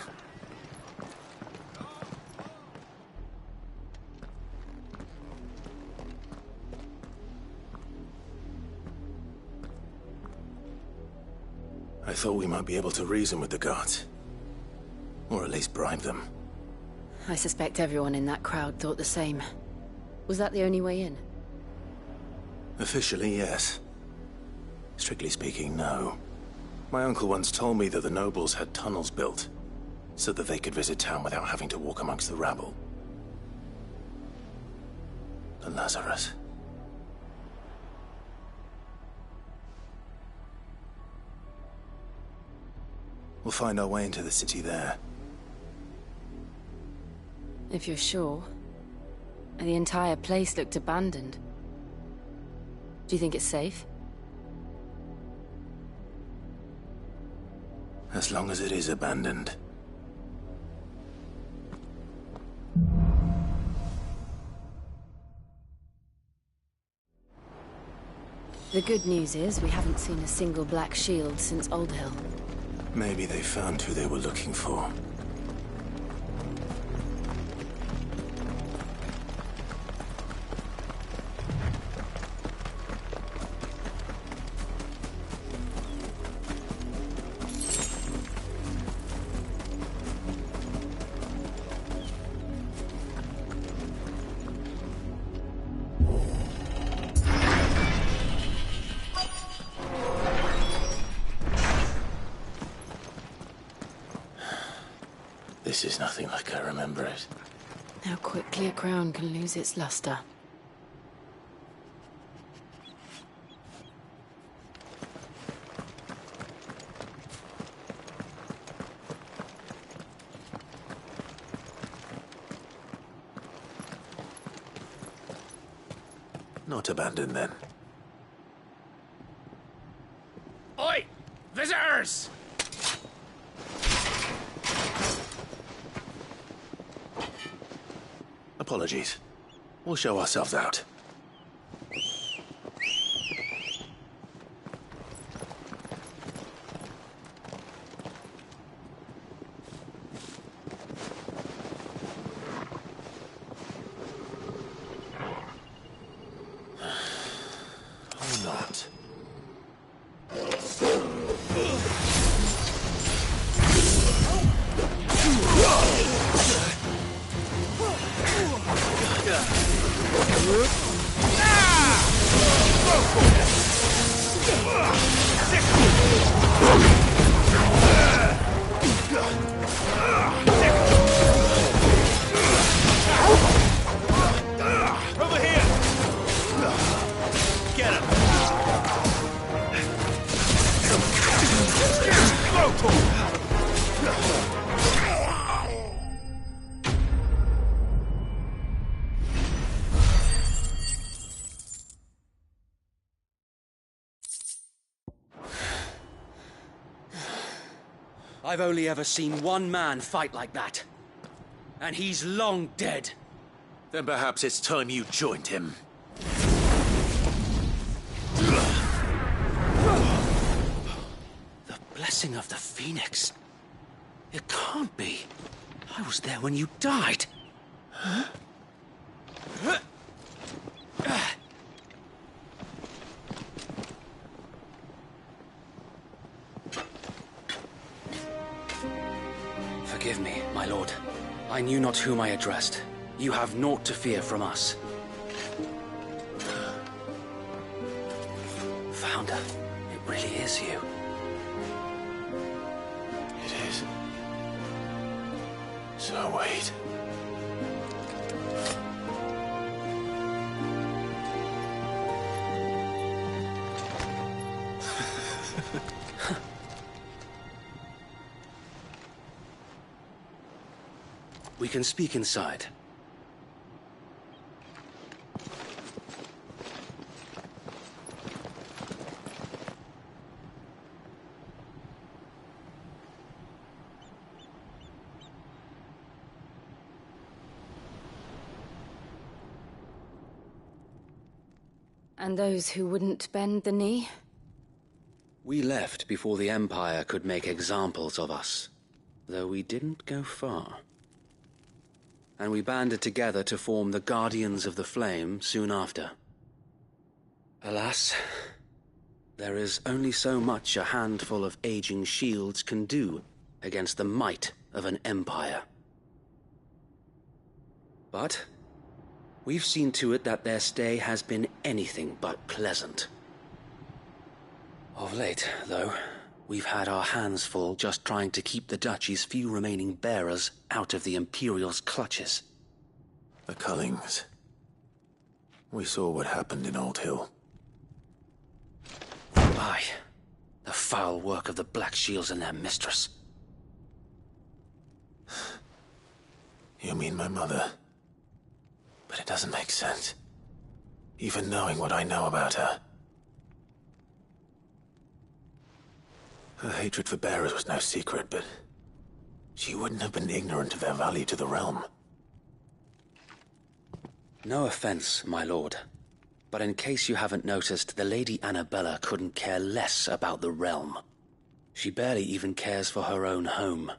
I thought we might be able to reason with the guards. Or at least bribe them. I suspect everyone in that crowd thought the same. Was that the only way in? Officially, yes. Strictly speaking, no. My uncle once told me that the nobles had tunnels built, so that they could visit town without having to walk amongst the rabble. The Lazarus. We'll find our way into the city there. If you're sure. The entire place looked abandoned. Do you think it's safe? As long as it is abandoned. The good news is we haven't seen a single black shield since Old Hill. Maybe they found who they were looking for. This is nothing like I remember it. How quickly a crown can lose its luster. Not abandoned, then. Oi! Visitors! Apologies. We'll show ourselves out. Or not. Over here! Get him! I've only ever seen one man fight like that. And he's long dead. Then perhaps it's time you joined him. The blessing of the Phoenix. It can't be. I was there when you died. Huh? Forgive me, my lord. I knew not whom I addressed. You have naught to fear from us. Founder, it really is you. It is. So wait. We can speak inside. And those who wouldn't bend the knee? We left before the Empire could make examples of us, though we didn't go far. And we banded together to form the Guardians of the Flame soon after. Alas, there is only so much a handful of aging shields can do against the might of an empire. But we've seen to it that their stay has been anything but pleasant. Of late, though, we've had our hands full just trying to keep the Duchy's few remaining bearers out of the Imperial's clutches. The Cullings. We saw what happened in Old Hill. Aye. The foul work of the Black Shields and their mistress. You mean my mother? But it doesn't make sense. Even knowing what I know about her. Her hatred for bearers was no secret, but she wouldn't have been ignorant of their value to the realm. No offense, my lord, but in case you haven't noticed, the Lady Annabella couldn't care less about the realm. She barely even cares for her own home.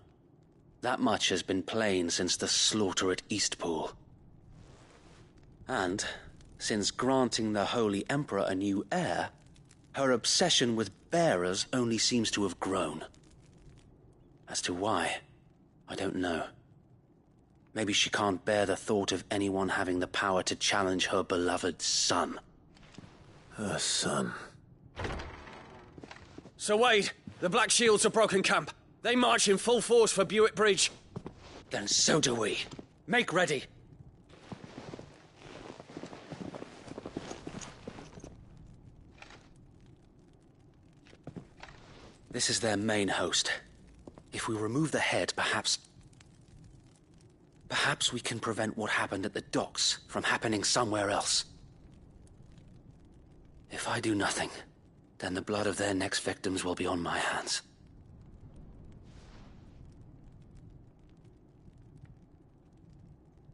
That much has been plain since the slaughter at Eastpool. And, since granting the Holy Emperor a new heir, her obsession with bearers only seems to have grown. As to why, I don't know. Maybe she can't bear the thought of anyone having the power to challenge her beloved son. Her son. Sir Wade, the Black Shields have broken camp. They march in full force for Buick Bridge. Then so do we. Make ready. This is their main host. If we remove the head, perhaps we can prevent what happened at the docks from happening somewhere else. If I do nothing, then the blood of their next victims will be on my hands.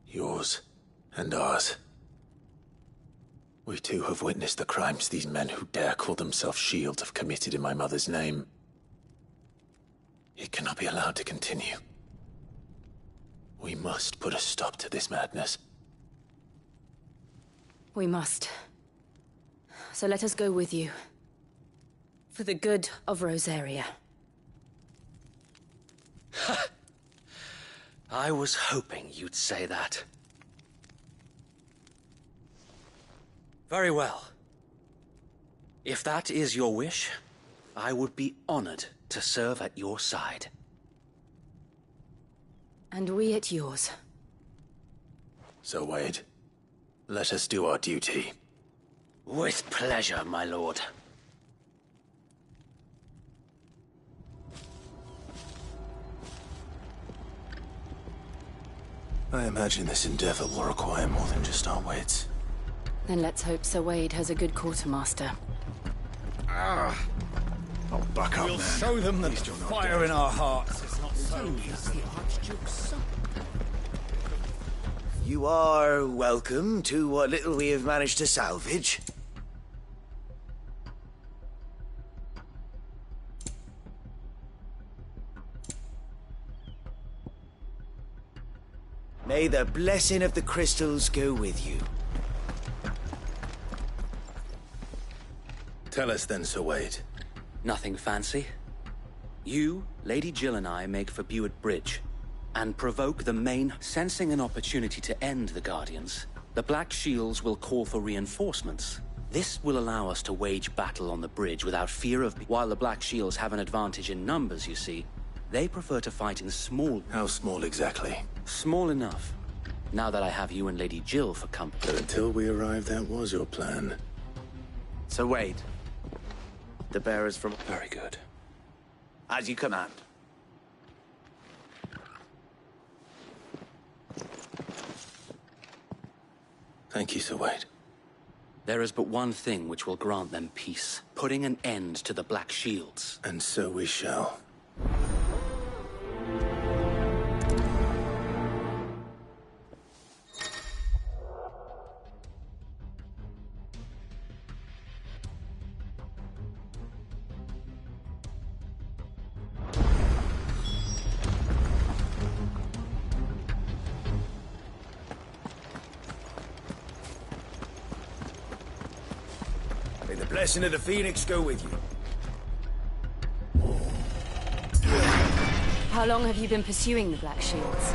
Yours and ours. We too have witnessed the crimes these men who dare call themselves Shield have committed in my mother's name. It cannot be allowed to continue. We must put a stop to this madness. We must. So let us go with you. For the good of Rosaria. I was hoping you'd say that. Very well. If that is your wish, I would be honored to serve at your side. And we at yours. So, Wade, let us do our duty. With pleasure, my lord. I imagine this endeavor will require more than just our wits. Then let's hope Sir Wade has a good quartermaster. Oh, buck up, We'll man. show them the At least you're not fire dead. in our hearts. It's not so easy. You are welcome to what little we have managed to salvage. May the blessing of the crystals go with you. Tell us then, Sir Wade. Nothing fancy. You, Lady Jill and I make for Buick Bridge, and provoke the main, sensing an opportunity to end the Guardians. The Black Shields will call for reinforcements. This will allow us to wage battle on the bridge without fear of... While the Black Shields have an advantage in numbers, you see, they prefer to fight in small... How small exactly? Small enough. Now that I have you and Lady Jill for company. But until we arrived, that was your plan. Sir Wade, the bearers from... Very good. As you command. Thank you, Sir Wade. There is but one thing which will grant them peace. Putting an end to the Black Shields. And so we shall. May the blessing of the Phoenix go with you. How long have you been pursuing the Black Shields?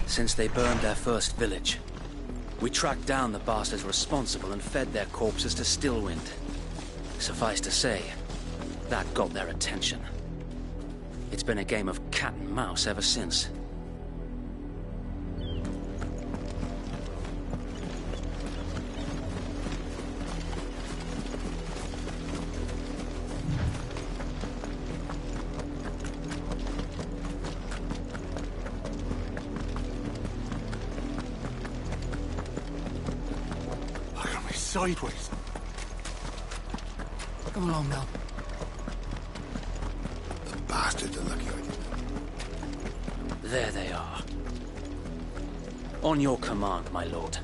Since they burned their first village. We tracked down the bastards responsible and fed their corpses to Stillwind. Suffice to say, that got their attention. It's been a game of cat and mouse ever since. Look at me sideways. Come along now. The bastards are lucky I did that. There they are. On your command, my lord.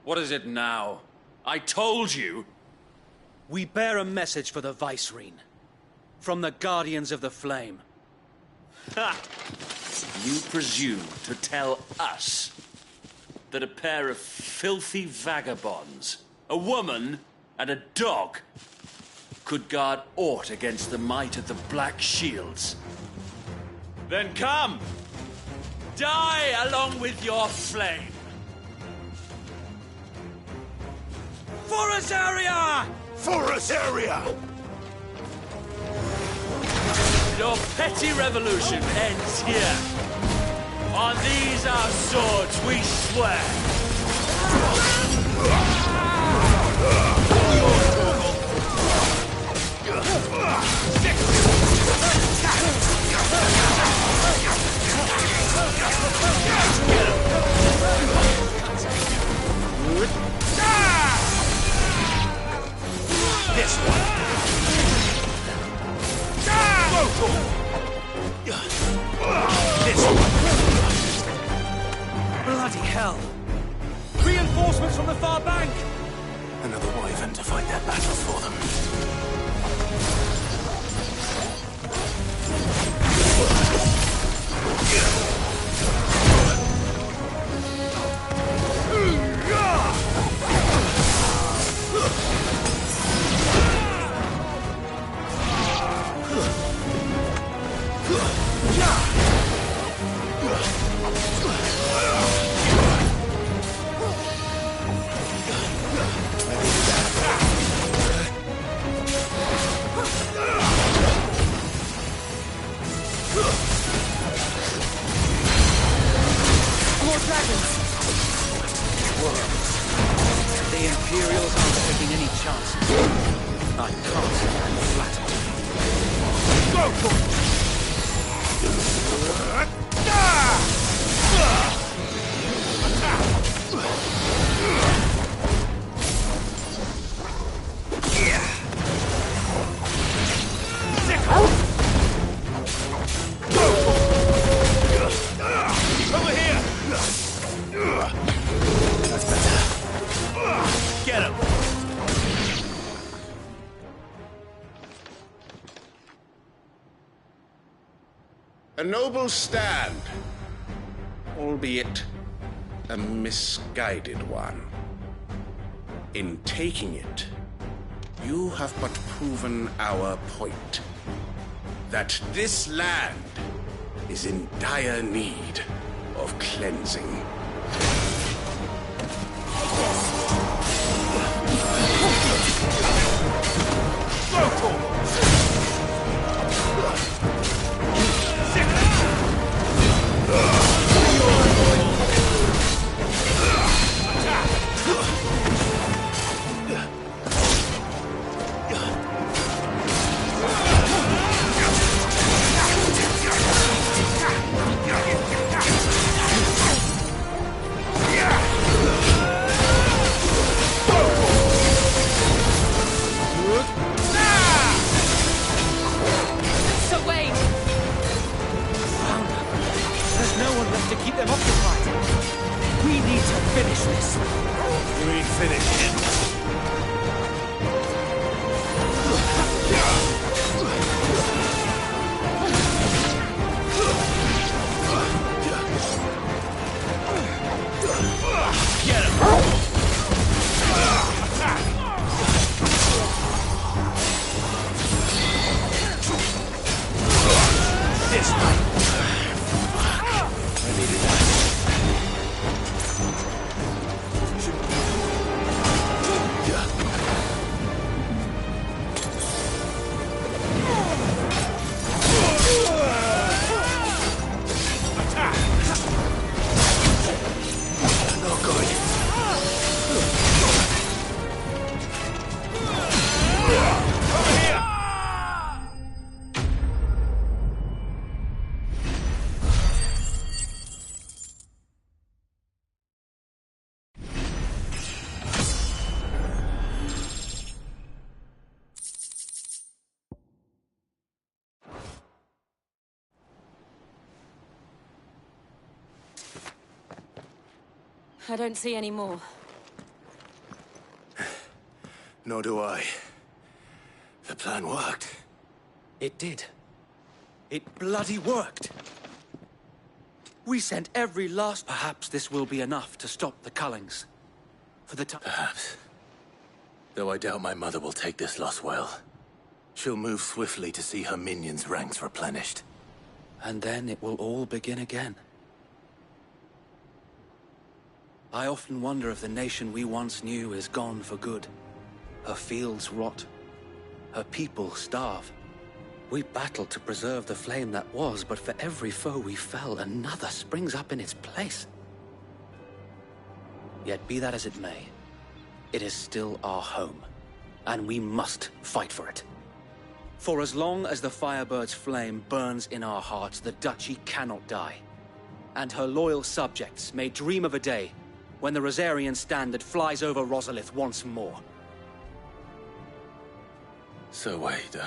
What is it now? I told you! We bear a message for the Vicereine. From the Guardians of the Flame. Ha! You presume to tell us that a pair of filthy vagabonds, a woman and a dog, could guard aught against the might of the Black Shields? Then come! Die along with your flame! For Azaria! For Azaria! Your petty revolution ends here. On these our swords we swear. This one. This one. Bloody hell! Reinforcements from the far bank! Another wyvern to fight their battles for them. More dragons! Worms. The Imperials aren't taking any chances. I can't stand flattered. Go for it! Over here! That's better. Get him! A noble stand, albeit a misguided one. In taking it, you have but proven our point. That this land is in dire need of cleansing. There's no one left to keep them occupied. We need to finish this. You ain't finished him. Get him! This way! I needed that. No good. Over here! I don't see any more. Nor do I. The plan worked. It did. It bloody worked. We sent every last... Perhaps this will be enough to stop the Cullings. For the time... Perhaps. Though I doubt my mother will take this loss well. She'll move swiftly to see her minions' ranks replenished. And then it will all begin again. I often wonder if the nation we once knew is gone for good. Her fields rot. Her people starve. We battled to preserve the flame that was, but for every foe we fell, another springs up in its place. Yet be that as it may, it is still our home, and we must fight for it. For as long as the Firebird's flame burns in our hearts, the Duchy cannot die. And her loyal subjects may dream of a day when the Rosarian standard flies over Rosalith once more. So wait,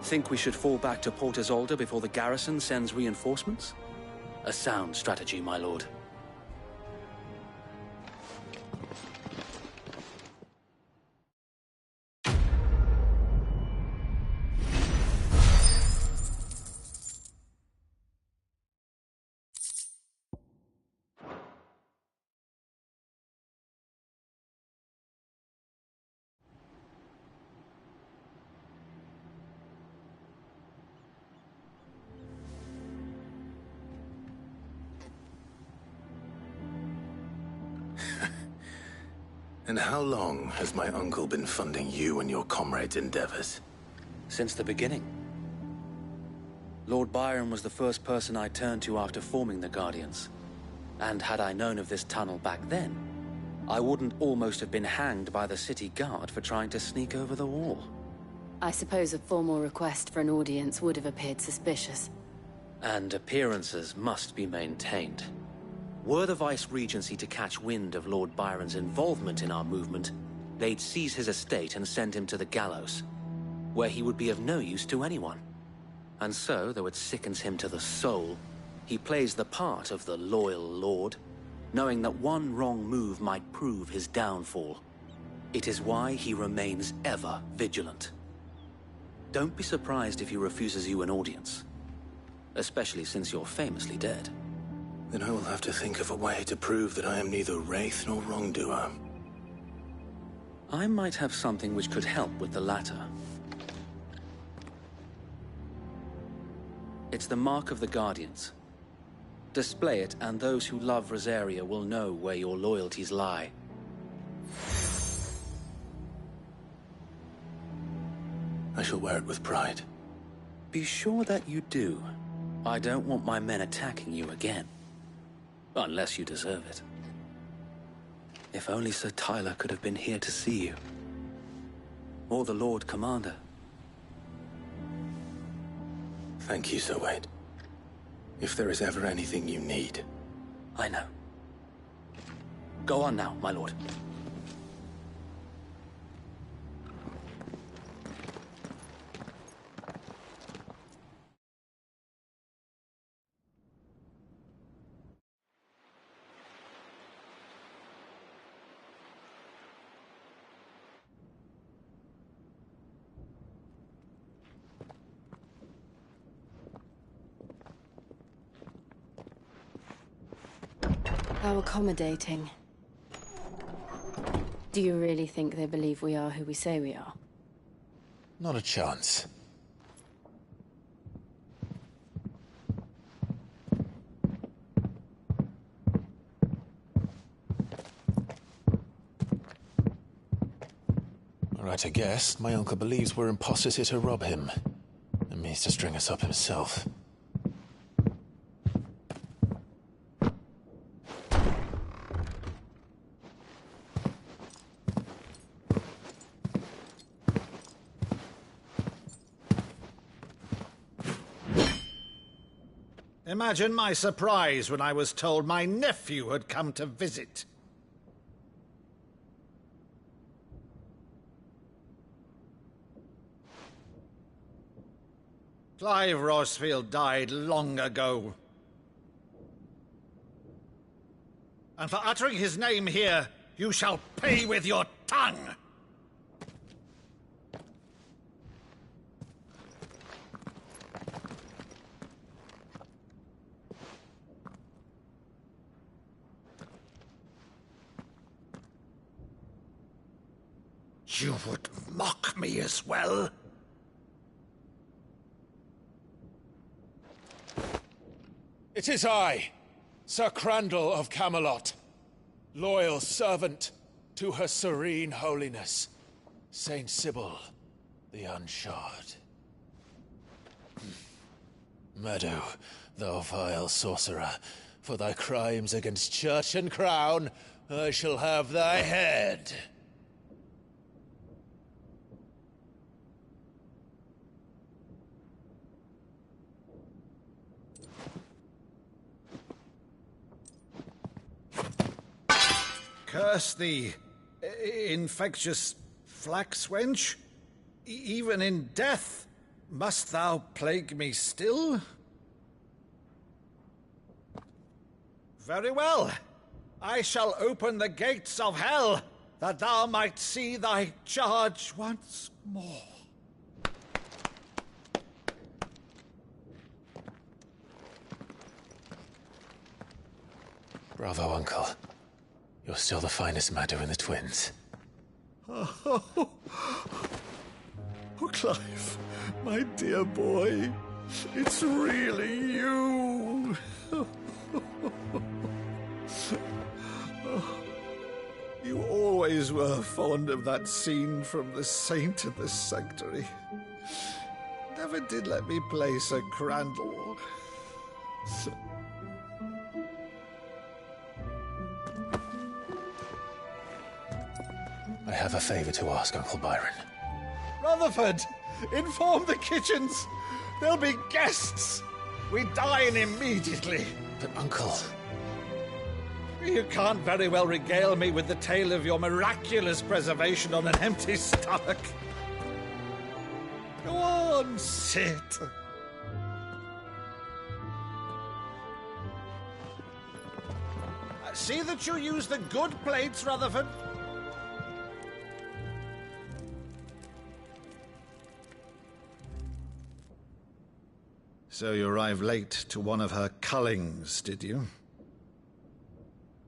Think we should fall back to Port Isolde before the garrison sends reinforcements? A sound strategy, my lord. And how long has my uncle been funding you and your comrades' endeavors? Since the beginning. Lord Byron was the first person I turned to after forming the Guardians. And had I known of this tunnel back then, I wouldn't almost have been hanged by the city guard for trying to sneak over the wall. I suppose a formal request for an audience would have appeared suspicious. And appearances must be maintained. Were the Vice-Regency to catch wind of Lord Byron's involvement in our movement, they'd seize his estate and send him to the gallows, where he would be of no use to anyone. And so, though it sickens him to the soul, he plays the part of the loyal lord, knowing that one wrong move might prove his downfall. It is why he remains ever vigilant. Don't be surprised if he refuses you an audience, especially since you're famously dead. Then I will have to think of a way to prove that I am neither wraith nor wrongdoer. I might have something which could help with the latter. It's the mark of the Guardians. Display it, and those who love Rosaria will know where your loyalties lie. I shall wear it with pride. Be sure that you do. I don't want my men attacking you again. Unless you deserve it. If only Sir Tyler could have been here to see you. Or the Lord Commander. Thank you, Sir Wade. If there is ever anything you need... I know. Go on now, my lord. How accommodating. Do you really think they believe we are who we say we are? Not a chance. Right, I guess. My uncle believes we're imposters here to rob him, and means to string us up himself. Imagine my surprise when I was told my nephew had come to visit. Clive Rosfield died long ago. And for uttering his name here, You shall pay with your tongue! You would mock me as well? It is I, Sir Crandall of Camelot, loyal servant to Her Serene Holiness, Saint Sybil the Unshod. Meadow, thou vile sorcerer, for thy crimes against church and crown, I shall have thy head. Curse thee, infectious flax wench. Even in death, must thou plague me still? Very well. I shall open the gates of hell, that thou might see thy charge once more. Bravo, Uncle. You're still the finest Meadow in the twins. Oh, Clive, my dear boy, it's really you. You always were fond of that scene from The Saint of the Sanctuary. Never did let me play Sir Crandall. I have a favor to ask, Uncle Byron. Rutherford, inform the kitchens. There'll be guests. We dine immediately. But, Uncle... You can't very well regale me with the tale of your miraculous preservation on an empty stomach. Go on, sit. See that you use the good plates, Rutherford. So you arrived late to one of her cullings, did you?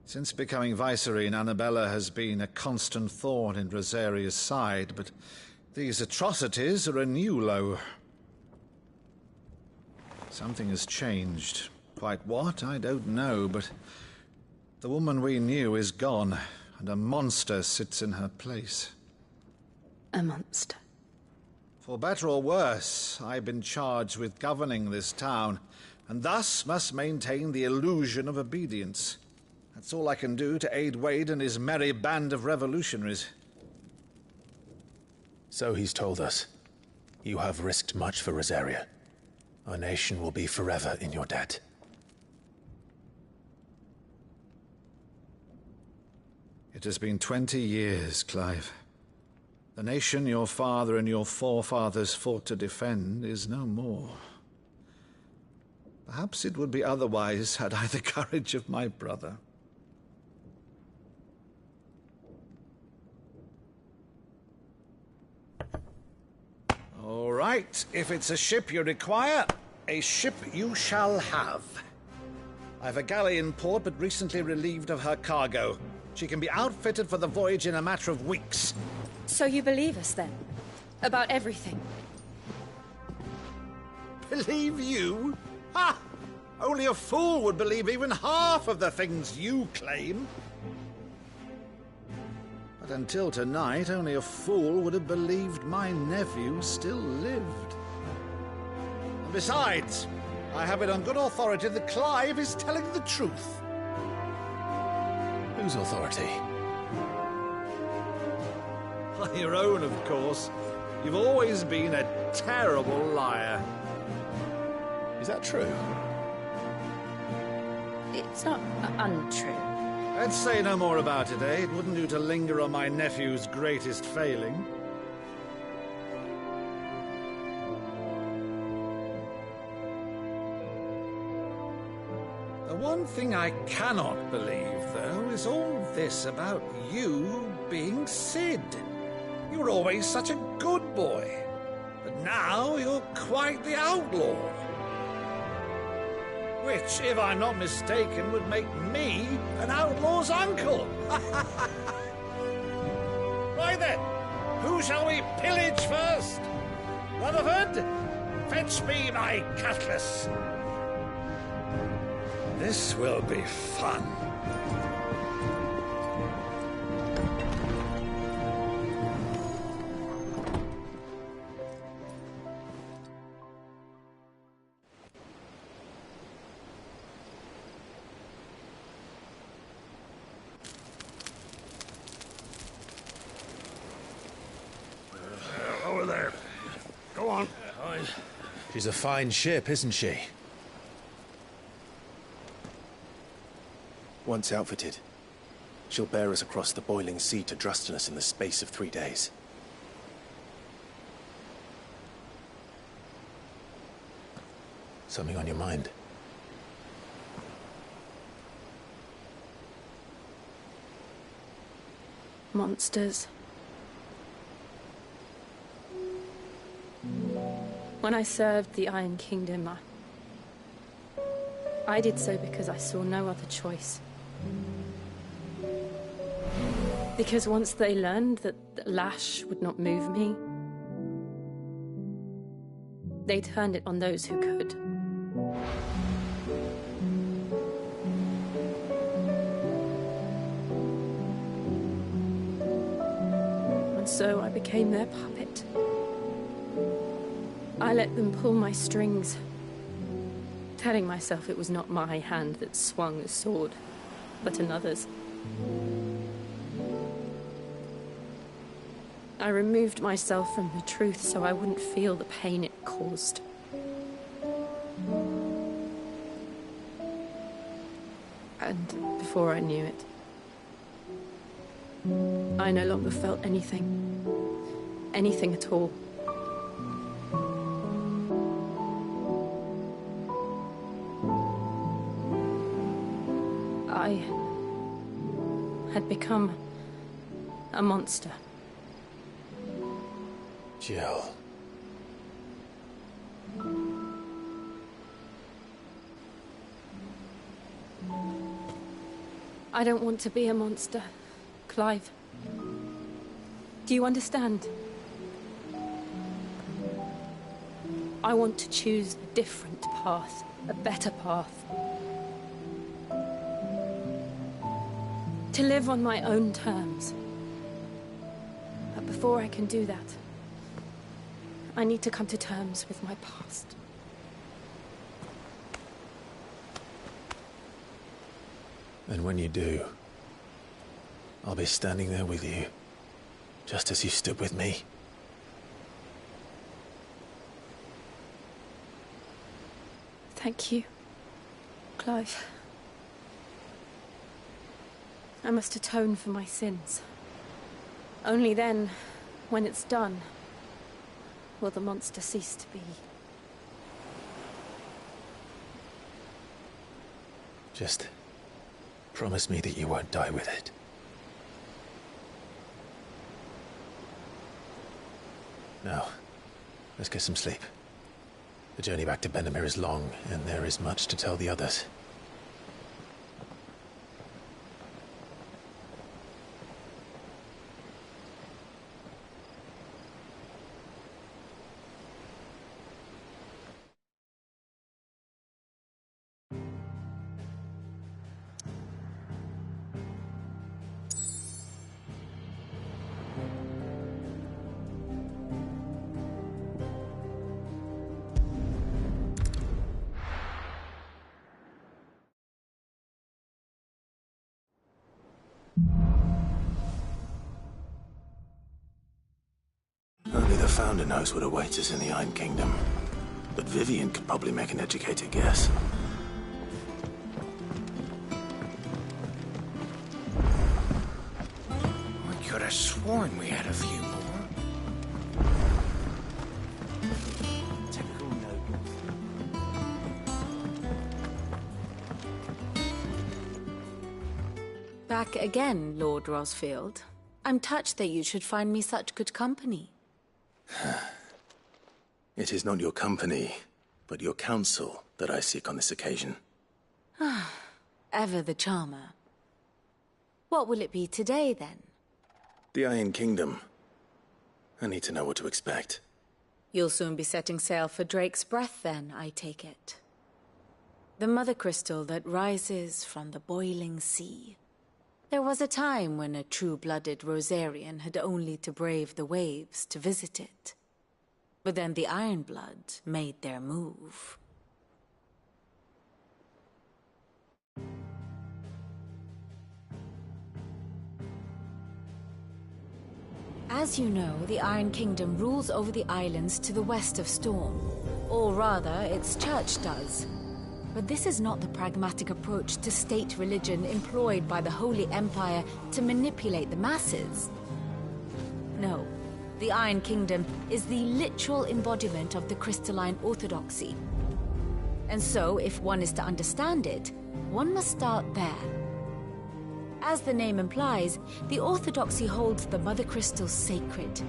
Since becoming Vicereine, Annabella has been a constant thorn in Rosaria's side, but these atrocities are a new low. Something has changed. Quite what, I don't know, but the woman we knew is gone, and a monster sits in her place. A monster? For better or worse, I've been charged with governing this town, and thus must maintain the illusion of obedience. That's all I can do to aid Wade and his merry band of revolutionaries. So he's told us. You have risked much for Rosaria. Our nation will be forever in your debt. It has been 20 years, Clive. The nation your father and your forefathers fought to defend is no more. Perhaps it would be otherwise had I the courage of my brother. All right, if it's a ship you require, a ship you shall have. I've a galley in port, but recently relieved of her cargo. She can be outfitted for the voyage in a matter of weeks. So you believe us, then? About everything? Believe you? Ha! Only a fool would believe even half of the things you claim. But until tonight, only a fool would have believed my nephew still lived. And besides, I have it on good authority that Clive is telling the truth. Whose authority? Your own, of course. You've always been a terrible liar. Is that true? It's not untrue. Let's say no more about it, eh? It wouldn't do to linger on my nephew's greatest failing. There One thing I cannot believe, though, is all this about you being Sid. You were always such a good boy. But now you're quite the outlaw. Which, if I'm not mistaken, would make me an outlaw's uncle. Right then, who shall we pillage first? Rutherford, fetch me my cutlass. This will be fun. Over there. Go on. She's a fine ship, isn't she? Once outfitted, she'll bear us across the boiling sea to Drustinus in the space of 3 days. Something on your mind? Monsters. When I served the Iron Kingdom, I did so because I saw no other choice. Because once they learned that the lash would not move me, they turned it on those who could. And so I became their puppet. I let them pull my strings, telling myself it was not my hand that swung the sword, but another's. I removed myself from the truth so I wouldn't feel the pain it caused. And before I knew it, I no longer felt anything. Anything at all. I had become a monster. Jill. I don't want to be a monster, Clive. Do you understand? I want to choose a different path, a better path. To live on my own terms. But before I can do that, I need to come to terms with my past. And when you do, I'll be standing there with you, just as you stood with me. Thank you, Clive. I must atone for my sins. Only then, when it's done, will the monster cease to be. Just promise me that you won't die with it. Now, let's get some sleep. The journey back to Benamir is long, and there is much to tell the others. Only the Founder knows what awaits us in the Iron Kingdom. But Vivian could probably make an educated guess. I could have sworn we had a few more. Typical noble. Back again, Lord Rosfield. I'm touched that you should find me such good company. It is not your company, but your counsel that I seek on this occasion. Ever the charmer. What will it be today, then? The Iron Kingdom. I need to know what to expect. You'll soon be setting sail for Drake's Breath, then, I take it. The mother crystal that rises from the boiling sea. There was a time when a true-blooded Rosarian had only to brave the waves to visit it. But then the Ironblood made their move. As you know, the Iron Kingdom rules over the islands to the west of Storm. Or rather, its church does. But this is not the pragmatic approach to state religion employed by the Holy Empire to manipulate the masses. No, the Iron Kingdom is the literal embodiment of the crystalline orthodoxy. And so, if one is to understand it, one must start there. As the name implies, the orthodoxy holds the mother crystals sacred,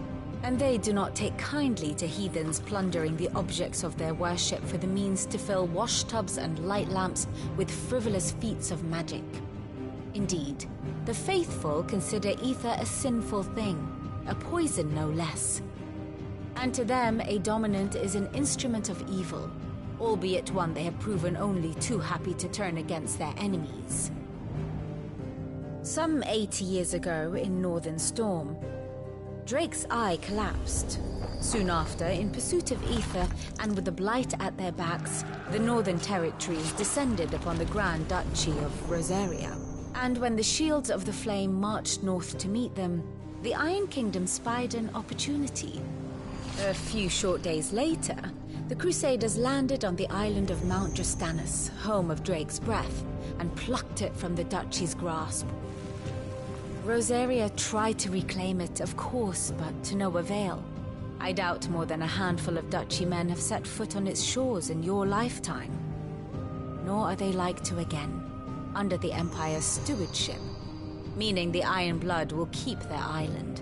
and they do not take kindly to heathens plundering the objects of their worship for the means to fill washtubs and light lamps with frivolous feats of magic. Indeed, the faithful consider ether a sinful thing, a poison no less. And to them, a dominant is an instrument of evil, albeit one they have proven only too happy to turn against their enemies. Some 80 years ago, in Northern Storm, Drake's eye collapsed. Soon after, in pursuit of ether, and with the Blight at their backs, the Northern Territories descended upon the Grand Duchy of Rosaria. And when the Shields of the Flame marched north to meet them, the Iron Kingdom spied an opportunity. A few short days later, the Crusaders landed on the island of Mount Justanus, home of Drake's Breath, and plucked it from the Duchy's grasp. Rosaria tried to reclaim it, of course, but to no avail. I doubt more than a handful of Duchy men have set foot on its shores in your lifetime. Nor are they like to again, under the Empire's stewardship, meaning the Iron Blood will keep their island.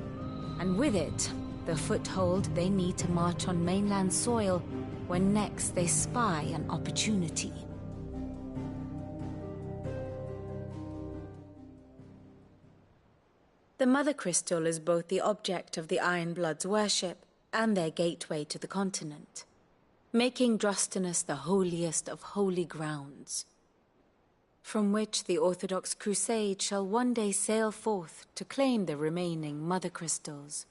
And with it, the foothold they need to march on mainland soil when next they spy an opportunity. The Mother Crystal is both the object of the Iron Blood's worship and their gateway to the continent, making Drustinus the holiest of holy grounds, from which the Orthodox Crusade shall one day sail forth to claim the remaining Mother Crystals,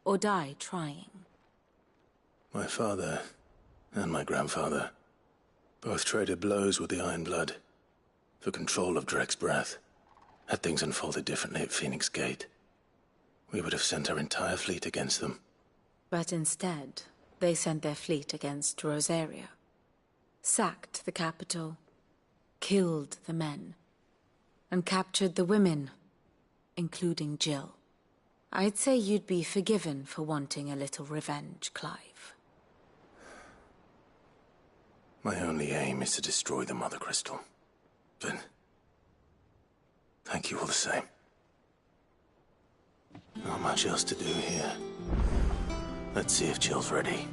or die trying. My father and my grandfather both traded blows with the Iron Blood for control of Drake's Breath. Had things unfolded differently at Phoenix Gate, we would have sent our entire fleet against them. But instead, they sent their fleet against Rosaria, sacked the capital, killed the men, and captured the women, including Jill. I'd say you'd be forgiven for wanting a little revenge, Clive. My only aim is to destroy the Mother Crystal. But thank you all the same. Not much else to do here. Let's see if Jill's ready.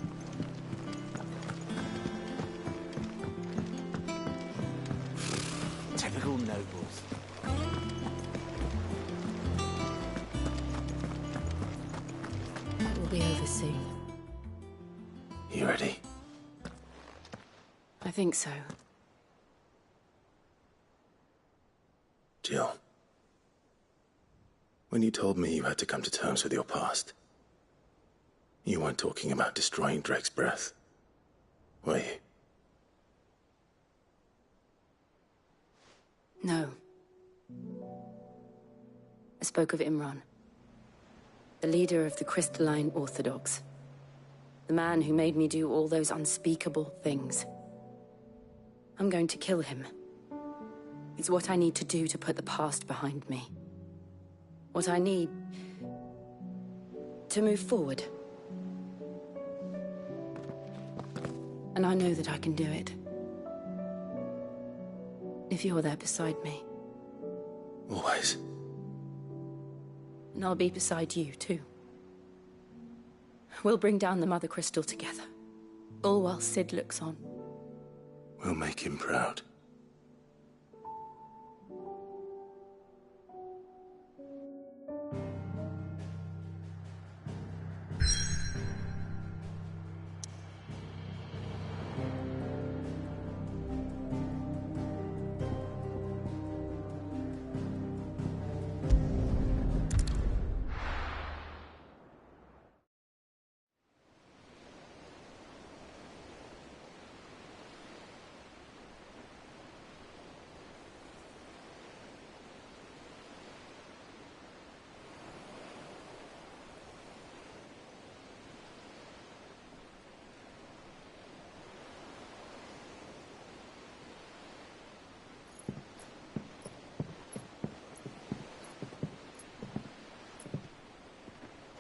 Typical nobles. We'll be over soon. You ready? I think so. Jill, when you told me you had to come to terms with your past, you weren't talking about destroying Drake's Breath, were you? No. I spoke of Imran, the leader of the Crystalline Orthodox. The man who made me do all those unspeakable things. I'm going to kill him. It's what I need to do to put the past behind me. What I need to move forward. And I know that I can do it. If you're there beside me. Always. And I'll be beside you, too. We'll bring down the Mother Crystal together. All while Sid looks on. We'll make him proud.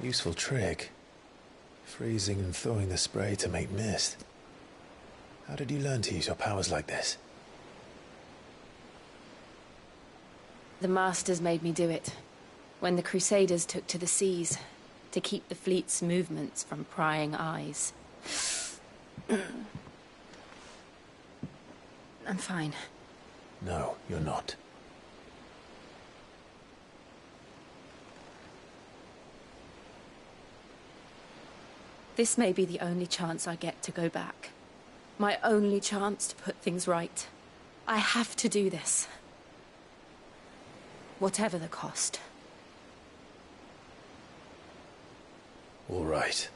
Useful trick. Freezing and thawing the spray to make mist. How did you learn to use your powers like this? The Masters made me do it. When the Crusaders took to the seas, to keep the fleet's movements from prying eyes. I'm fine. No, you're not. This may be the only chance I get to go back. My only chance to put things right. I have to do this. Whatever the cost. All right.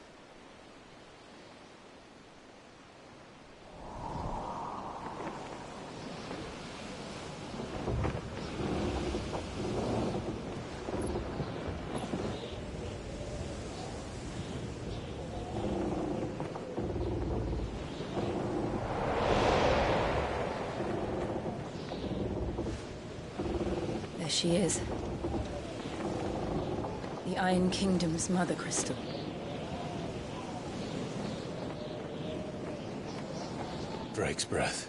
She is. The Iron Kingdom's Mother Crystal. Drake's breath.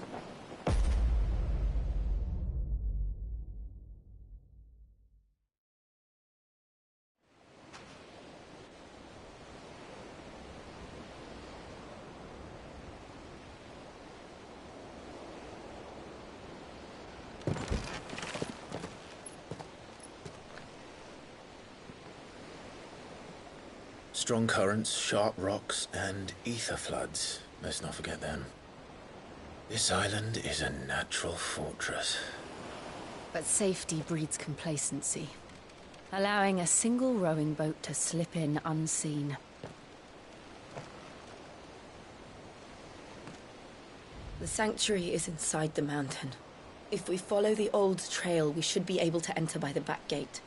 Strong currents, sharp rocks, and ether floods. Let's not forget them. This island is a natural fortress. But safety breeds complacency. Allowing a single rowing boat to slip in unseen. The sanctuary is inside the mountain. If we follow the old trail, we should be able to enter by the back gate.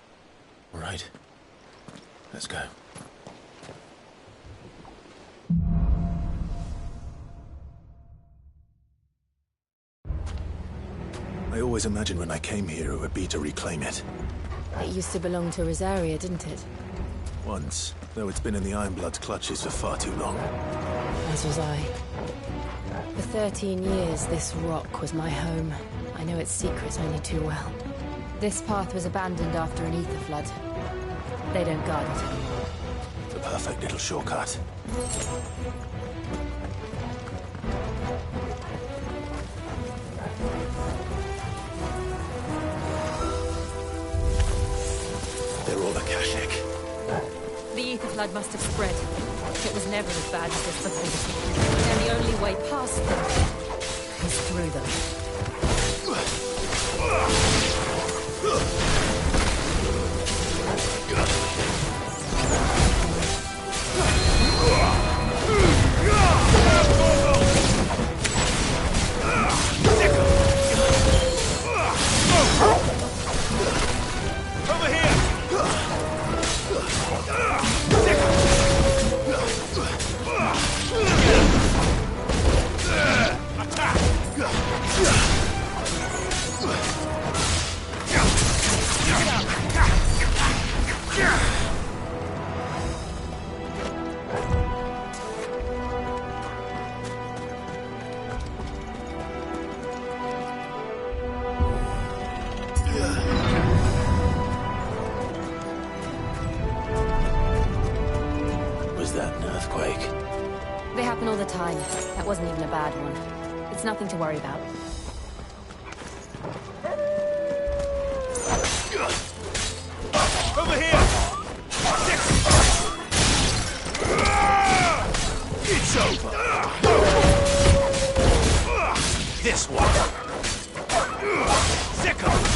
All right. Let's go. I always imagined when I came here it would be to reclaim it. It used to belong to Rosaria, didn't it? Once, though it's been in the Ironblood's clutches for far too long. As was I. For 13 years, this rock was my home. I know its secrets only too well. This path was abandoned after an ether flood. They don't guard it anymore. The perfect little shortcut. They're all Akashic. The ether flood must have spread. It was never as bad as this before. And the only way past them is through them. Over here! Attack! that an earthquake? They happen all the time. That wasn't even a bad one. It's nothing to worry about. Over here! It's over! This one! Sickle!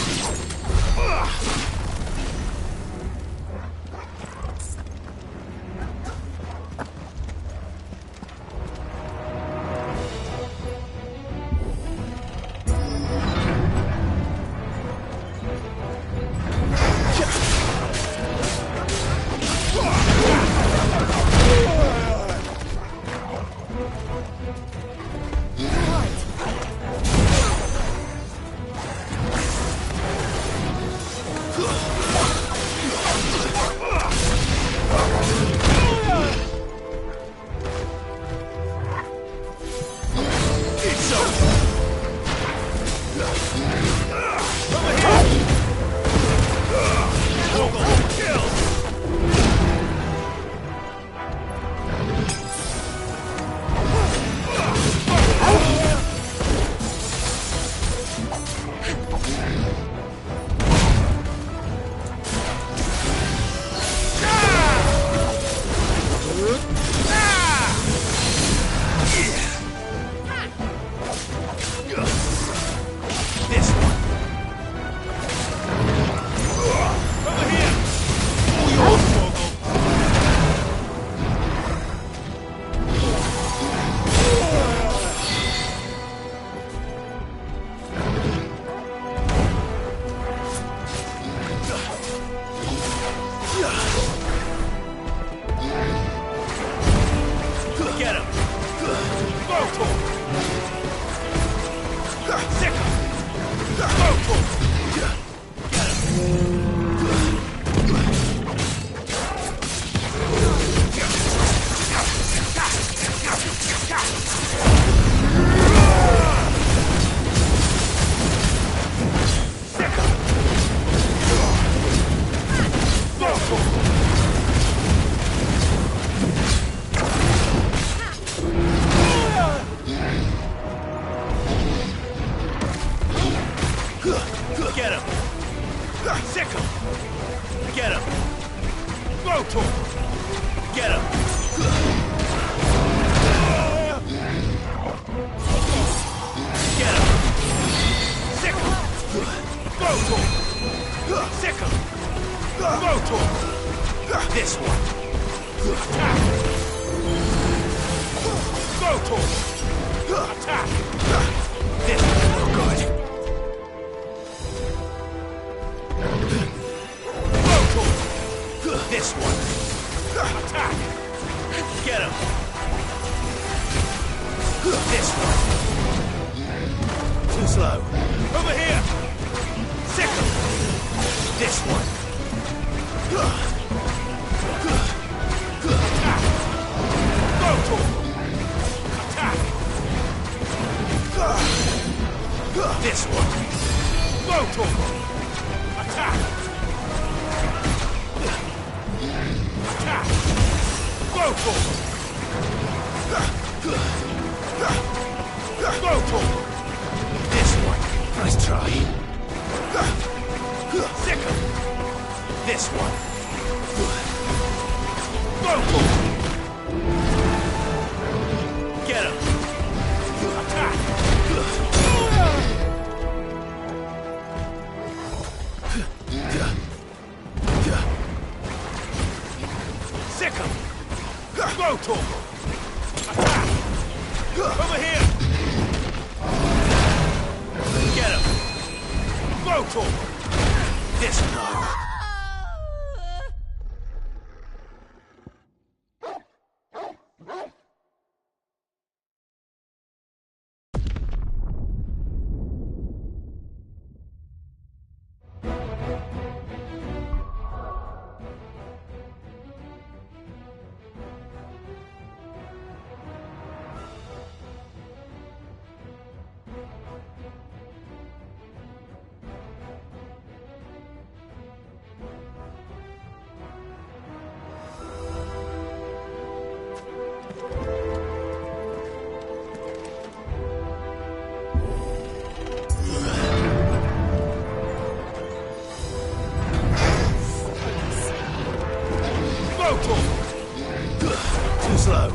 Too slow.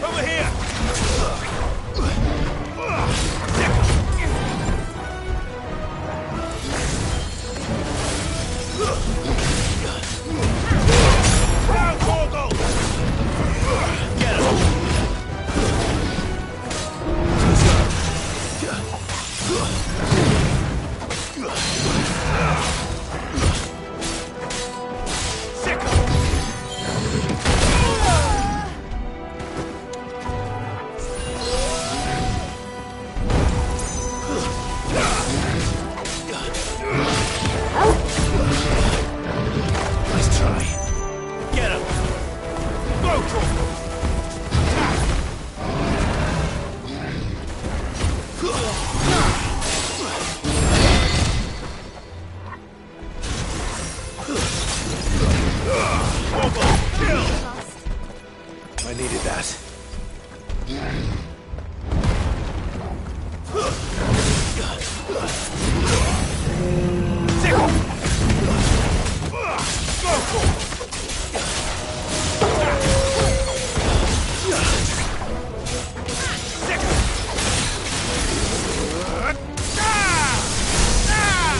Over here! Get him! Nice try. Get him! I needed that.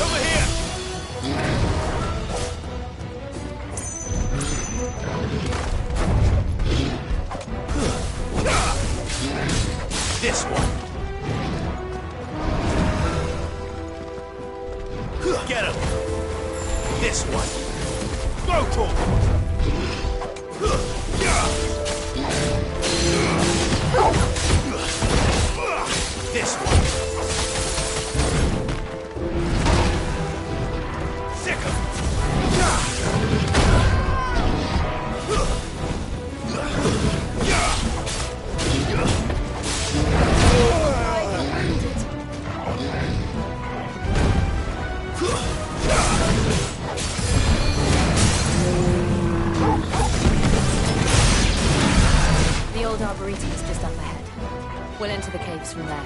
Over here! This one. Get him. This one. Go to him. This one. Sick The old arboretum is just up ahead. We'll enter the caves from there.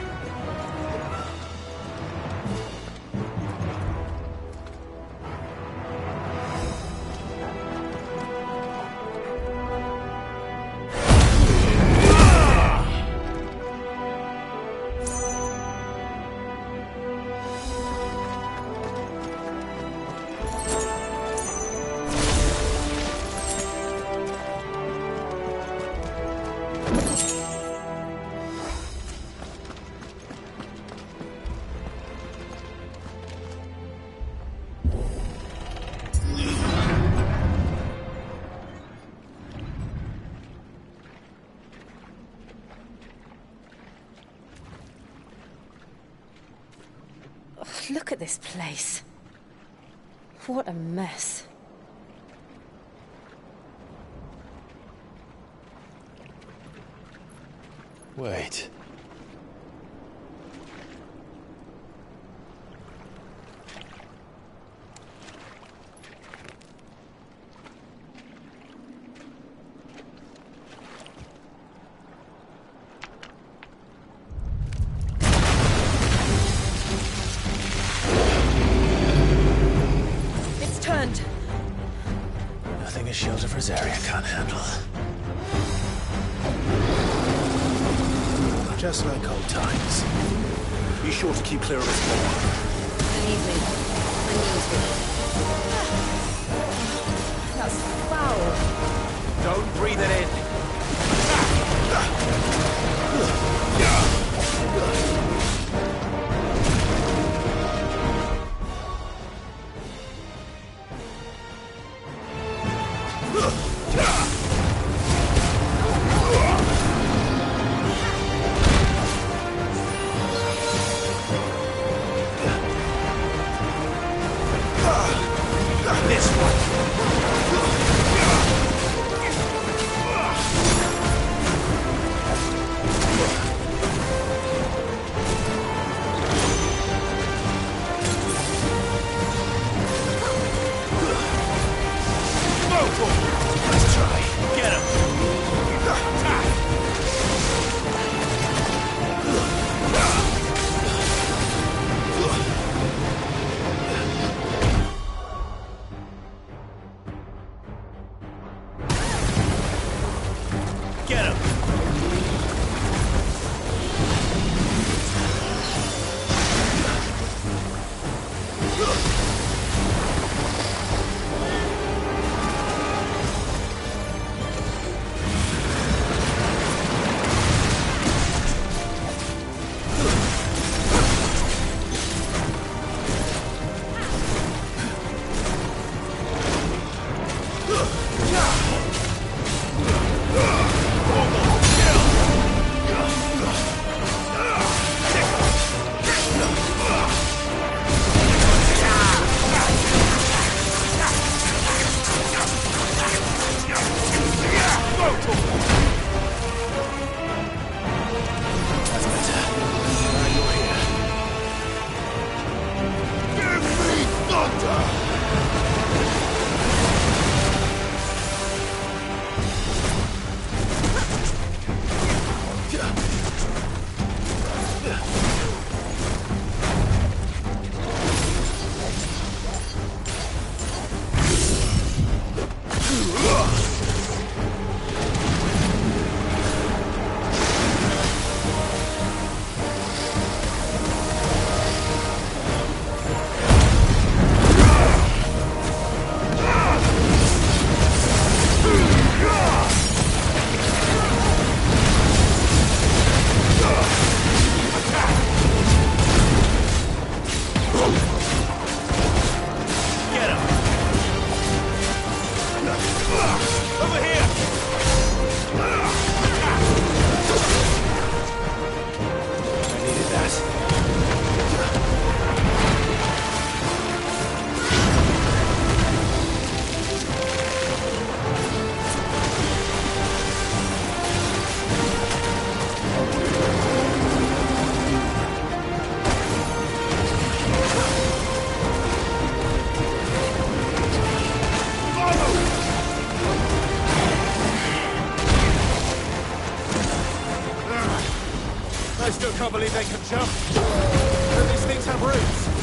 Look at this place. What a mess. Wait. It's turned. Nothing a shelter for Zarya can't handle. Just like old times. Be sure to keep clear of its wall. Believe me, I used it. That's foul. Don't breathe it in. This one. believe they can jump. Do these things have roots?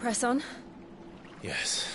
Press on. Yes.